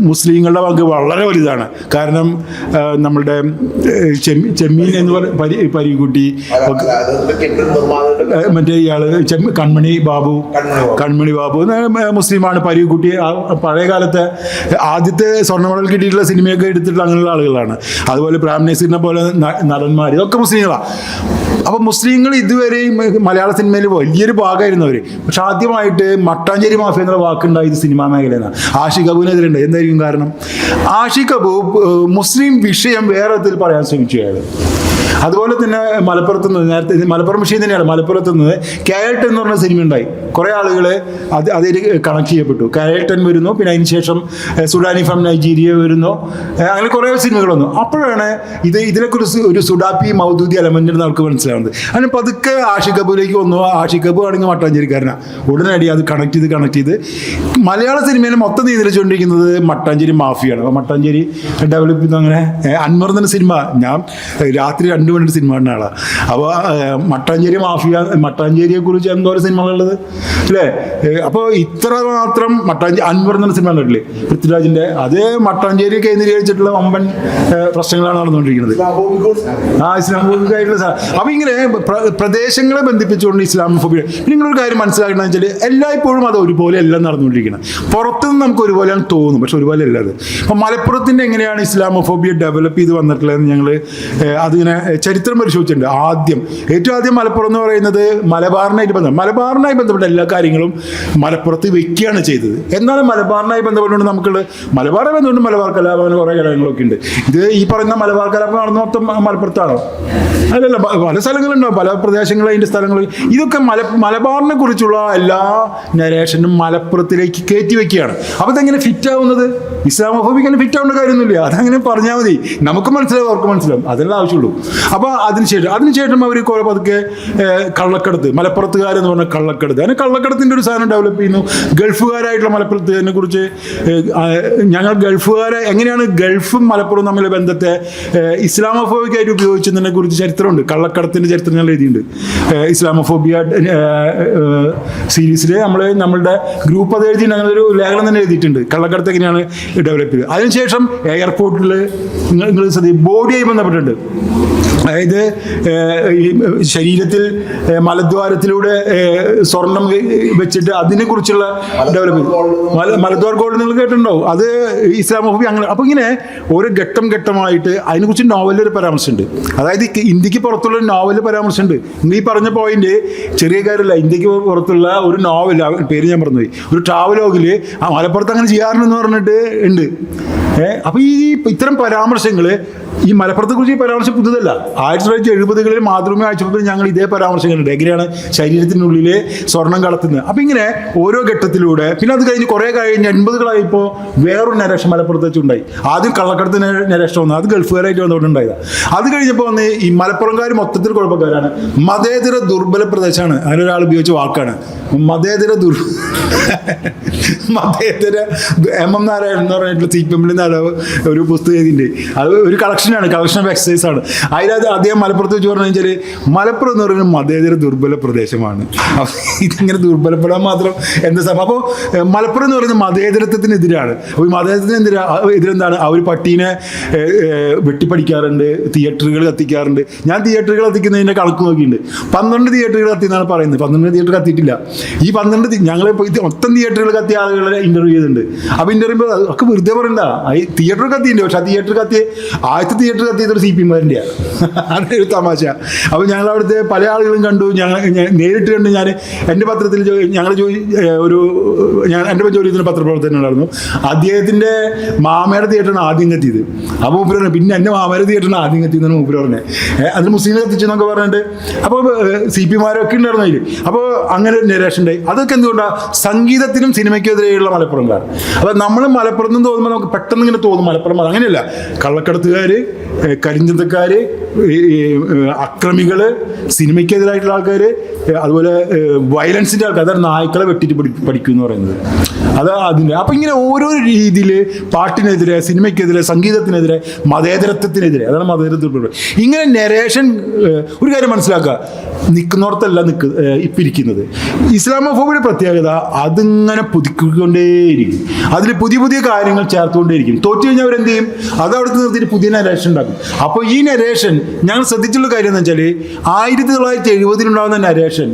മുസ്ലിങ്ങളുടെ പങ്ക് വളരെ വലുതാണ്. കാരണം നമ്മളുടെ ചെമ്മീൻ എന്ന് പറയുന്ന പരീക്കുട്ടി, മറ്റേ ഇയാള് കൺമണി ബാബു മുസ്ലിമാണ്. പരീക്കുട്ടി പഴയ കാലത്തെ ആദ്യത്തെ സ്വർണ്ണ മെഡൽ കിട്ടിയിട്ടുള്ള സിനിമയൊക്കെ എടുത്തിട്ടുള്ള അങ്ങനെയുള്ള ആളുകളാണ്. അതുപോലെ പ്രാംനേസിനെ പോലെ നടന്മാർ, ഇതൊക്കെ മുസ്ലിങ്ങളാണ്. അപ്പോൾ മുസ്ലിങ്ങൾ ഇതുവരെയും മലയാള സിനിമയിൽ വലിയൊരു ഭാഗമായിരുന്നു അവർ. പക്ഷെ ആദ്യമായിട്ട് മട്ടാഞ്ചേരി മാഫിയ എന്നുള്ള വാക്കുണ്ടായത് സിനിമാ മേഖലയിലാണ്. ആഷിഖ് അബുവിനെതിരെ ഉണ്ട്. എന്തായിരിക്കും കാരണം? ആഷിഖ് അബു മുസ്ലിം വിഷയം വേറെ വിധത്തിൽ പറയാൻ ശ്രമിച്ചു അയാൾ. അതുപോലെ തന്നെ മലപ്പുറത്ത് നിന്ന് നേരത്തെ മലപ്പുറം വിഷയം തന്നെയാണ്. മലപ്പുറത്ത് നിന്ന് കേൾട്ടൻ എന്ന് പറഞ്ഞ സിനിമ ഉണ്ടായി. കുറേ ആളുകൾ അതിൽ കണക്ട് ചെയ്യപ്പെട്ടു. കേൾട്ടൻ വരുന്നു, പിന്നെ അതിന് ശേഷം സുഡാനി ഫ്രം നൈജീരിയ വരുന്നു, അങ്ങനെ കുറേ സിനിമകൾ വന്നു. അപ്പോഴാണ് ഇതിനെക്കുറിച്ച് ഒരു സുഡാപ്പി മൗദൂദി എലമെന്റ് നമുക്ക് മനസ്സിലാവുന്നത്. അതിന് പതുക്കെ ആഷിഖ് അബുലേക്ക് വന്നു. ആഷിഖ് അബു ആണെങ്കിൽ മട്ടാഞ്ചേരിക്കാരനാണ്. ഉടനടി അത് കണക്ട് ചെയ്ത് മലയാള സിനിമയിൽ മൊത്തം നിയന്ത്രിച്ചുകൊണ്ടിരിക്കുന്നത് മട്ടാഞ്ചേരി മാഫിയാണ്. അപ്പോൾ മട്ടാഞ്ചേരി ഡെവലപ്പ് ചെയ്തു. അങ്ങനെ അൻവർ എന്ന സിനിമ ഞാൻ രാത്രി 2 മണിയുടെ സിനിമ കണ്ട ആളാണ്. അപ്പോൾ മട്ടാഞ്ചേരിയെ കുറിച്ച് എന്തോരം സിനിമകളുള്ളത് അല്ലേ? അപ്പോൾ ഇത്ര മാത്രം അൻവർ എന്ന സിനിമ കണ്ടിട്ടില്ലേ പൃഥ്വിരാജിന്റെ? അതേ മട്ടാഞ്ചേരി കേന്ദ്രീകരിച്ചിട്ടുള്ള വമ്പൻ പ്രശ്നങ്ങളാണ് നടന്നുകൊണ്ടിരിക്കുന്നത്. ഇസ്ലാമോഫോബിക്കായിട്ടുള്ള. അപ്പൊ ഇങ്ങനെ പ്രദേശങ്ങളെ ബന്ധിപ്പിച്ചുകൊണ്ട് ഇസ്ലാമോഫോബിയ. നിങ്ങളൊരു കാര്യം മനസ്സിലാക്കണമെന്ന് വെച്ചാൽ എല്ലായ്പ്പോഴും അത് ഒരുപോലെ എല്ലാം നടന്നുകൊണ്ടിരിക്കണം. പുറത്തുനിന്ന് നമുക്ക് ഒരുപോലെയാണ് തോന്നും, പക്ഷെ ഒരുപോലെ അല്ല അത്. അപ്പൊ മലപ്പുറത്തിന്റെ എങ്ങനെയാണ് ഇസ്ലാമോഫോബിയ ഡെവലപ്പ് ചെയ്ത് വന്നിട്ടുള്ളതെന്ന് ഞങ്ങൾ അതിങ്ങനെ ചരിത്രം പരിശോധിച്ചിട്ടുണ്ട്. ഏറ്റവും ആദ്യം മലപ്പുറം എന്ന് പറയുന്നത് മലബാറിനായി ബന്ധപ്പെട്ട എല്ലാ കാര്യങ്ങളും മലപ്പുറത്ത് വെക്കുകയാണ് ചെയ്തത്. എന്നാലും മലബാറിനായി ബന്ധപ്പെട്ടുകൊണ്ട് മലബാറിനെ ബന്ധപ്പെട്ട് മലബാർ കലാപം കുറേ കാര്യങ്ങളൊക്കെ ഉണ്ട്. ഇത് ഈ പറയുന്ന മലബാർ കലാപം നടന്ന മൊത്തം മലപ്പുറത്താണോ? അല്ലല്ല, പല സ്ഥലങ്ങളുണ്ടോ, പല പ്രദേശങ്ങളും അതിൻ്റെ സ്ഥലങ്ങൾ. ഇതൊക്കെ മലബാറിനെ കുറിച്ചുള്ള എല്ലാ നരേഷനും മലപ്പുറത്തിലേക്ക് കയറ്റി വെക്കുകയാണ്. അപ്പോൾ ഇതെങ്ങനെ ഫിറ്റ് ആവുന്നത്? ഇസ്ലാമോഫോബിക്ക് ഫിറ്റ് ആവേണ്ട കാര്യമൊന്നുമില്ല. അതങ്ങനെ പറഞ്ഞാൽ മതി, നമുക്ക് മനസ്സിലാവും, അവർക്ക് മനസ്സിലാവും, അതിനുള്ള ആവശ്യമുള്ളൂ. അപ്പോൾ അതിനുശേഷം അവർ കുറെ പതുക്കെ കള്ളക്കടത്ത്, മലപ്പുറത്തുകാരെന്ന് പറഞ്ഞാൽ കള്ളക്കടത്ത്, അങ്ങനെ കള്ളക്കടത്തിൻ്റെ ഒരു സാധനം ഡെവലപ്പ് ചെയ്യുന്നു. ഗൾഫുകാരായിട്ടുള്ള മലപ്പുറത്തിനെ കുറിച്ച് ഞങ്ങൾ ഗൾഫുകാരെ എങ്ങനെയാണ് ഗൾഫും മലപ്പുറവും തമ്മിലെ ബന്ധത്തെ ഇസ്ലാമോഫോബിക്കായിട്ട് ഉപയോഗിച്ചതിനെ കുറിച്ച് ചരിത്രമുണ്ട്. കള്ളക്കടത്തിൻ്റെ ചരിത്രം ഞങ്ങൾ എഴുതിയിട്ടുണ്ട്. ഇസ്ലാമോഫോബിയ സീരീസിൽ നമ്മളുടെ ഗ്രൂപ്പ് അത് എഴുതി ഞങ്ങളൊരു ലേഖനം തന്നെ എഴുതിയിട്ടുണ്ട്. കള്ളക്കടത്ത് എങ്ങനെയാണ് ഡെവലപ്പ് ചെയ്തത്. അതിനുശേഷം എയർപോർട്ടിൽ നിങ്ങൾ ബോഡിയായി ബന്ധപ്പെട്ടിട്ടുണ്ട്. അതായത് ശരീരത്തിൽ മലദ്വാരത്തിലൂടെ സ്വർണം വെച്ചിട്ട് അതിനെക്കുറിച്ചുള്ള ഡെവലപ്പ്, മലദ്വാർ ഗോൾഡ് നിങ്ങൾ കേട്ടിട്ടുണ്ടോ? അത് ഇസ്ലാമോഫോബിയ അങ്ങനെ. അപ്പോൾ ഇങ്ങനെ ഓരോ ഘട്ടമായിട്ട് അതിനെക്കുറിച്ച് നോവലിലൊരു പരാമർശമുണ്ട്. അതായത് ഇന്ത്യക്ക് പുറത്തുള്ള നോവലിൽ പരാമർശമുണ്ട്. ഈ പറഞ്ഞ പോയിന്റ് ചെറിയ കാര്യമല്ല. ഇന്ത്യക്ക് പുറത്തുള്ള ഒരു നോവൽ, പേര് ഞാൻ പറഞ്ഞുപോയി, ഒരു ട്രാവലോഗിൽ മലപ്പുറത്ത് അങ്ങനെ ചെയ്യാറുണ്ടെന്ന് പറഞ്ഞിട്ട് ഉണ്ട്. അപ്പോൾ ഇത്തരം പരാമർശങ്ങൾ ഈ മലപ്പുറത്തെ കുറിച്ച് ഈ പരാമർശം പുതുതല്ല. 1970-കളിൽ മാതൃഭൂമി ആഴ്ചപ്പത്തിൽ ഞങ്ങൾ ഇതേ പരാമർശങ്ങളുണ്ട്. എങ്ങനെയാണ് ശരീരത്തിനുള്ളിലെ സ്വർണം കടത്തുന്നത്. അപ്പം ഇങ്ങനെ ഓരോ ഘട്ടത്തിലൂടെ, പിന്നെ അത് കഴിഞ്ഞ് കുറേ കഴിഞ്ഞ് 80-കളായപ്പോൾ വേറൊരു നരേഷൻ മലപ്പുറത്ത് വെച്ചുണ്ടായി. ആദ്യം കള്ളക്കടത്ത് നരേഷൻ വന്നു, അത് ഗൾഫുകാരായിട്ട് വന്നുകൊണ്ടുണ്ടായതാണ്. അത് കഴിഞ്ഞപ്പോൾ വന്ന് ഈ മലപ്പുറംകാർ മൊത്തത്തിൽ കുഴപ്പക്കാരാണ്. മതേതര ദുർബല പ്രദേശമാണ്, അതിനൊരാൾ ഉപയോഗിച്ച വാക്കാണ് മതേതര മതേതര. എം നാരായണൻ എന്ന് പറഞ്ഞിട്ടുള്ള CPM ഒരു പുസ്തകത്തിൻ്റെ അത് ഒരു കളക്ഷൻ കളക്ഷൻ ഓഫ് എക്സസൈസ് ആണ്. അതിനകത്ത് അദ്ദേഹം മലപ്പുറത്ത് വെച്ച് പറഞ്ഞു വെച്ചാൽ മലപ്പുറം എന്ന് പറയുന്നത് മതേതര ദുർബല പ്രദേശമാണ്. ഇതിങ്ങനെ ദുർബലപ്പെടാൻ മാത്രം എന്താ സംഭവം? അപ്പോൾ മലപ്പുറം എന്ന് പറയുന്നത് മതേതരത്വത്തിനെതിരാണ്. അപ്പോൾ ഈ മതേതരത്തിനെതിരെന്താണ്? അവർ പട്ടീനെ വെട്ടിപ്പടിക്കാറുണ്ട്, തിയേറ്ററുകൾ കത്തിക്കാറുണ്ട്. ഞാൻ തിയേറ്ററുകൾ കത്തിക്കുന്നതിൻ്റെ കണക്ക് നോക്കിയിട്ടുണ്ട്. 12 തിയേറ്ററുകൾ കത്തിയെന്നാണ് പറയുന്നത്. 12 തിയേറ്റർ കത്തിയിട്ടില്ല. ഈ 12 ഞങ്ങൾ മൊത്തം തിയേറ്ററുകൾ കത്തിയ ആളുകളെ ഇന്റർവ്യൂ ചെയ്തിട്ടുണ്ട്. അപ്പോൾ ഇന്റർവ്യൂ ഒക്കെ വെറുതെ പറയണ്ട. ഈ തിയേറ്റർ കത്തിയിട്ടുണ്ട്. പക്ഷെ ആ തിയേറ്റർ കത്തിയ ആദ്യത്തെ തിയേറ്റർ കത്തിയത് ഒരു CPM-കാരൻ്റെയാണ്. അതൊരു തമാശ. അപ്പോൾ ഞങ്ങൾ അവിടുത്തെ പല ആളുകളും കണ്ടു. നേരിട്ട് കണ്ട് ഞാൻ എൻ്റെ പത്രത്തിൽ ഞങ്ങൾ എൻ്റെ ജോലി ചെയ്തിരുന്ന പത്രപ്രവർത്തനം ഉണ്ടായിരുന്നു. അദ്ദേഹത്തിൻ്റെ മാമയുടെ തിയേറ്ററാണ് ആദ്യം കത്തിയത്. അപ്പോൾ മൂപ്പര് പറഞ്ഞു പിന്നെ എൻ്റെ മാമയുടെ തിയേറ്ററാണ് ആദ്യം കത്തിയെന്നാണ് മൂപ്പര് പറഞ്ഞത്. അതിന് മുസ്ലിം കത്തിച്ചെന്നൊക്കെ പറഞ്ഞിട്ട് അപ്പോൾ CPM-മാരൊക്കെ ഉണ്ടായിരുന്നു അതിൽ. അപ്പോൾ അങ്ങനെ ഒരു നരേഷൻ ഉണ്ടായി. അതൊക്കെ എന്തുകൊണ്ടാണ്? സംഗീതത്തിനും സിനിമയ്ക്കെതിരെയുള്ള മലപ്പുറംകാർ. അപ്പോൾ നമ്മൾ മലപ്പുറം എന്ന് തോന്നുമ്പോൾ നമുക്ക് പെട്ടെന്ന് ഇങ്ങനെ തോന്നും മലപ്പുറം. അങ്ങനെയല്ല. കള്ളക്കടത്തുകാർ, കരിഞ്ചന്തക്കാർ, അക്രമികൾ, സിനിമയ്ക്കെതിരായിട്ടുള്ള ആൾക്കാർ, അതുപോലെ വയലൻസിൻ്റെ ആൾക്കാർ, അതായത് നായ്ക്കളെ വെട്ടിട്ട് പഠിക്കും എന്ന് പറയുന്നത്. അത് അതിൻ്റെ അപ്പം ഇങ്ങനെ ഓരോ രീതിയിൽ പാട്ടിനെതിരെ, സിനിമയ്ക്കെതിരെ, സംഗീതത്തിനെതിരെ, മതേതരത്വത്തിനെതിരെ, അതാണ് മതേതരത്വം. ഇങ്ങനെ നരേഷൻ ഒരു കാര്യം മനസ്സിലാക്കുക, നിൽക്കുന്നിടത്തല്ല ഇപ്പം ഇരിക്കുന്നത്. ഇസ്ലാമോഫോബിയുടെ പ്രത്യേകത അതിങ്ങനെ പുതുക്കൊണ്ടേയിരിക്കും. അതിൽ പുതിയ പുതിയ കാര്യങ്ങൾ ചേർത്തുകൊണ്ടേയിരിക്കും. തോറ്റു കഴിഞ്ഞാൽ അവരെന്ത് ചെയ്യും? അത് അവിടുത്തെ നിർത്തിയിട്ട് പുതിയ നരേഷൻ ഉണ്ടാക്കും. അപ്പോൾ ഈ നരേഷൻ ഞങ്ങൾ ശ്രദ്ധിച്ചുള്ള കാര്യം എന്ന് വെച്ചാൽ 1970 ഉണ്ടാകുന്ന നരേഷൻ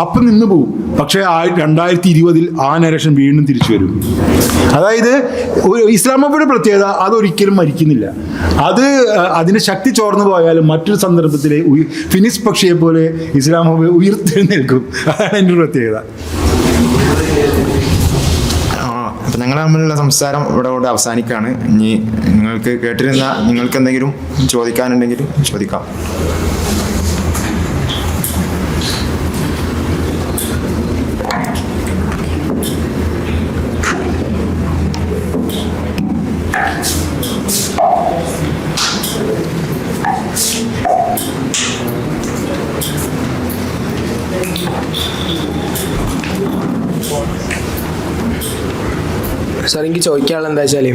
അപ്പം നിന്ന് പോകും. പക്ഷേ 2020 ആ നരേഷൻ വീണ്ടും തിരിച്ചു വരും. അതായത് ഇസ്ലാമോഫോബിയുടെ പ്രത്യേകത അതൊരിക്കലും മരിക്കുന്നില്ല. അതിന് ശക്തി ചോർന്നു പോയാലും മറ്റൊരു സന്ദർഭത്തിൽ ഫിനിക്സ് പക്ഷിയെ പോലെ ഇസ്ലാമോഫോബിയ ഉയർത്തെഴുന്നേൽക്കും. അതാണ് എൻ്റെ പ്രത്യേകത. അപ്പം ഞങ്ങൾ തമ്മിലുള്ള സംസാരം ഇവിടെ അവസാനിക്കുകയാണ്. ഇനി നിങ്ങൾക്ക് എന്തെങ്കിലും ചോദിക്കാനുണ്ടെങ്കിൽ ചോദിക്കാം. സാർ, എനിക്ക് ചോദിക്കാനുള്ളത് എന്താ വെച്ചാൽ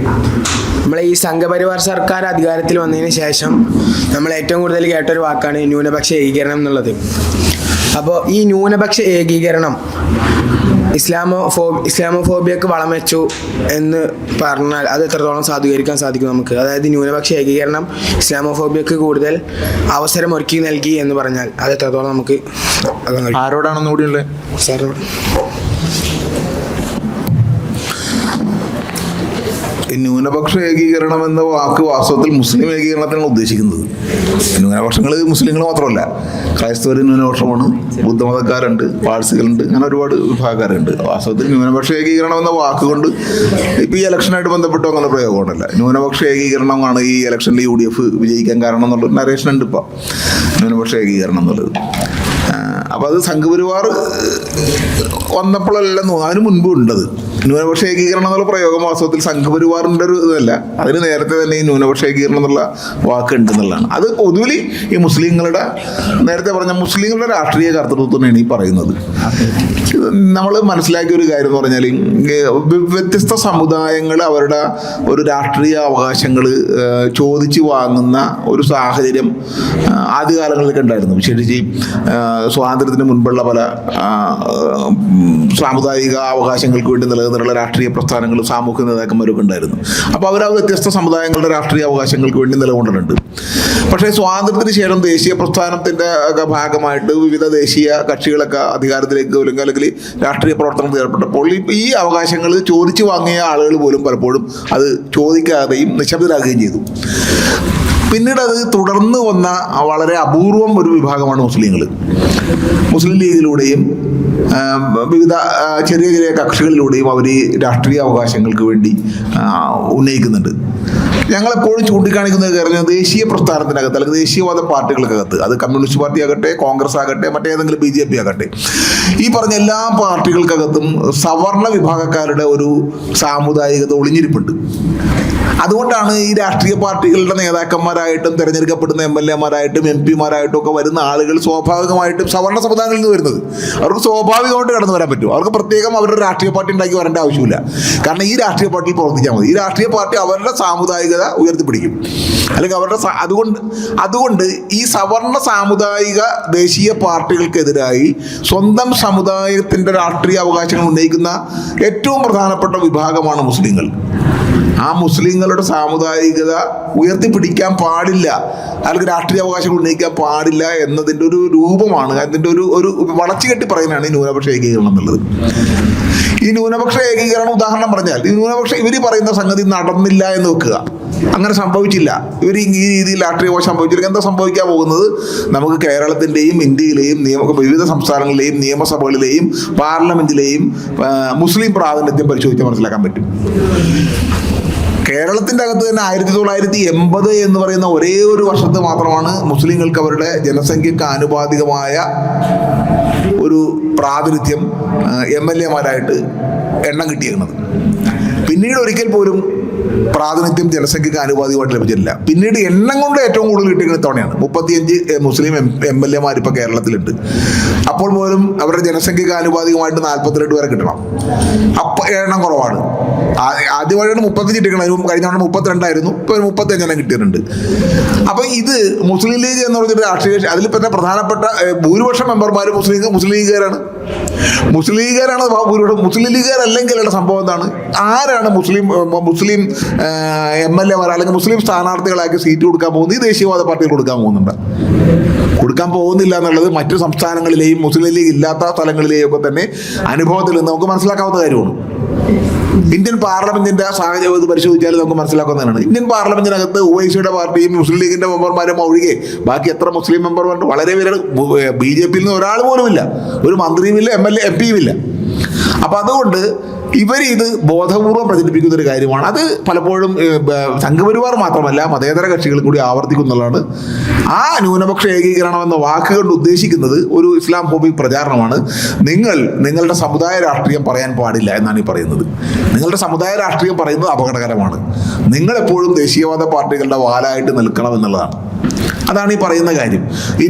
നമ്മളെ ഈ സംഘപരിവാർ സർക്കാർ അധികാരത്തിൽ വന്നതിന് ശേഷം നമ്മൾ ഏറ്റവും കൂടുതൽ കേട്ടൊരു വാക്കാണ് ന്യൂനപക്ഷ ഏകീകരണം എന്നുള്ളത്. അപ്പോൾ ഈ ന്യൂനപക്ഷ ഏകീകരണം ഇസ്ലാമോഫോബിയക്ക് വളം വെച്ചു എന്ന് പറഞ്ഞാൽ അത് എത്രത്തോളം സാധൂകരിക്കാൻ സാധിക്കും നമുക്ക്? അതായത് ന്യൂനപക്ഷ ഏകീകരണം ഇസ്ലാമോഫോബിയക്ക് കൂടുതൽ അവസരം ഒരുക്കി നൽകി എന്ന് പറഞ്ഞാൽ അത് എത്രത്തോളം നമുക്ക്? ആരോടാണെന്ന് കൂടിയുള്ളത് സാറിനോട്. ന്യൂനപക്ഷ ഏകീകരണം എന്ന വാക്ക് വാസ്തവത്തിൽ മുസ്ലിം ഏകീകരണത്തിനാണ് ഉദ്ദേശിക്കുന്നത്. ന്യൂനപക്ഷങ്ങൾ മുസ്ലിങ്ങൾ മാത്രമല്ല, ക്രൈസ്തവർ ന്യൂനപക്ഷമാണ്, ബുദ്ധമതക്കാരുണ്ട്, പാഴ്സികളുണ്ട്, അങ്ങനെ ഒരുപാട് വിഭാഗക്കാരുണ്ട്. വാസ്തവത്തിൽ ന്യൂനപക്ഷ ഏകീകരണം എന്ന വാക്കുകൊണ്ട് ഇപ്പോൾ ഈ ഇലക്ഷനായിട്ട് ബന്ധപ്പെട്ടോ അങ്ങനെ പ്രയോഗമുണ്ടല്ല. ന്യൂനപക്ഷ ഏകീകരണമാണ് ഈ ഇലക്ഷനിൽ UDF വിജയിക്കാൻ കാരണം എന്നുള്ളൊരു നരേഷൻ ഉണ്ട് ഇപ്പോൾ, ന്യൂനപക്ഷ ഏകീകരണം എന്നുള്ളത്. അപ്പോൾ അത് സംഘപരിവാർ വന്നപ്പോഴല്ല, അതിന് മുൻപ് ഉണ്ടത്. ന്യൂനപക്ഷ ഏകീകരണം എന്നുള്ള പ്രയോഗം വാസ്തവത്തിൽ സംഘപരിവാറിൻ്റെ ഒരു ഇതല്ല, അതിന് നേരത്തെ തന്നെ ഈ ന്യൂനപക്ഷ ഏകീകരണം എന്നുള്ള വാക്ക് ഉണ്ടെന്നുള്ളതാണ്. അത് പൊതുവിൽ ഈ മുസ്ലിങ്ങളുടെ, നേരത്തെ പറഞ്ഞ മുസ്ലിങ്ങളുടെ രാഷ്ട്രീയ കർത്തൃത്വത്തിനാണ് ഈ പറയുന്നത്. നമ്മൾ മനസ്സിലാക്കിയ ഒരു കാര്യം എന്ന് പറഞ്ഞാൽ വ്യത്യസ്ത സമുദായങ്ങൾ അവരുടെ ഒരു രാഷ്ട്രീയ അവകാശങ്ങൾ ചോദിച്ചു വാങ്ങുന്ന ഒരു സാഹചര്യം ആദ്യകാലങ്ങളിലൊക്കെ ഉണ്ടായിരുന്നു. വിശേഷിച്ച് സ്വാതന്ത്ര്യത്തിന് മുൻപുള്ള പല സാമുദായിക അവകാശങ്ങൾക്ക് വേണ്ടി നിലനിന്നുള്ള രാഷ്ട്രീയ പ്രസ്ഥാനങ്ങളും സാമൂഹ്യ നേതാക്കന്മാരൊക്കെ ഉണ്ടായിരുന്നു. അപ്പോൾ അവർ വ്യത്യസ്ത സമുദായങ്ങളുടെ രാഷ്ട്രീയ അവകാശങ്ങൾക്ക് വേണ്ടി നിലകൊണ്ടിട്ടുണ്ട്. പക്ഷേ സ്വാതന്ത്ര്യത്തിന് ശേഷം ദേശീയ പ്രസ്ഥാനത്തിൻ്റെ ഒക്കെ ഭാഗമായിട്ട് വിവിധ ദേശീയ കക്ഷികളൊക്കെ അധികാരത്തിലേക്ക് അല്ലെങ്കിൽ രാഷ്ട്രീയ പ്രവർത്തനത്തിൽ ഏർപ്പെട്ടപ്പോൾ ഈ അവകാശങ്ങൾ ചോദിച്ചു വാങ്ങിയ ആളുകൾ പോലും പലപ്പോഴും അത് ചോദിക്കാതെയും നിശബ്ദരാകുകയും ചെയ്തു. പിന്നീട് അത് തുടർന്ന് വന്ന വളരെ അപൂർവം ഒരു വിഭാഗമാണ് മുസ്ലിങ്ങൾ. മുസ്ലിം ലീഗിലൂടെയും വിവിധ ചെറിയ ചെറിയ കക്ഷികളിലൂടെയും അവർ രാഷ്ട്രീയ അവകാശങ്ങൾക്ക് വേണ്ടി ഉന്നയിക്കുന്നുണ്ട്. ഞങ്ങളെപ്പോഴും ചൂണ്ടിക്കാണിക്കുന്ന കാര്യം ദേശീയ പ്രസ്ഥാനത്തിനകത്ത് അല്ലെങ്കിൽ ദേശീയവാദ പാർട്ടികൾക്കകത്ത്, അത് കമ്മ്യൂണിസ്റ്റ് പാർട്ടി ആകട്ടെ, കോൺഗ്രസ് ആകട്ടെ, മറ്റേതെങ്കിലും BJP ആകട്ടെ, ഈ പറഞ്ഞ എല്ലാ പാർട്ടികൾക്കകത്തും സവർണ വിഭാഗക്കാരുടെ ഒരു സാമുദായികത ഒളിഞ്ഞിരിപ്പുണ്ട്. അതുകൊണ്ടാണ് ഈ രാഷ്ട്രീയ പാർട്ടികളുടെ നേതാക്കന്മാരായിട്ടും തിരഞ്ഞെടുക്കപ്പെടുന്ന MLA-മാരായിട്ടും MP-മാരായിട്ടും ഒക്കെ വരുന്ന ആളുകൾ സ്വാഭാവികമായിട്ടും സവർണ സമുദായങ്ങളിൽ നിന്ന് വരുന്നത്. അവർക്ക് സ്വാഭാവികമായിട്ട് കടന്നു വരാൻ പറ്റും. അവർക്ക് പ്രത്യേകം അവരുടെ രാഷ്ട്രീയ പാർട്ടി ഉണ്ടാക്കി വരേണ്ട ആവശ്യമില്ല. കാരണം ഈ രാഷ്ട്രീയ പാർട്ടിയിൽ പ്രവർത്തിച്ചാൽ മതി. ഈ രാഷ്ട്രീയ പാർട്ടി അവരുടെ സാമുദായികത ഉയർത്തിപ്പിടിക്കും. അല്ലെങ്കിൽ അവരുടെ അതുകൊണ്ട് ഈ സവർണ സാമുദായിക ദേശീയ പാർട്ടികൾക്കെതിരായി സ്വന്തം സമുദായത്തിൻ്റെ രാഷ്ട്രീയ അവകാശങ്ങൾ ഉന്നയിക്കുന്ന ഏറ്റവും പ്രധാനപ്പെട്ട വിഭാഗമാണ് മുസ്ലിങ്ങൾ. ആ മുസ്ലിങ്ങളുടെ സാമുദായികത ഉയർത്തിപ്പിടിക്കാൻ പാടില്ല, അല്ലെങ്കിൽ രാഷ്ട്രീയ അവകാശങ്ങൾ ഉന്നയിക്കാൻ പാടില്ല എന്നതിൻ്റെ ഒരു രൂപമാണ്, അതിൻ്റെ ഒരു വളച്ചുകെട്ടി പറയുന്നതാണ് ഈ ന്യൂനപക്ഷ ഏകീകരണം എന്നുള്ളത്. ഈ ന്യൂനപക്ഷ ഏകീകരണം ഉദാഹരണം പറഞ്ഞാൽ ഇവർ പറയുന്ന സംഗതി നടന്നില്ല എന്ന് വെക്കുക, അങ്ങനെ സംഭവിച്ചില്ല, ഇവർ ഈ രീതിയിൽ രാഷ്ട്രീയ അവകാശം സംഭവിച്ചില്ലെങ്കിൽ എന്താ സംഭവിക്കാൻ പോകുന്നത്? നമുക്ക് കേരളത്തിൻ്റെയും ഇന്ത്യയിലെയും വിവിധ സംസ്ഥാനങ്ങളിലെയും നിയമസഭകളിലെയും പാർലമെന്റിലെയും മുസ്ലിം പ്രാതിനിധ്യം പരിശോധിച്ച് മനസ്സിലാക്കാൻ പറ്റും. കേരളത്തിൻ്റെ അകത്ത് തന്നെ 1980 എന്ന് പറയുന്ന ഒരേ ഒരു വർഷത്ത് മാത്രമാണ് മുസ്ലിങ്ങൾക്ക് അവരുടെ ജനസംഖ്യക്ക് ആനുപാതികമായ ഒരു പ്രാതിനിധ്യം MLA-മാരായിട്ട് എണ്ണം കിട്ടിയിരുന്നത്. പിന്നീട് ഒരിക്കൽ പോലും പ്രാതിനിധ്യം ജനസംഖ്യക്ക് ആനുപാതികമായിട്ട് ലഭിച്ചിട്ടില്ല. പിന്നീട് എണ്ണം കൊണ്ട് ഏറ്റവും കൂടുതൽ കിട്ടിയിരിക്കുന്ന തവണയാണ് 35 മുസ്ലിം MLA-മാർ ഇപ്പോൾ കേരളത്തിലുണ്ട്. അപ്പോൾ പോലും അവരുടെ ജനസംഖ്യക്ക് ആനുപാതികമായിട്ട് 42 വരെ കിട്ടണം. അപ്പം എണ്ണം കുറവാണ്. ആദ്യമായിട്ടാണ് 35 കിട്ടിക്കണം, കഴിഞ്ഞ തവണ 32 ഇപ്പോൾ 35 കിട്ടിയിട്ടുണ്ട്. അപ്പം ഇത് മുസ്ലിം ലീഗ് എന്ന് പറഞ്ഞൊരു രാഷ്ട്രീയ, അതിൽ പിന്നെ പ്രധാനപ്പെട്ട ഭൂരിപക്ഷം മെമ്പർമാർ മുസ്ലിം ലീഗുകാരാണ്. മുസ്ലിം ലീഗുകാരാണ് ഭൂരിപക്ഷം. മുസ്ലിം ലീഗുകാരല്ലെങ്കിലുള്ള സംഭവം എന്താണ്? ആരാണ് മുസ്ലിം MLA-മാർ അല്ലെങ്കിൽ മുസ്ലിം സ്ഥാനാർത്ഥികളാക്കി സീറ്റ് കൊടുക്കാൻ പോകുന്നത്? ഈ ദേശീയവാദ പാർട്ടികൾ കൊടുക്കാൻ പോകുന്നുണ്ട്. കൊടുക്കാൻ പോകുന്നില്ല എന്നുള്ളത് മറ്റു സംസ്ഥാനങ്ങളിലെയും മുസ്ലിം ലീഗ് ഇല്ലാത്ത സ്ഥലങ്ങളിലെയും ഒക്കെ തന്നെ അനുഭവത്തിൽ നിന്ന് നമുക്ക് മനസ്സിലാക്കാവുന്ന കാര്യമാണ്. ഇന്ത്യൻ പാർലമെന്റിന്റെ സാഹചര്യം ഇത് പരിശോധിച്ചാൽ നമുക്ക് മനസ്സിലാക്കുന്നതാണ്. ഇന്ത്യൻ പാർലമെന്റിനകത്ത് OIC-യുടെ പാർട്ടിയും മുസ്ലിം ലീഗിന്റെ മെമ്പർമാരും ഒഴികെ ബാക്കി എത്ര മുസ്ലിം മെമ്പർമാരുണ്ട്? വളരെ പേര്. BJP-യിൽ നിന്ന് ഒരാൾ പോലുമില്ല, ഒരു മന്ത്രിയുമില്ല, MLA MP-യുമില്ല. അപ്പം അതുകൊണ്ട് ഇത് ബോധപൂർവം പ്രചരിപ്പിക്കുന്ന ഒരു കാര്യമാണ്. അത് പലപ്പോഴും സംഘപരിവാർ മാത്രമല്ല മതേതര കക്ഷികൾ കൂടി ആവർത്തിക്കുന്നുള്ളതാണ്. ആ ന്യൂനപക്ഷ ഏകീകരണം എന്ന വാക്ക് കൊണ്ട് ഉദ്ദേശിക്കുന്നത് ഒരു ഇസ്ലാം ഫോബിക് പ്രചാരണമാണ്. നിങ്ങളുടെ സമുദായ രാഷ്ട്രീയം പറയാൻ പാടില്ല എന്നാണ് ഈ പറയുന്നത്. നിങ്ങളുടെ സമുദായ രാഷ്ട്രീയം പറയുന്നത് അപകടകരമാണ്. നിങ്ങളെപ്പോഴും ദേശീയവാദ പാർട്ടികളുടെ വാലായിട്ട് നിൽക്കണം എന്നുള്ളതാണ്. അതാണ് ഈ പറയുന്ന കാര്യം.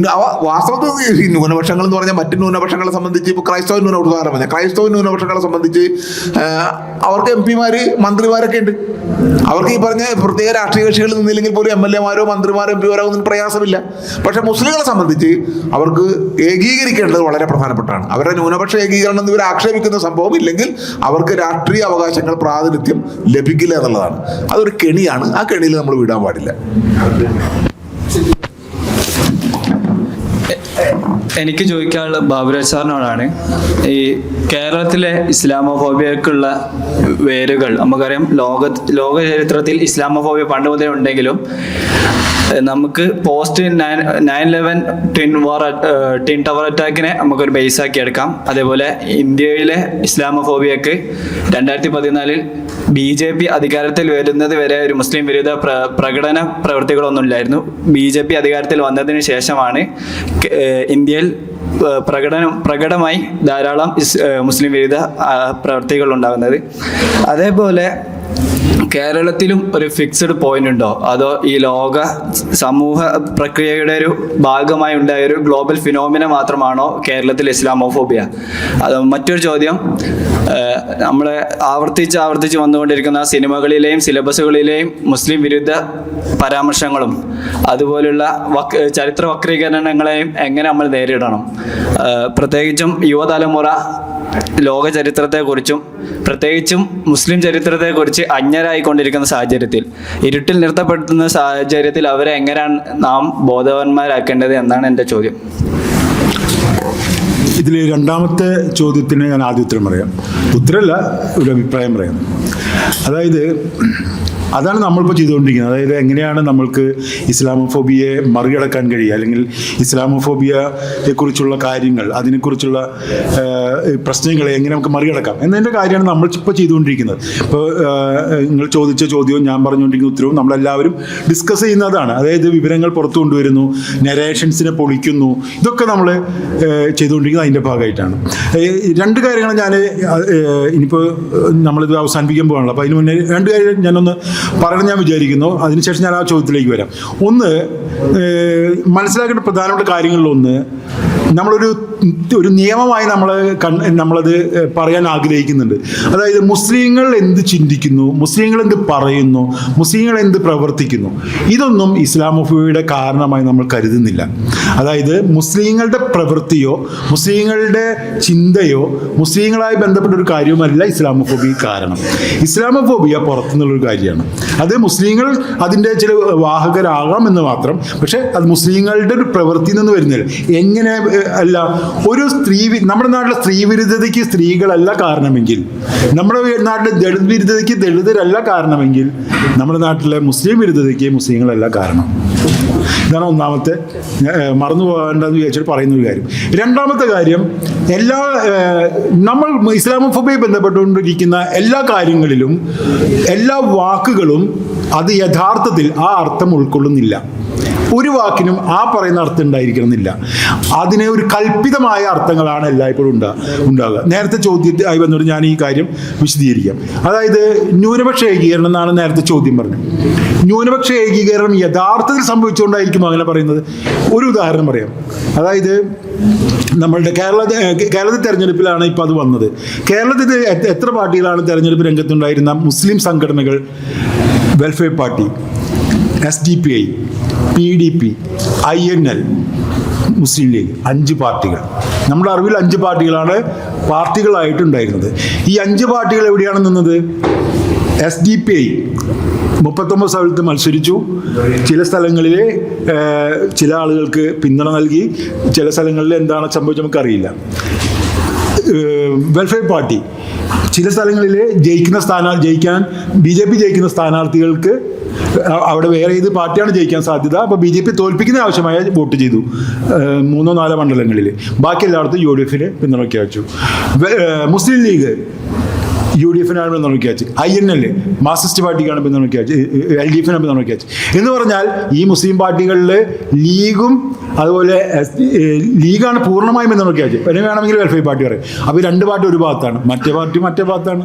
വാസ്തവത്തിൽ ഈ ന്യൂനപക്ഷങ്ങൾ എന്ന് പറഞ്ഞാൽ മറ്റ് ന്യൂനപക്ഷങ്ങളെ സംബന്ധിച്ച് ഇപ്പോൾ ക്രൈസ്തവ ന്യൂനപക്ഷങ്ങളെ സംബന്ധിച്ച് അവർക്ക് MP-മാർ മന്ത്രിമാരൊക്കെ ഉണ്ട്. അവർക്ക് ഈ പറഞ്ഞ പ്രത്യേക രാഷ്ട്രീയ കക്ഷികളിൽ നിന്നില്ലെങ്കിൽ പോലും MLA-മാരോ മന്ത്രിമാരോ MP-മാരോ ഒന്നും പ്രയാസമില്ല. പക്ഷെ മുസ്ലിങ്ങളെ സംബന്ധിച്ച് അവർക്ക് ഏകീകരിക്കേണ്ടത് വളരെ പ്രധാനപ്പെട്ടാണ്. അവരുടെ ന്യൂനപക്ഷ ഏകീകരണം എന്ന് ഇവർ ആക്ഷേപിക്കുന്ന സംഭവം ഇല്ലെങ്കിൽ അവർക്ക് രാഷ്ട്രീയ അവകാശങ്ങൾ പ്രാതിനിധ്യം ലഭിക്കില്ല എന്നുള്ളതാണ്. അതൊരു കെണിയാണ്. ആ കെണിയിൽ നമ്മൾ വിടാൻ പാടില്ല. എനിക്ക് ചോദിക്കാനുള്ള ബാബുരാജ് സാറിനോടാണ്. ഈ കേരളത്തിലെ ഇസ്ലാമോഫോബിയക്കുള്ള വേരുകൾ നമുക്കറിയാം. ലോക ചരിത്രത്തിൽ ഇസ്ലാമോഫോബിയ പണ്ട് മുതലേ ഉണ്ടെങ്കിലും നമുക്ക് പോസ്റ്റ് 9/11 ട്വിൻ ടവർ അറ്റാക്കിനെ നമുക്കൊരു ബേസാക്കി എടുക്കാം. അതേപോലെ ഇന്ത്യയിലെ ഇസ്ലാമോഫോബിയക്ക് 2014 BJP അധികാരത്തിൽ വരുന്നത് വരെ ഒരു മുസ്ലിം വിരുദ്ധ പ്രകടന പ്രവൃത്തികളൊന്നുമില്ലായിരുന്നു. BJP അധികാരത്തിൽ വന്നതിന് ശേഷമാണ് ഇന്ത്യയിൽ പ്രകടമായി ധാരാളം മുസ്ലിം വിരുദ്ധ പ്രവൃത്തികൾ ഉണ്ടാകുന്നത്. അതേപോലെ കേരളത്തിലും ഒരു ഫിക്സഡ് പോയിന്റ് ഉണ്ടോ, അതോ ഈ ലോക സമൂഹ പ്രക്രിയയുടെ ഒരു ഭാഗമായി ഉണ്ടായ ഒരു ഗ്ലോബൽ ഫിനോമിന മാത്രമാണോ കേരളത്തിൽ ഇസ്ലാമോഫോബിയ? അത് മറ്റൊരു ചോദ്യം, നമ്മളെ ആവർത്തിച്ച് വന്നുകൊണ്ടിരിക്കുന്ന സിനിമകളിലെയും സിലബസുകളിലെയും മുസ്ലിം വിരുദ്ധ പരാമർശങ്ങളും അതുപോലുള്ള ചരിത്ര വക്രീകരണങ്ങളെയും എങ്ങനെ നമ്മൾ നേരിടണം? പ്രത്യേകിച്ചും യുവതലമുറ ലോക ചരിത്രത്തെക്കുറിച്ചും പ്രത്യേകിച്ചും മുസ്ലിം ചരിത്രത്തെക്കുറിച്ച് അജ്ഞരായിക്കൊണ്ടിരിക്കുന്ന സാഹചര്യത്തിൽ, ഇരുട്ടിൽ നിർത്തപ്പെടുത്തുന്ന സാഹചര്യത്തിൽ അവരെ എങ്ങനെയാണ് നാം ബോധവാന്മാരാക്കേണ്ടത് എന്നാണ് എൻ്റെ ചോദ്യം. ഇതിൽ രണ്ടാമത്തെ ചോദ്യത്തിന് ഞാൻ ആദ്യം ഉത്തരം പറയാം. ഉത്തരമല്ല, ഒരു അഭിപ്രായം പറയാം. അതായത് അതാണ് നമ്മളിപ്പോൾ ചെയ്തുകൊണ്ടിരിക്കുന്നത്. അതായത് എങ്ങനെയാണ് നമ്മൾക്ക് ഇസ്ലാമോഫോബിയയെ മറികടക്കാൻ കഴിയുക, അല്ലെങ്കിൽ ഇസ്ലാമോഫോബിയയെക്കുറിച്ചുള്ള കാര്യങ്ങൾ, അതിനെക്കുറിച്ചുള്ള പ്രശ്നങ്ങളെ എങ്ങനെ നമുക്ക് മറികടക്കാം എന്നതിൻ്റെ കാര്യമാണ് നമ്മളിപ്പോൾ ചെയ്തുകൊണ്ടിരിക്കുന്നത്. ഇപ്പോൾ നിങ്ങൾ ചോദിച്ച ചോദ്യവും ഞാൻ പറഞ്ഞുകൊണ്ടിരിക്കുന്ന ഉത്തരവും നമ്മളെല്ലാവരും ഡിസ്കസ് ചെയ്യുന്നതാണ്. അതായത് വിവരങ്ങൾ പുറത്തു കൊണ്ടുവരുന്നു, നരേഷൻസിനെ പൊളിക്കുന്നു, ഇതൊക്കെ നമ്മൾ ചെയ്തുകൊണ്ടിരിക്കുന്നത് അതിൻ്റെ ഭാഗമായിട്ടാണ്. രണ്ട് കാര്യങ്ങൾ ഞാൻ ഇനിയിപ്പോൾ നമ്മളിത് അവസാനിപ്പിക്കാൻ പോകാണല്ലോ. അപ്പോൾ അതിന് മുന്നേ രണ്ട് കാര്യം ഞാനൊന്ന് പറയണം ഞാൻ വിചാരിക്കുന്നു. അതിനുശേഷം ഞാൻ ആ ചോദ്യത്തിലേക്ക് വരാം. ഒന്ന്, മനസ്സിലാക്കേണ്ട പ്രധാനപ്പെട്ട കാര്യങ്ങളിലൊന്ന്, ഒരു നിയമമായി നമ്മളത് പറയാൻ ആഗ്രഹിക്കുന്നുണ്ട്. അതായത് മുസ്ലിങ്ങൾ എന്ത് ചിന്തിക്കുന്നു, മുസ്ലിങ്ങൾ എന്ത് പറയുന്നു, മുസ്ലിങ്ങൾ എന്ത് പ്രവർത്തിക്കുന്നു, ഇതൊന്നും ഇസ്ലാമോഫോബിയയുടെ കാരണമായി നമ്മൾ കരുതുന്നില്ല. അതായത് മുസ്ലിങ്ങളുടെ പ്രവൃത്തിയോ മുസ്ലിങ്ങളുടെ ചിന്തയോ മുസ്ലിങ്ങളായി ബന്ധപ്പെട്ട ഒരു കാര്യവുമല്ല ഇസ്ലാമോഫോബിയ കാരണം. ഇസ്ലാമോഫോബിയ പുറത്തുനിന്നുള്ളൊരു കാര്യമാണ്. അത് മുസ്ലിങ്ങൾ അതിൻ്റെ ചില വാഹകരാകാം എന്ന് മാത്രം. പക്ഷെ അത് മുസ്ലിങ്ങളുടെ ഒരു പ്രവൃത്തിയിൽ നിന്ന് വരുന്നില്ല. എങ്ങനെ അല്ല, ഒരു നമ്മുടെ നാട്ടിലെ സ്ത്രീ വിരുദ്ധതയ്ക്ക് സ്ത്രീകളല്ല കാരണമെങ്കിൽ, നമ്മുടെ നാട്ടിലെ ദളിത് വിരുദ്ധതയ്ക്ക് ദളിതരല്ല കാരണമെങ്കിൽ, നമ്മുടെ നാട്ടിലെ മുസ്ലിം വിരുദ്ധതയ്ക്ക് മുസ്ലിങ്ങളല്ല കാരണം. ഇതാണ് ഒന്നാമത്തെ മറന്നു പോകേണ്ടതെന്ന് വിചാരിച്ചിട്ട് പറയുന്ന ഒരു കാര്യം. രണ്ടാമത്തെ കാര്യം, നമ്മൾ ഇസ്ലാമോഫോബിയെ ബന്ധപ്പെട്ടുകൊണ്ടിരിക്കുന്ന എല്ലാ കാര്യങ്ങളിലും എല്ലാ വാക്കുകളും അത് യഥാർത്ഥത്തിൽ ആ അർത്ഥം ഉൾക്കൊള്ളുന്നില്ല. ഒരു വാക്കിനും ആ പറയുന്ന അർത്ഥം ഉണ്ടായിരിക്കണമെന്നില്ല. അതിന് ഒരു കൽപ്പിതമായ അർത്ഥങ്ങളാണ് എല്ലായ്പ്പോഴും ഉണ്ടാകുക. നേരത്തെ ചോദ്യമായി ബന്ധപ്പെട്ട് ഞാൻ ഈ കാര്യം വിശദീകരിക്കാം. അതായത് ന്യൂനപക്ഷ ഏകീകരണം എന്നാണ് നേരത്തെ ചോദ്യം പറഞ്ഞത്. ന്യൂനപക്ഷ ഏകീകരണം യഥാർത്ഥത്തിൽ സംഭവിച്ചുകൊണ്ടായിരിക്കും അങ്ങനെ പറയുന്നത്. ഒരു ഉദാഹരണം പറയാം. അതായത് നമ്മളുടെ കേരളത്തിൽ തെരഞ്ഞെടുപ്പിലാണ് ഇപ്പോൾ അത് വന്നത്. കേരളത്തിൽ എത്ര പാർട്ടികളാണ് തെരഞ്ഞെടുപ്പ് രംഗത്തുണ്ടായിരുന്ന? മുസ്ലിം സംഘടനകൾ, welfare party, SDPI, PDP, INL, മുസ്ലിം ലീഗ്, 5 പാർട്ടികൾ. നമ്മുടെ അറിവിൽ 5 പാർട്ടികളാണ് പാർട്ടികളായിട്ടുണ്ടായിരുന്നത്. ഈ 5 പാർട്ടികൾ എവിടെയാണ് നിന്നത്? SDPI 39 സ്ഥലത്ത് മത്സരിച്ചു. ചില സ്ഥലങ്ങളിൽ ചില ആളുകൾക്ക് പിന്തുണ നൽകി, ചില സ്ഥലങ്ങളിൽ എന്താണ് സംഭവിച്ചത് നമുക്കറിയില്ല. വെൽഫെയർ പാർട്ടി ചില സ്ഥലങ്ങളിൽ ജയിക്കാൻ BJP ജയിക്കുന്ന സ്ഥാനാർത്ഥികൾക്ക് അവിടെ വേറെ ഏത് പാർട്ടിയാണ് ജയിക്കാൻ സാധ്യത, അപ്പോൾ BJP തോൽപ്പിക്കുന്ന ആവശ്യമായ വോട്ട് ചെയ്തു 3-4 മണ്ഡലങ്ങളിൽ. ബാക്കി എല്ലായിടത്തും UDF പിന്തുണ പ്രഖ്യാപിച്ചു. മുസ്ലിം ലീഗ് UDF-നാണ് പിന്തുണ പ്രഖ്യാപിച്ചു. INL മാർക്സിസ്റ്റ് പാർട്ടിക്കാണ് പിന്തുണ പ്രഖ്യാപിച്ചു, LDF-നാണ് പിന്തുണ പ്രഖ്യാപിച്ചു. എന്ന് പറഞ്ഞാൽ ഈ മുസ്ലിം പാർട്ടികളിൽ ലീഗും അതുപോലെ ലീഗാണ് പൂർണ്ണമായും പിന്തുണ പ്രഖ്യാപിച്ചത്. പിന്നെ വേണമെങ്കിൽ വെൽഫെയർ പാർട്ടി പറയും. അപ്പോൾ 2 പാർട്ടി ഒരു ഭാഗത്താണ്, മറ്റേ പാർട്ടി മറ്റേ ഭാഗത്താണ്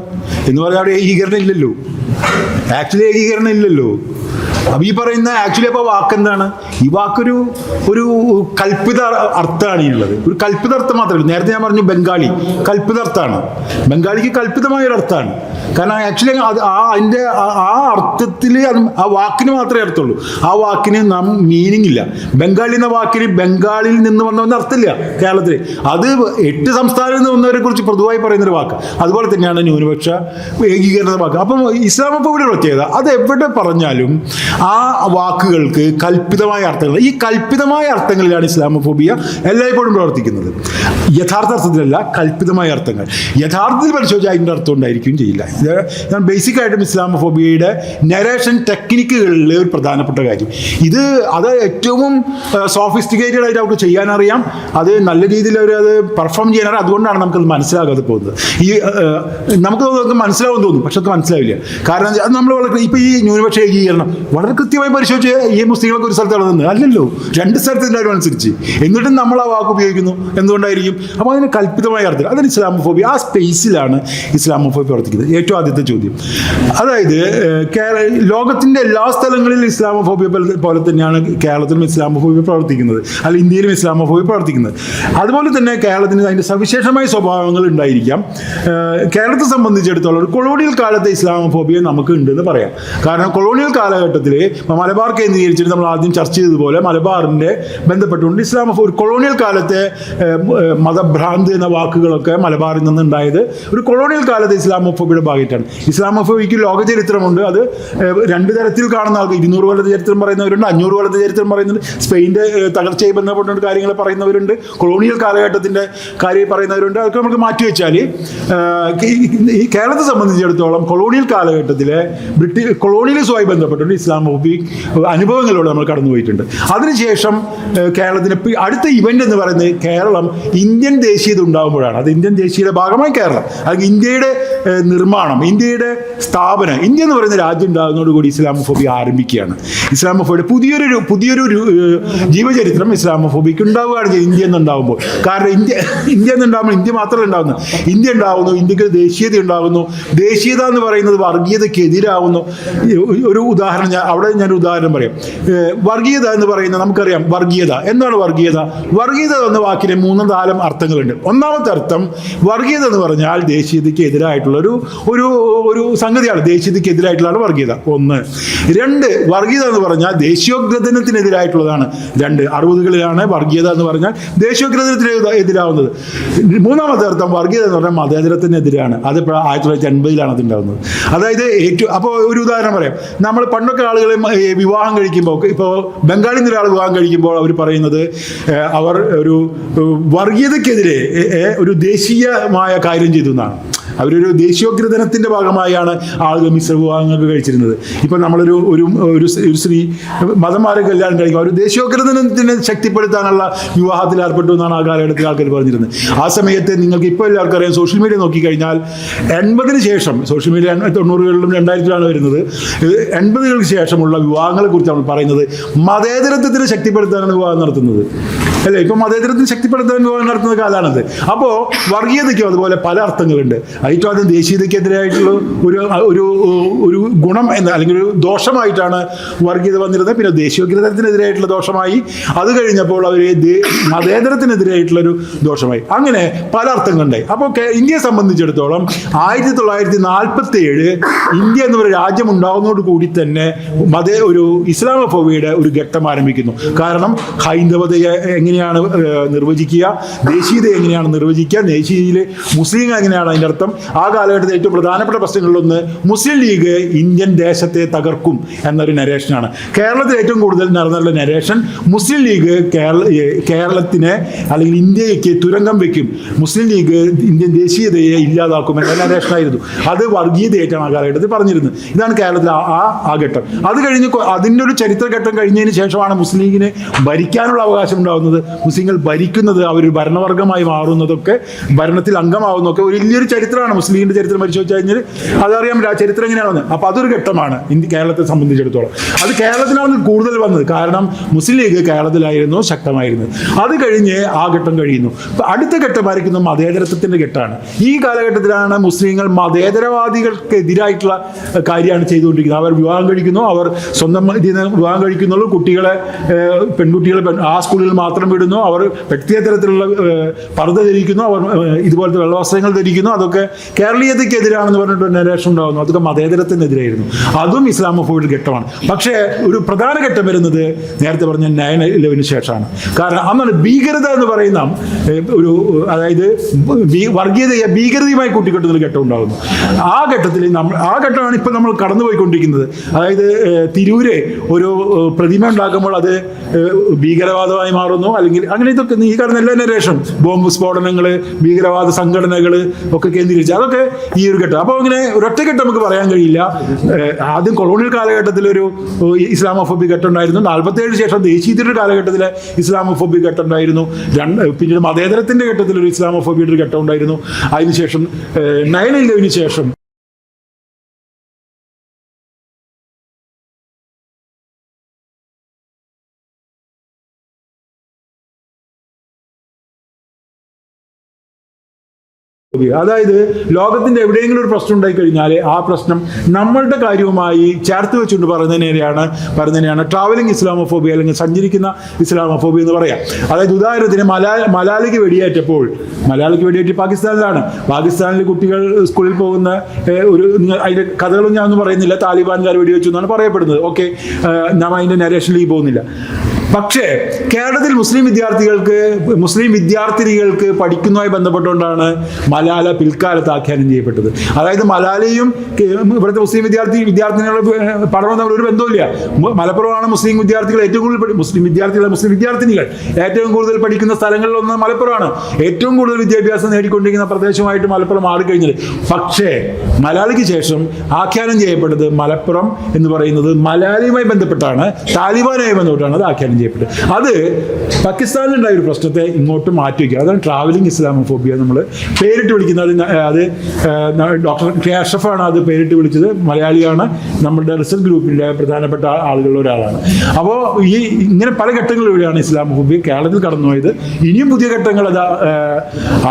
എന്ന് പറഞ്ഞാൽ അവിടെ ഏകീകരണം ഇല്ലല്ലോ. ആക്ച്വലി ഏകീകരണം ഇല്ലല്ലോ. അപ്പം ഈ പറയുന്ന ആക്ച്വലി അപ്പോൾ വാക്കെന്താണ്? ഈ വാക്കൊരു കൽപ്പിത അർത്ഥമാണ് ഉള്ളത്. ഒരു കൽപ്പിത അർത്ഥം മാത്രമല്ല. നേരത്തെ ഞാൻ പറഞ്ഞു ബംഗാളി കൽപ്പിത അർത്ഥമാണ്. ബംഗാളിക്ക് കൽപ്പിതമായൊരു അർത്ഥമാണ്. കാരണം ആക്ച്വലി അതിൻ്റെ ആ അർത്ഥത്തിൽ ആ വാക്കിന് മാത്രമേ അർത്ഥമുള്ളൂ. ആ വാക്കിന് മീനിങ് ഇല്ല. ബംഗാളി എന്ന വാക്കിന് ബംഗാളിൽ നിന്ന് വന്നവെന്ന് അർത്ഥമില്ല കേരളത്തിൽ. അത് 8 സംസ്ഥാനങ്ങളിൽ നിന്ന് വന്നവരെ കുറിച്ച് പൊതുവായി പറയുന്നൊരു വാക്ക്. അതുപോലെ തന്നെയാണ് ന്യൂനപക്ഷ ഏകീകരണ വാക്ക്. അപ്പം ഇസ്ലാമോഫോബിയുടെ പ്രത്യേകത, അത് എവിടെ പറഞ്ഞാലും ആ വാക്കുകൾക്ക് കൽപ്പിതമായ അർത്ഥങ്ങൾ. ഈ കൽപ്പിതമായ അർത്ഥങ്ങളിലാണ് ഇസ്ലാമോഫോബിയ എല്ലായ്പ്പോഴും പ്രവർത്തിക്കുന്നത്. യഥാർത്ഥ അർത്ഥത്തിലല്ല, കൽപ്പിതമായ അർത്ഥങ്ങൾ. യഥാർത്ഥത്തിൽ പരിശോധിച്ചാൽ അതിൻ്റെ അർത്ഥം ഉണ്ടായിരിക്കുകയും ചെയ്യില്ല. ഇതാണ് ബേസിക്കായിട്ടും ഇസ്ലാമോഫോബിയയുടെ നരേഷൻ ടെക്നിക്കുകളിൽ ഒരു പ്രധാനപ്പെട്ട കാര്യം. അത് ഏറ്റവും സോഫിസ്റ്റിക്കേറ്റഡ് ആയിട്ട് അവർക്ക് ചെയ്യാനറിയാം. അത് നല്ല രീതിയിൽ അത് പെർഫോം ചെയ്യാനറിയാം. അതുകൊണ്ടാണ് നമുക്കത് മനസ്സിലാകാതെ പോകുന്നത്. നമുക്ക് മനസ്സിലാവുമെന്ന് തോന്നും, പക്ഷെ അത് മനസ്സിലാവില്ല. കാരണം അത് നമ്മൾ ഇപ്പോൾ ഈ ന്യൂനപക്ഷ ഏകീകരണം വളരെ കൃത്യമായി പരിശോധിച്ച് ഈ മുസ്ലിങ്ങൾക്ക് ഒരു സ്ഥലത്ത് നടന്നത് അല്ലല്ലോ, 2 സ്ഥലത്ത് എല്ലാവരും അനുസരിച്ച്. എന്നിട്ടും നമ്മൾ ആ വാക്ക് ഉപയോഗിക്കുന്നു. എന്തുകൊണ്ടായിരിക്കും? അപ്പോൾ അതിന് കൽപ്പിതമായ അർത്ഥം. അതിന് ഇസ്ലാമോഫോബിയ ആ സ്പേസിലാണ് ഇസ്ലാമോഫോബിയ പ്രവർത്തിക്കുന്നത്. ഏറ്റവും ആദ്യത്തെ ചോദ്യം, അതായത് ലോകത്തിൻ്റെ എല്ലാ സ്ഥലങ്ങളിലും ഇസ്ലാമോഫോബിയ പോലെ തന്നെയാണ് കേരളത്തിലും ഇസ്ലാമോഫോബിയ പ്രവർത്തിക്കുന്നത്, അല്ല ഇന്ത്യയിലും ഇസ്ലാമോഫോബിയ പ്രവർത്തിക്കുന്നത്. അതുപോലെ തന്നെ കേരളത്തിന് അതിൻ്റെ സവിശേഷമായ സ്വഭാവങ്ങൾ ഉണ്ടായിരിക്കാം. കേരളത്തെ സംബന്ധിച്ചിടത്തോളം ഒരു കൊളോണിയൽ കാലത്തെ ഇസ്ലാമോഫോബിയ നമുക്ക് ഉണ്ടെന്ന് പറയാം. കാരണം കൊളോണിയൽ കാലഘട്ടത്തിൽ മലബാർ കേന്ദ്രീകരിച്ചിട്ട് നമ്മൾ ആദ്യം ചർച്ച ചെയ്തതുപോലെ മലബാറിൻ്റെ ബന്ധപ്പെട്ടുകൊണ്ട് ഇസ്ലാമോഫോബിയ ഒരു കൊളോണിയൽ കാലത്തെ മതഭ്രാന്ത് എന്ന വാക്കുകളൊക്കെ മലബാറിൽ നിന്നുണ്ടായത് ഒരു കൊളോണിയൽ കാലത്തെ ഇസ്ലാമോഫോബിയുടെ ഭാഗമായിട്ടാണ്. ഇസ്ലാമോഫോബിക്ക് ലോക ചരിത്രമുണ്ട്. അത് 2 തരത്തിൽ കാണുന്ന ആൾക്ക് 200 കൊല്ലത്തെ ചരിത്രം പറയുന്നവരുണ്ട്, 500 കൊല്ലത്തെ ചരിത്രം പറയുന്നുണ്ട്. സ്പെയിൻ്റെ തകർച്ചയായി ബന്ധപ്പെട്ട കാര്യങ്ങൾ പറയുന്നവരുണ്ട്, കൊളോണിയൽ കാലഘട്ടത്തിൻ്റെ കാര്യം പറയുന്നവരുണ്ട്. അതൊക്കെ നമുക്ക് മാറ്റിവെച്ചാൽ ഈ കേരളത്തെ സംബന്ധിച്ചിടത്തോളം കൊളോണിയൽ കാലഘട്ടത്തിലെ കൊളോണിയലിസവുമായി ബന്ധപ്പെട്ടുകൊണ്ട് ഇസ്ലാമോഫോബിക് അനുഭവങ്ങളിലൂടെ നമ്മൾ കടന്നുപോയിട്ടുണ്ട്. അതിനുശേഷം കേരളത്തിന് അടുത്ത ഇവന്റ് എന്ന് പറയുന്നത് കേരളം ഇന്ത്യൻ ദേശീയത ഉണ്ടാകുമ്പോഴാണ്. അത് ഇന്ത്യൻ ദേശീയത ഭാഗമായി കേരളം, അത് ഇന്ത്യയുടെ നിർമ്മാണം, ഇന്ത്യയുടെ സ്ഥാപനം. ഇന്ത്യ എന്ന് പറയുന്ന രാജ്യം ഉണ്ടാകുന്നതോടുകൂടി ഇസ്ലാമോഫോബിയ ആരംഭിക്കുകയാണ്. ഇസ്ലാമോഫോബിയ പുതിയൊരു ജീവചരിത്രം ഇസ്ലാമോഫോബിയക്ക് ഉണ്ടാവുകയാണ് ചെയ്യുന്നത് ഇന്ത്യ എന്നുണ്ടാകുമ്പോൾ. കാരണം ഇന്ത്യ എന്നുണ്ടാകുമ്പോൾ ഇന്ത്യ മാത്രമല്ല ഉണ്ടാകുന്നത്, ഇന്ത്യ ഉണ്ടാകുന്നു, ഇന്ത്യക്ക് ദേശീയത ഉണ്ടാകുന്നു. ദേശീയത എന്ന് പറയുന്നത് വർഗീയതയ്ക്ക് എതിരാവുന്നു. ഒരു ഉദാഹരണം ഞാൻ ഉദാഹരണം പറയാം. വർഗീയത എന്ന് പറയുന്നത് നമുക്കറിയാം. വർഗീയത എന്താണ് വർഗീയത? വർഗീയത എന്ന വാക്കിന് 3-4 അർത്ഥങ്ങളുണ്ട്. ഒന്നാമത്തെ അർത്ഥം, വർഗീയത എന്ന് പറഞ്ഞാൽ ദേശീയതയ്ക്ക് എതിരായിട്ടുള്ള ഒരു സംഗതിയാണ്. ദേശീയതയ്ക്ക് എതിരായിട്ടുള്ളതാണ് വർഗീയത, 1. 2, വർഗീയത എന്ന് പറഞ്ഞാൽ ദേശീയോദ്ഗ്രഥനത്തിനെതിരായിട്ടുള്ളതാണ്. 2, 60കളിലാണ് വർഗീയത എന്ന് പറഞ്ഞാൽ ദേശീയോദ്ഗ്രഥനത്തിന് എതിരാവുന്നത്. 3ാമത്തെ അർത്ഥം, വർഗീയത എന്ന് പറഞ്ഞാൽ മതേതരത്തിനെതിരാണ്. അത് 1950-ലാണ് അതുണ്ടാകുന്നത്. അതായത് അപ്പോൾ ഒരു ഉദാഹരണം പറയാം. നമ്മൾ പണ്ടൊക്കെ ആളുകൾ വിവാഹം കഴിക്കുമ്പോൾ, ഇപ്പോൾ ബംഗാളിൽ നിന്ന് ഒരാൾ വിവാഹം കഴിക്കുമ്പോൾ അവർ പറയുന്നത് അവർ ഒരു വർഗീയതയ്ക്കെതിരെ ഒരു ദേശീയമായ കാര്യം ചെയ്തു എന്നാണ്. അവരൊരു ദേശീയോദ്ഗ്രഥനത്തിൻ്റെ ഭാഗമായാണ് ആളുകൾ മിശ്ര വിവാഹങ്ങൾക്ക് കഴിച്ചിരുന്നത്. ഇപ്പം നമ്മളൊരു ഒരു സ്ത്രീ മതം മാറി കല്യാണം കഴിക്കും, അവർ ദേശീയോദ്ഗ്രഥനത്തിനെ ശക്തിപ്പെടുത്താനുള്ള വിവാഹത്തിൽ ഏർപ്പെട്ടു എന്നാണ് ആ കാലഘട്ടത്തിൽ ആൾക്കാർ പറഞ്ഞിരുന്നത്. ആ സമയത്ത് നിങ്ങൾക്ക് ഇപ്പോൾ എല്ലാവർക്കും അറിയാം, സോഷ്യൽ മീഡിയ നോക്കിക്കഴിഞ്ഞാൽ 80-ന് ശേഷം, സോഷ്യൽ മീഡിയ 90-കളിലും 2000-ലാണ് വരുന്നത്, 80-കൾക്ക് ശേഷമുള്ള വിവാഹങ്ങളെ കുറിച്ച് നമ്മൾ പറയുന്നത് മതേതരത്വത്തിനെ ശക്തിപ്പെടുത്താനാണ് വിവാഹം നടത്തുന്നത്, അല്ലേ? ഇപ്പം മതേതരത്തിന് ശക്തിപ്പെടുത്താൻ വിവാഹം നടത്തുന്ന കാലമാണത്. അപ്പോൾ വർഗീയതയ്ക്കും അതുപോലെ പല അർത്ഥങ്ങളുണ്ട്. ഏറ്റവും ആദ്യം ദേശീയതയ്ക്കെതിരായിട്ടുള്ള ഒരു ഗുണം അല്ലെങ്കിൽ ഒരു ദോഷമായിട്ടാണ് വർഗീയത വന്നിരുന്നത്. പിന്നെ ദേശീയോദ്ഗ്രഥനത്തിനെതിരായിട്ടുള്ള ദോഷമായി. അത് കഴിഞ്ഞപ്പോൾ അവർ മതേതരത്തിനെതിരായിട്ടുള്ളൊരു ദോഷമായി. അങ്ങനെ പല അർത്ഥങ്ങളുണ്ടായി. അപ്പോൾ ഇന്ത്യയെ സംബന്ധിച്ചിടത്തോളം 1947 ഇന്ത്യ എന്നൊരു രാജ്യം ഉണ്ടാകുന്നതോട് കൂടി തന്നെ ഒരു ഇസ്ലാമോഫോബിയയുടെ ഒരു ഘട്ടം ആരംഭിക്കുന്നു. കാരണം ഹൈന്ദവതയെ എങ്ങനെയാണ് നിർവചിക്കുക, ദേശീയത എങ്ങനെയാണ് നിർവചിക്കുക, ദേശീയതയിൽ മുസ്ലിം എങ്ങനെയാണ് അതിൻ്റെ അർത്ഥം. ആ കാലഘട്ടത്തിൽ ഏറ്റവും പ്രധാനപ്പെട്ട പ്രശ്നങ്ങളിലൊന്ന് മുസ്ലിം ലീഗ് ഇന്ത്യൻ ദേശത്തെ തകർക്കും എന്നൊരു നരേഷനാണ്. കേരളത്തിൽ ഏറ്റവും കൂടുതൽ നടന്നുള്ള നരേഷൻ മുസ്ലിം ലീഗ് കേരളത്തിനെ അല്ലെങ്കിൽ ഇന്ത്യയ്ക്ക് തുരങ്കം വയ്ക്കും, മുസ്ലിം ലീഗ് ഇന്ത്യൻ ദേശീയതയെ ഇല്ലാതാക്കും എന്ന നരേഷനായിരുന്നു. അത് വർഗീയതയായിട്ടാണ് ആ കാലഘട്ടത്തിൽ പറഞ്ഞിരുന്നത്. ഇതാണ് കേരളത്തിൽ ആ ഘട്ടം. അത് കഴിഞ്ഞ് അതിൻ്റെ ഒരു ചരിത്രഘട്ടം കഴിഞ്ഞതിന് ശേഷമാണ് മുസ്ലിം ലീഗിന് ഭരിക്കാനുള്ള അവകാശം ഉണ്ടാകുന്നത്. മുസ്ലിങ്ങൾ ഭരിക്കുന്നത്, അവർ ഭരണവർഗമായി മാറുന്നതൊക്കെ, ഭരണത്തിൽ അംഗമാവുന്നതൊക്കെ ഒരു വലിയൊരു ചരിത്രമാണ്. മുസ്ലിമിൻ്റെ ചരിത്രം പരിശോധിച്ച് കഴിഞ്ഞാൽ അതറിയാം ചരിത്രം എങ്ങനെയാണെന്ന്. അപ്പോൾ അതൊരു ഘട്ടമാണ് കേരളത്തെ സംബന്ധിച്ചിടത്തോളം. അത് കേരളത്തിലാണ് കൂടുതൽ വന്നത്. കാരണം മുസ്ലിം ലീഗ് കേരളത്തിലായിരുന്നു ശക്തമായിരുന്നത്. അത് കഴിഞ്ഞ് ആ ഘട്ടം കഴിയുന്നു. അടുത്ത ഘട്ടമായിരിക്കുന്ന മതേതരത്വത്തിൻ്റെ ഘട്ടമാണ്. ഈ കാലഘട്ടത്തിലാണ് മുസ്ലിങ്ങൾ മതേതരവാദികൾക്കെതിരായിട്ടുള്ള കാര്യമാണ് ചെയ്തുകൊണ്ടിരിക്കുന്നത്. അവർ വിവാഹം കഴിക്കുന്നു, അവർ സ്വന്തം ഇതിന് വിവാഹം കഴിക്കുന്നുള്ളൂ, കുട്ടികളെ പെൺകുട്ടികളെ ആ സ്കൂളിൽ മാത്രം വിടുന്നു, അവർ വ്യക്തിതരത്തിലുള്ള പർദ്ദ ധരിക്കുന്നു, അവർ ഇതുപോലത്തെ വെള്ളവസ്ത്രങ്ങൾ ധരിക്കുന്നു. അതൊക്കെ കേരളീയതയ്ക്കെതിരാണെന്ന് പറഞ്ഞിട്ട് നരേഷൻ ഉണ്ടാകുന്നു. അതൊക്കെ മതേതരത്തിനെതിരായിരുന്നു. അതും ഇസ്ലാമോഫോബിയുടെ ഘട്ടമാണ്. പക്ഷേ ഒരു പ്രധാന ഘട്ടം വരുന്നത് നേരത്തെ പറഞ്ഞ 9/11 ശേഷമാണ്. കാരണം അന്നാണ് ഭീകരത എന്ന് പറയുന്ന അതായത് വർഗീയതയെ ഭീകരതയുമായി കൂട്ടിക്കെട്ടുന്ന ഒരു ഘട്ടം ഉണ്ടാകുന്നു. ആ ഘട്ടമാണ് ഇപ്പം നമ്മൾ കടന്നുപോയിക്കൊണ്ടിരിക്കുന്നത്. അതായത് തിരൂര് ഒരു പ്രതിമ ഉണ്ടാക്കുമ്പോൾ അത് ഭീകരവാദമായി മാറുന്നു, അല്ലെങ്കിൽ അങ്ങനെ ഇതൊക്കെ ഈ കാണുന്ന എല്ലാ നരേഷൻ, ബോംബ് സ്ഫോടനങ്ങൾ, ഭീകരവാദ സംഘടനകൾ ഒക്കെ കേന്ദ്രീകരിച്ച് അതൊക്കെ ഈ ഒരു ഘട്ടം. അപ്പോൾ അങ്ങനെ ഒരൊറ്റഘട്ടം നമുക്ക് പറയാൻ കഴിയില്ല. ആദ്യം കൊളോണിയൽ കാലഘട്ടത്തിലൊരു ഇസ്ലാമോഫോബിക് ഘട്ടം ഉണ്ടായിരുന്നു. 47 ശേഷം ദേശീയതയുടെ കാലഘട്ടത്തിലെ ഇസ്ലാമോഫോബിക് ഘട്ടം ഉണ്ടായിരുന്നു. പിന്നീട് മതേതരത്തിൻ്റെ ഘട്ടത്തിലൊരു ഇസ്ലാമോഫോബിയുടെ ഒരു ഘട്ടം ഉണ്ടായിരുന്നു. അതിനുശേഷം 9/11 ശേഷം അതായത് ലോകത്തിന്റെ എവിടെയെങ്കിലും ഒരു പ്രശ്നം ഉണ്ടായി കഴിഞ്ഞാൽ ആ പ്രശ്നം നമ്മളുടെ കാര്യവുമായി ചേർത്ത് വെച്ചുകൊണ്ട് പറയുന്നതിനെയാണ് ട്രാവലിംഗ് ഇസ്ലാമോഫോബിയ അല്ലെങ്കിൽ സഞ്ചരിക്കുന്ന ഇസ്ലാമോഫോബിയ എന്ന് പറയാം. അതായത് ഉദാഹരണത്തിന് മലാലയ്ക്ക് വെടിയേറ്റപ്പോൾ, മലാലയ്ക്ക് വെടിയേറ്റ് പാകിസ്ഥാനിലെ കുട്ടികൾ സ്കൂളിൽ പോകുന്ന അതിന്റെ കഥകളും ഞാനൊന്നും പറയുന്നില്ല, താലിബാൻകാർ വെടിവെച്ചു എന്നാണ് പറയപ്പെടുന്നത്. ഓക്കെ, നാം അതിന്റെ നരേഷനിലേക്ക് പോകുന്നില്ല. പക്ഷേ കേരളത്തിൽ മുസ്ലിം വിദ്യാർത്ഥിനികൾക്ക് പഠിക്കുന്നതുമായി ബന്ധപ്പെട്ടുകൊണ്ടാണ് മലാല പിൽക്കാലത്ത് ആഖ്യാനം ചെയ്യപ്പെട്ടത്. അതായത് മലാലയും ഇവിടുത്തെ മുസ്ലിം വിദ്യാർത്ഥിനികളുടെ പഠനവും തമ്മിൽ ഒരു ബന്ധവുമില്ല. മലപ്പുറമാണ് മുസ്ലിം വിദ്യാർത്ഥികൾ ഏറ്റവും കൂടുതൽ മുസ്ലിം വിദ്യാർത്ഥിനികൾ ഏറ്റവും കൂടുതൽ പഠിക്കുന്ന സ്ഥലങ്ങളിലൊന്ന് മലപ്പുറമാണ്. ഏറ്റവും കൂടുതൽ വിദ്യാഭ്യാസം നേടിക്കൊണ്ടിരിക്കുന്ന പ്രദേശമായിട്ട് മലപ്പുറം മാറിക്കഴിഞ്ഞത്. പക്ഷേ മലാലയ്ക്ക് ശേഷം ആഖ്യാനം ചെയ്യപ്പെട്ടത് മലപ്പുറം എന്ന് പറയുന്നത് മലാലയുമായി ബന്ധപ്പെട്ടാണ്, താലിബാനുമായി ബന്ധപ്പെട്ടാണ് അത് ആഖ്യാനം ചെയ്യപ്പെട്ടത്. അത് പാകിസ്ഥാനിലുണ്ടായ ഒരു പ്രശ്നത്തെ ഇങ്ങോട്ട് മാറ്റി വയ്ക്കുക. അതാണ് ട്രാവലിംഗ് ഇസ്ലാമോഫോബിയ നമ്മൾ പേരിട്ട് വിളിക്കുന്നത്. അത് ഡോക്ടർ കെ അഷ്റഫാണ് അത് പേരിട്ട് വിളിച്ചത്. മലയാളിയാണ്, നമ്മുടെ റിസർച്ച് ഗ്രൂപ്പിൻ്റെ പ്രധാനപ്പെട്ട ആളുകളിൽ ഒരാളാണ്. അപ്പോൾ ഇങ്ങനെ പല ഘട്ടങ്ങളിലൂടെയാണ് ഇസ്ലാമോഫോബിയ കേരളത്തിൽ കടന്നുപോയത്. ഇനിയും പുതിയ ഘട്ടങ്ങൾ അത്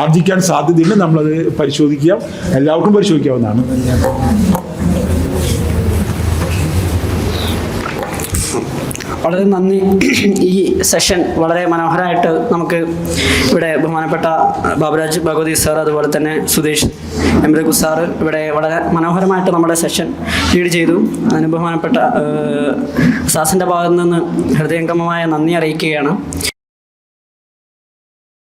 ആർജിക്കാൻ സാധ്യതയുണ്ട്. നമ്മളത് പരിശോധിക്കുക, എല്ലാവർക്കും പരിശോധിക്കാവുന്നതാണ്. വളരെ നന്ദി. ഈ സെഷൻ വളരെ മനോഹരമായിട്ട് നമുക്ക് ഇവിടെ ബഹുമാനപ്പെട്ട ബാബുരാജ് ഭഗവതി സാർ, അതുപോലെ തന്നെ സുധീഷ് എംരഘു സാറ് ഇവിടെ വളരെ മനോഹരമായിട്ട് നമ്മുടെ സെഷൻ ലീഡ് ചെയ്തു. അതിന് ബഹുമാനപ്പെട്ട സാസിൻ്റെ ഭാഗത്തു നിന്ന് ഹൃദയംഗമമായ നന്ദി അറിയിക്കുകയാണ്.